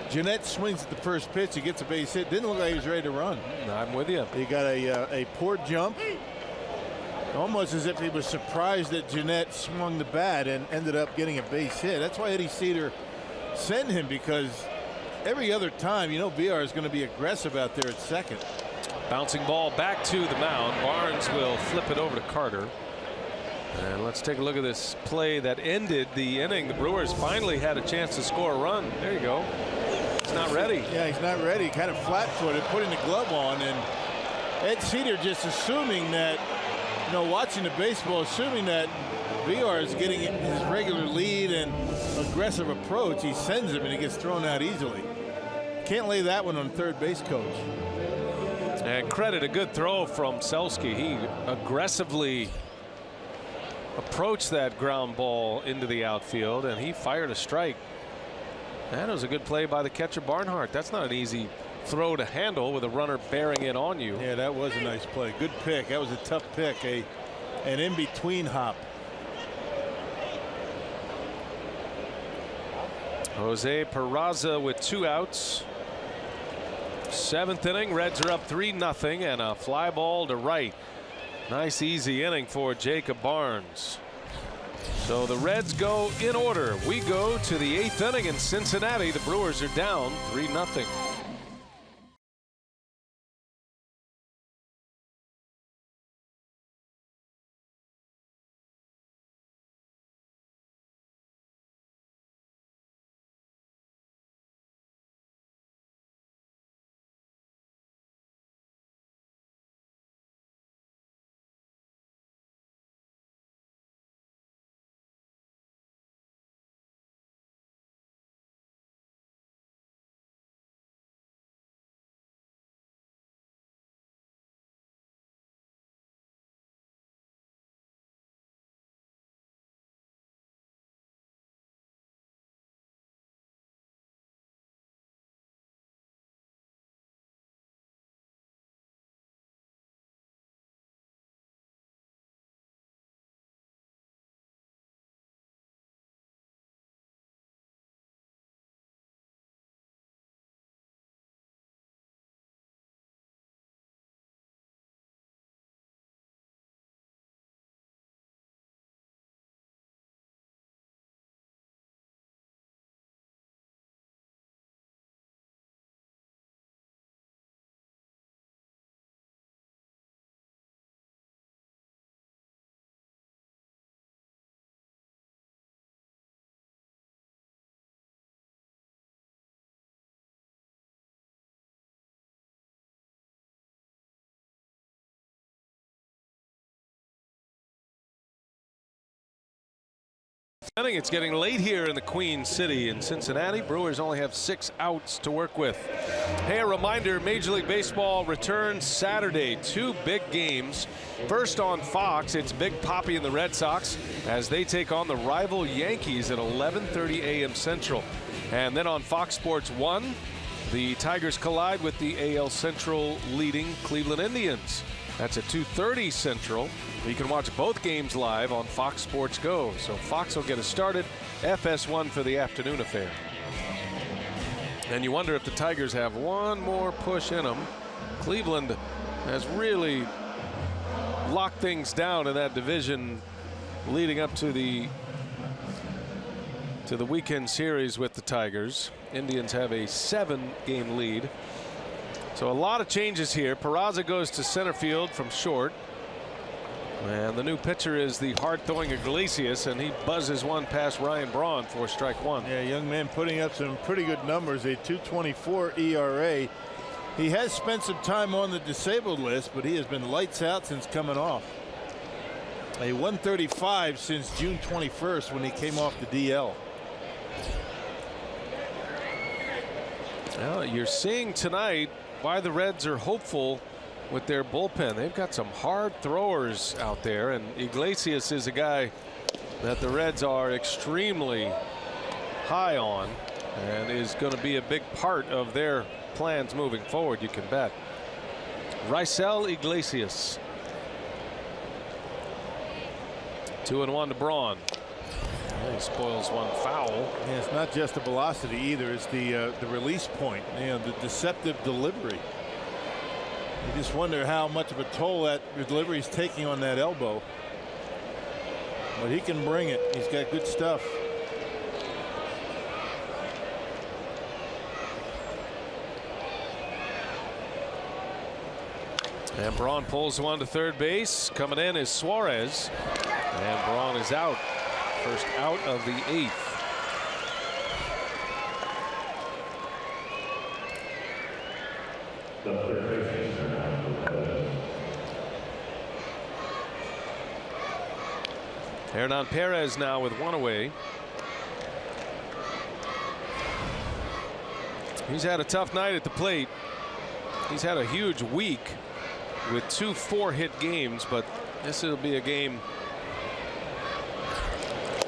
Jeanette swings at the first pitch. He gets a base hit. Didn't look like he was ready to run. I'm with you. He got a poor jump. Almost as if he was surprised that Jeanette swung the bat and ended up getting a base hit. That's why Eddie Cedar sent him, because every other time, Villar is going to be aggressive out there at second. Bouncing ball back to the mound. Barnes will flip it over to Carter. And let's take a look at this play that ended the inning. The Brewers finally had a chance to score a run. There you go. He's not ready. Yeah, he's not ready. Kind of flat-footed, putting the glove on, and Ed Cedar just assuming that, watching the baseball, assuming that Villar is getting his regular lead and aggressive approach. He sends him and he gets thrown out easily. Can't lay that one on third base coach. And credit a good throw from Selski. He aggressively approached that ground ball into the outfield, and he fired a strike. That was a good play by the catcher Barnhart. That's not an easy throw to handle with a runner bearing in on you. Yeah, that was a nice play. Good pick. That was a tough pick. An in-between hop. Jose Peraza with 2 outs. 7th inning. Reds are up 3-0, and a fly ball to right. Nice easy inning for Jacob Barnes. So the Reds go in order. We go to the 8th inning in Cincinnati. The Brewers are down 3-0. It's getting late here in the Queen City in Cincinnati. Brewers only have 6 outs to work with. Hey, a reminder, Major League Baseball returns Saturday. 2 big games. First on Fox, it's Big Papi and the Red Sox as they take on the rival Yankees at 11:30 a.m. Central. And then on Fox Sports 1, the Tigers collide with the AL Central leading Cleveland Indians. That's at 2:30 Central. You can watch both games live on Fox Sports Go. So Fox will get us started. FS1 for the afternoon affair. And you wonder if the Tigers have one more push in them. Cleveland has really locked things down in that division leading up to the weekend series with the Tigers. Indians have a 7-game lead. So a lot of changes here. Peraza goes to center field from short. And the new pitcher is the hard-throwing Iglesias, and he buzzes one past Ryan Braun for strike 1. Yeah, young man putting up some pretty good numbers, a 2.24 ERA. He has spent some time on the disabled list, but he has been lights out since coming off. A 135 since June 21st when he came off the DL. Well, you're seeing tonight why the Reds are hopeful with their bullpen. They've got some hard throwers out there, and Iglesias is a guy that the Reds are extremely high on and is going to be a big part of their plans moving forward, you can bet. Raisel Iglesias. 2-1 to Braun. He spoils one foul. Yeah, it's not just the velocity either. It's the release point. You know, the deceptive delivery. You just wonder how much of a toll that delivery is taking on that elbow. But he can bring it. He's got good stuff. And Braun pulls one to third base. Coming in is Suarez. And Braun is out. First out of the 8th. Hernan Perez now with one away. He's had a tough night at the plate. He's had a huge week with 2 4-hit games, but this will be a game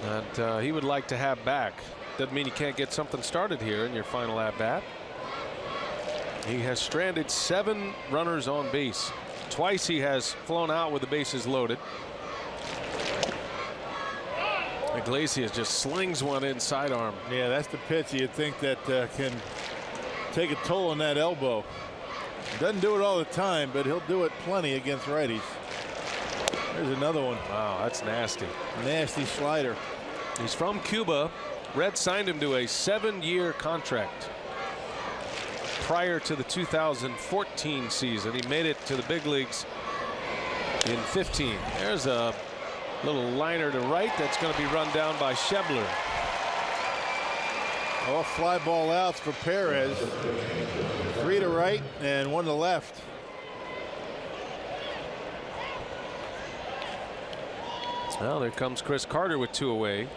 that he would like to have back. Doesn't mean you can't get something started here in your final at bat. He has stranded 7 runners on base. Twice he has flown out with the bases loaded. Iglesias just slings one in sidearm. Yeah, that's the pitch you'd think that can take a toll on that elbow. Doesn't do it all the time, but he'll do it plenty against righties. There's another one. Wow, that's nasty. Nasty slider. He's from Cuba. Reds signed him to a 7-year contract prior to the 2014 season. He made it to the big leagues in 15. There's a little liner to right that's going to be run down by Schebler. All fly ball outs for Perez. 3 to right and 1 to left. Well, there comes Chris Carter with 2 away.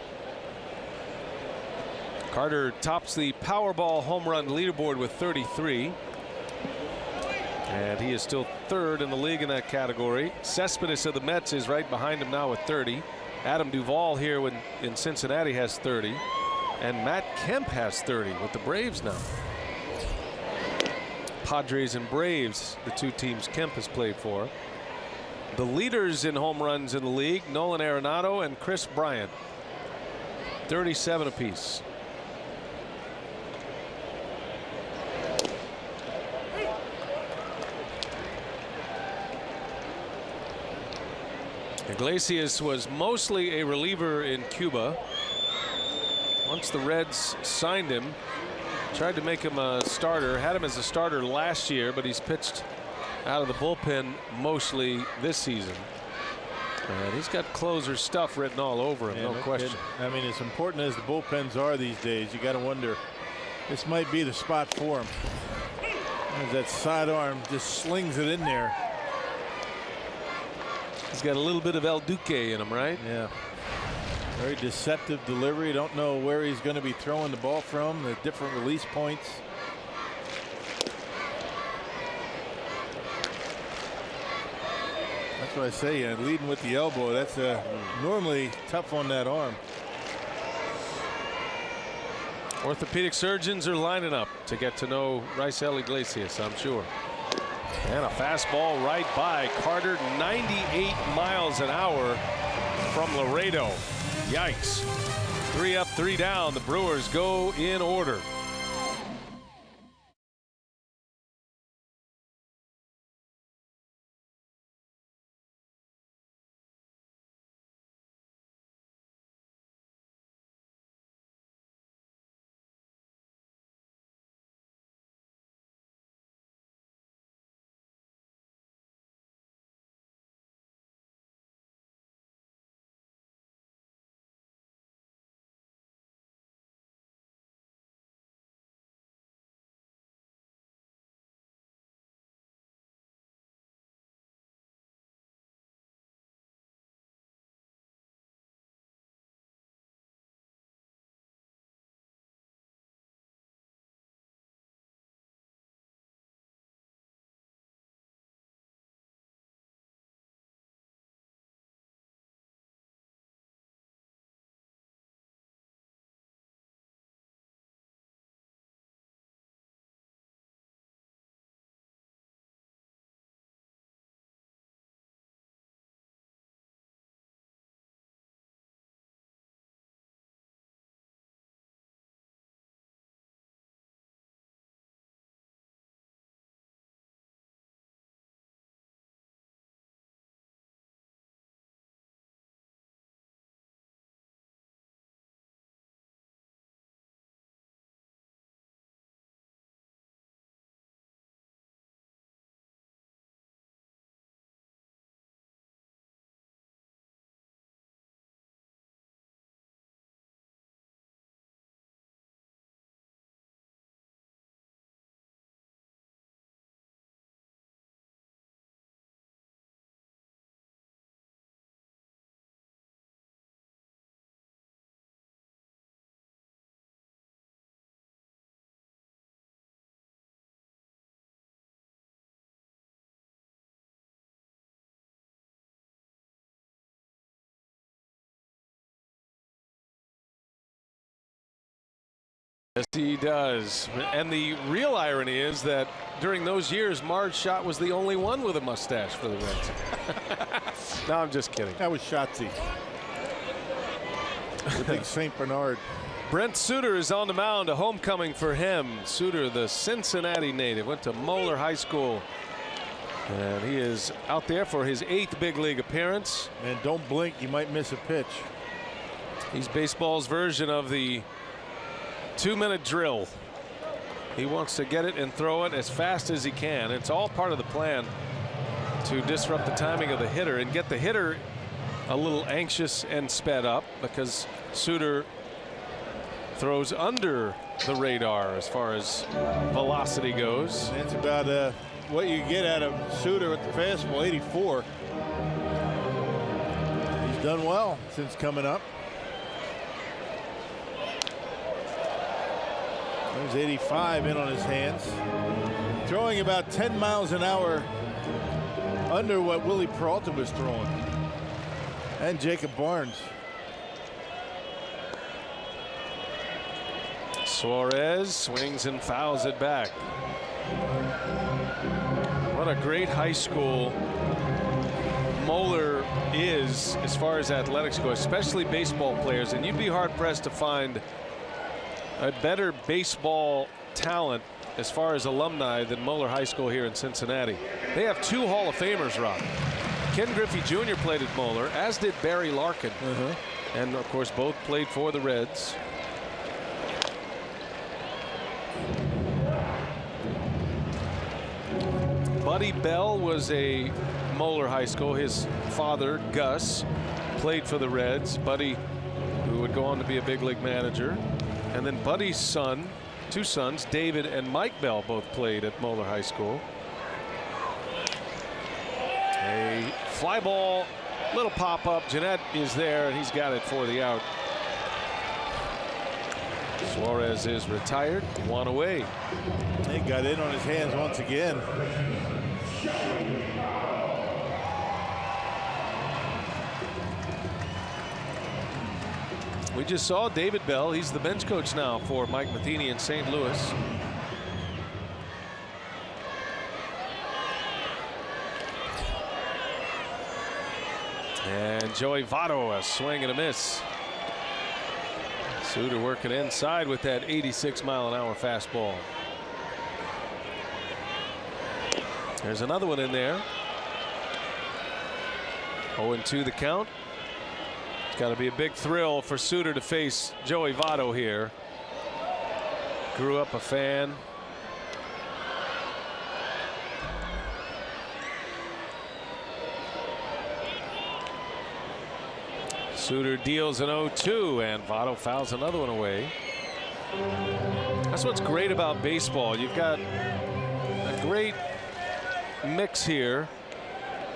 Carter tops the Powerball home run leaderboard with 33. And he is still 3rd in the league in that category. Cespedes of the Mets is right behind him now with 30. Adam Duvall here in Cincinnati has 30. And Matt Kemp has 30 with the Braves now. Padres and Braves, the 2 teams Kemp has played for. The leaders in home runs in the league, Nolan Arenado and Chris Bryant. 37 apiece. Iglesias was mostly a reliever in Cuba. Once the Reds signed him, tried to make him a starter, had him as a starter last year, but he's pitched out of the bullpen mostly this season. And he's got closer stuff written all over him, no question. I mean, as important as the bullpens are these days, you got to wonder, this might be the spot for him. As that sidearm just slings it in there. He's got a little bit of El Duque in him, right? Yeah. Very deceptive delivery. Don't know where he's going to be throwing the ball from. The different release points. That's what I say. Leading with the elbow. That's normally tough on that arm. Orthopedic surgeons are lining up to get to know Raisel Iglesias, I'm sure. And a fastball right by Carter, 98 miles an hour from Laredo. Yikes. 3 up, 3 down. The Brewers go in order. Yes, he does. And the real irony is that during those years, Marge Schott was the only one with a mustache for the Reds. No, I'm just kidding. That was Shotzi. The big St. Bernard. Brent Suter is on the mound, a homecoming for him. Suter, the Cincinnati native, went to Moeller High School. And he is out there for his 8th big league appearance. And don't blink, you might miss a pitch. He's baseball's version of the 2-minute drill. He wants to get it and throw it as fast as he can. It's all part of the plan to disrupt the timing of the hitter and get the hitter a little anxious and sped up, because Suter throws under the radar as far as velocity goes. That's about what you get out of Suter at the fastball, 84. He's done well since coming up. There's 85 in on his hands. Throwing about 10 miles an hour under what Willie Peralta was throwing. And Jacob Barnes. Suarez swings and fouls it back. What a great high school Moeller is as far as athletics go, especially baseball players. And you'd be hard pressed to find a better baseball talent as far as alumni than Moeller High School here in Cincinnati. They have 2 Hall of Famers, Rob. Ken Griffey Jr. played at Moeller, as did Barry Larkin. And of course both played for the Reds. Buddy Bell was a Moeller High School. His father, Gus, played for the Reds. Buddy, who would go on to be a big league manager. And then Buddy's son, 2 sons, David and Mike Bell, both played at Moeller High School. A fly ball, little pop up. Jeanette is there, and he's got it for the out. Suarez is retired, 1 away. He got in on his hands once again. We just saw David Bell. He's the bench coach now for Mike Matheny in St. Louis. And Joey Votto, a swing and a miss. Suter working inside with that 86-mile-an-hour fastball. There's another one in there. 0-2 the count. It's got to be a big thrill for Suter to face Joey Votto here. Grew up a fan. Suter deals an 0-2, and Votto fouls another one away. That's what's great about baseball. You've got a great mix here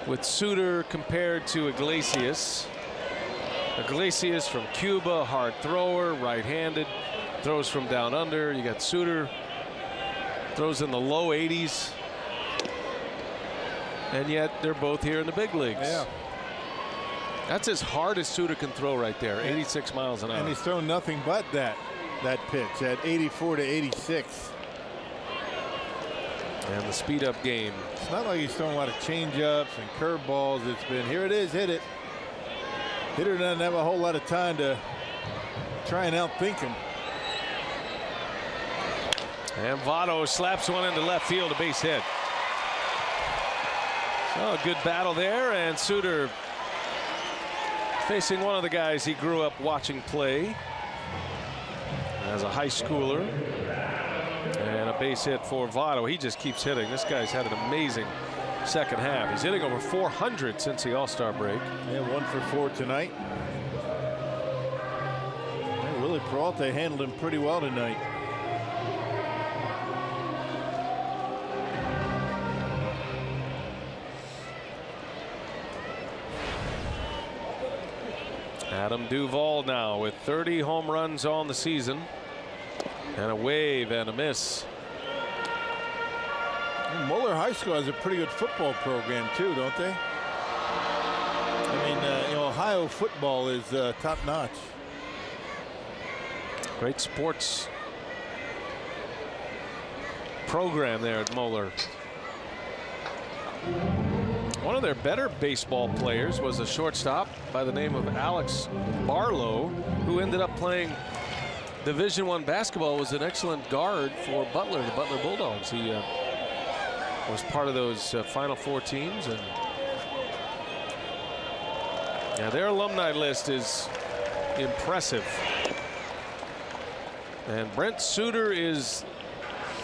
with Suter compared to Iglesias. Iglesias from Cuba, hard thrower, right-handed, throws from down under. You got Suter, throws in the low 80s, and yet they're both here in the big leagues. Yeah. That's as hard as Suter can throw right there, 86 miles an hour. And he's thrown nothing but that pitch at 84 to 86. And the speed up game. It's not like he's throwing a lot of changeups and curveballs. It's been, here it is, hit it. Hitter doesn't have a whole lot of time to try and outthink him. And Votto slaps one into left field, a base hit. So a good battle there, and Suter facing one of the guys he grew up watching play as a high schooler. And a base hit for Votto. He just keeps hitting. This guy's had an amazing second half. He's hitting over 400 since the All-Star break. Yeah, 1 for 4 tonight. And Willie Peralta handled him pretty well tonight. Adam Duvall now with 30 home runs on the season. And a wave and a miss. Moeller High School has a pretty good football program too, don't they? I mean, Ohio football is top notch. Great sports program there at Moeller. One of their better baseball players was a shortstop by the name of Alex Barlow, who ended up playing Division I basketball, was an excellent guard for Butler, the Butler Bulldogs. He was part of those Final Four teams. And yeah, their alumni list is impressive. And Brent Suter is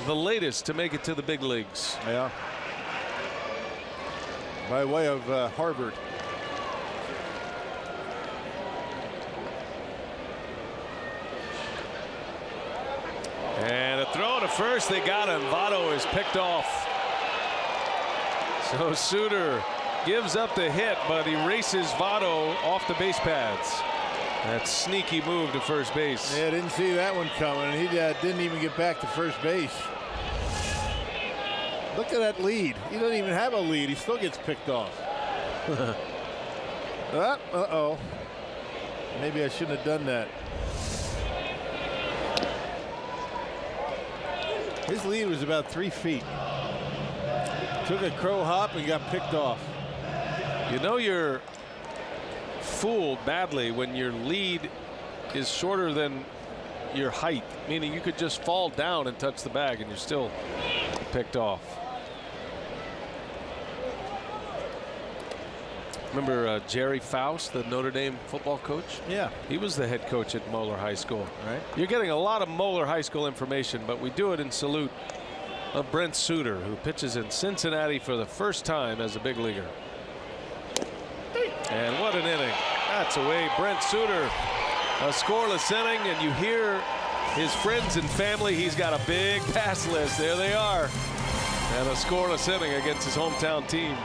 the latest to make it to the big leagues. Yeah. By way of Harvard. And a throw to first. They got him. Votto is picked off. So Suter gives up the hit, but he races Votto off the base paths. That sneaky move to first base. Yeah, didn't see that one coming. He didn't even get back to first base. Look at that lead. He doesn't even have a lead. He still gets picked off. Uh-oh. Maybe I shouldn't have done that. His lead was about 3 feet. Took a crow hop and got picked off. You know you're fooled badly when your lead is shorter than your height, meaning you could just fall down and touch the bag and you're still picked off. Remember Jerry Faust, the Notre Dame football coach? Yeah. He was the head coach at Moeller High School. Right. You're getting a lot of Moeller High School information, but we do it in salute of Brent Suter, who pitches in Cincinnati for the first time as a big leaguer. And what an inning. That's away. Brent Suter, a scoreless inning, and you hear his friends and family. He's got a big pass list. There they are. And a scoreless inning against his hometown team.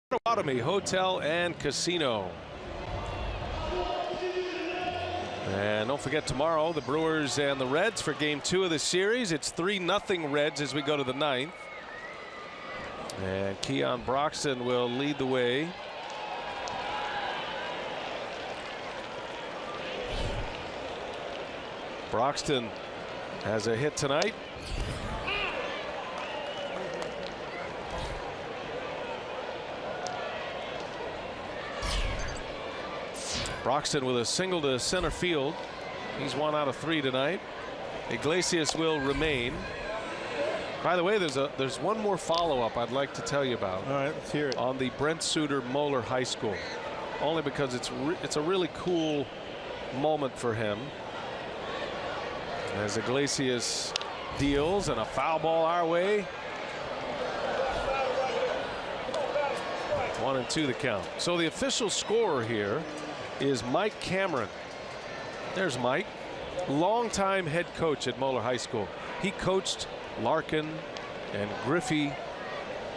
Potawatomi Hotel and Casino. And don't forget tomorrow the Brewers and the Reds for game 2 of the series. It's 3-0 Reds as we go to the 9th. And Keon Broxton will lead the way. Broxton has a hit tonight. Broxton with a single to center field. He's 1 out of 3 tonight. Iglesias will remain. By the way, there's one more follow-up I'd like to tell you about. All right, let's hear it. On the Brent Suter Moeller High School, only because it's a really cool moment for him. As Iglesias deals and a foul ball our way. 1-2 the count. So the official scorer here is Mike Cameron. There's Mike, longtime head coach at Moeller High School. He coached Larkin and Griffey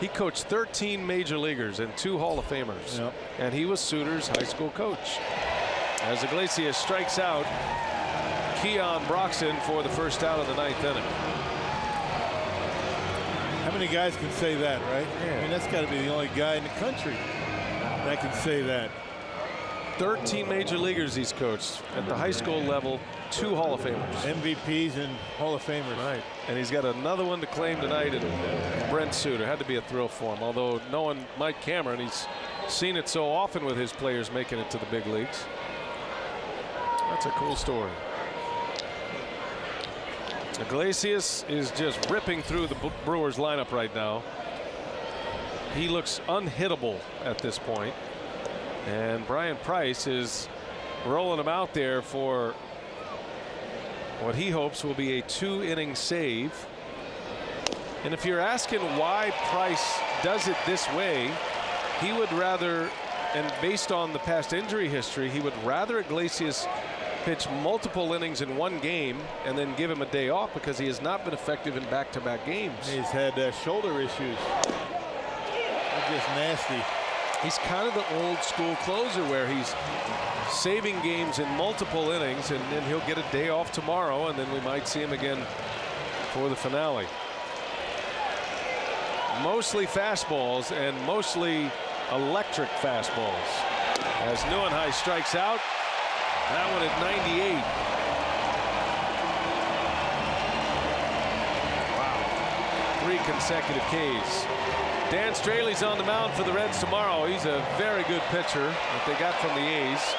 He coached 13 major leaguers and 2 Hall of Famers. Yep. And he was Suter's high school coach. As Iglesias strikes out Keon Broxton for the first out of the 9th inning. How many guys can say that, right? Yeah. I mean, that's got to be the only guy in the country that can say that. 13 major leaguers he's coached at the high school level, 2 Hall of Famers. MVPs and Hall of Famers. Right. And he's got another one to claim tonight in Brent Suter. Had to be a thrill for him, although knowing Mike Cameron, he's seen it so often with his players making it to the big leagues. That's a cool story. Iglesias is just ripping through the Brewers lineup right now. He looks unhittable at this point. And Brian Price is rolling him out there for what he hopes will be a 2-inning save. And if you're asking why Price does it this way, he would rather, and based on the past injury history, he would rather Iglesias pitch multiple innings in one game and then give him a day off, because he has not been effective in back-to-back games. He's had shoulder issues. They're just nasty. He's kind of the old school closer where he's saving games in multiple innings, and then he'll get a day off tomorrow, and then we might see him again for the finale. Mostly fastballs and mostly electric fastballs. As Neuenhuis strikes out, that one at 98. Wow. 3 consecutive Ks. Dan Straley's on the mound for the Reds tomorrow. He's a very good pitcher that they got from the A's.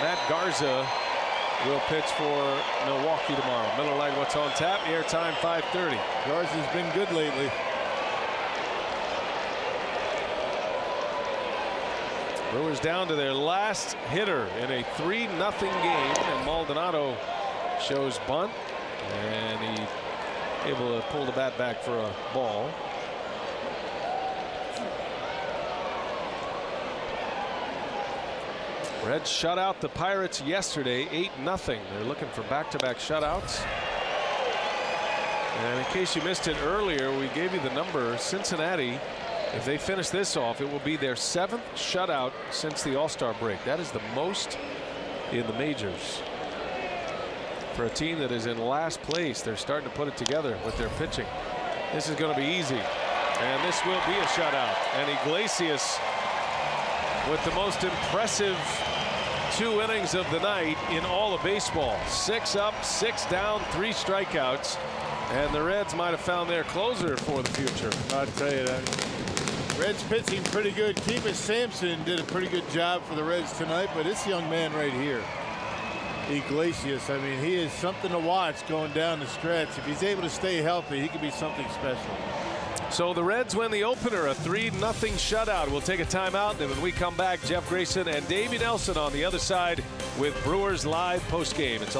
Matt Garza will pitch for Milwaukee tomorrow. Miller Lite, what's on tap? Airtime 5:30. Garza's been good lately. Brewers down to their last hitter in a 3-0 game, and Maldonado shows bunt, and he able to pull the bat back for a ball. Reds shut out the Pirates yesterday, 8-0. They're looking for back-to-back shutouts. And in case you missed it earlier, we gave you the number. Cincinnati, if they finish this off, it will be their 7th shutout since the All-Star break. That is the most in the majors. For a team that is in last place, they're starting to put it together with their pitching. This is going to be easy. And this will be a shutout. And Iglesias with the most impressive 2 innings of the night in all of baseball. 6 up, 6 down, 3 strikeouts. And the Reds might have found their closer for the future. I'll tell you that. Reds pitching pretty good. Keeper Sampson did a pretty good job for the Reds tonight, but this young man right here, Iglesias, I mean, he is something to watch going down the stretch. If he's able to stay healthy, he could be something special. So the Reds win the opener, a 3-0 shutout. We'll take a timeout, and when we come back, Jeff Grayson and Davey Nelson on the other side with Brewers Live postgame. It's all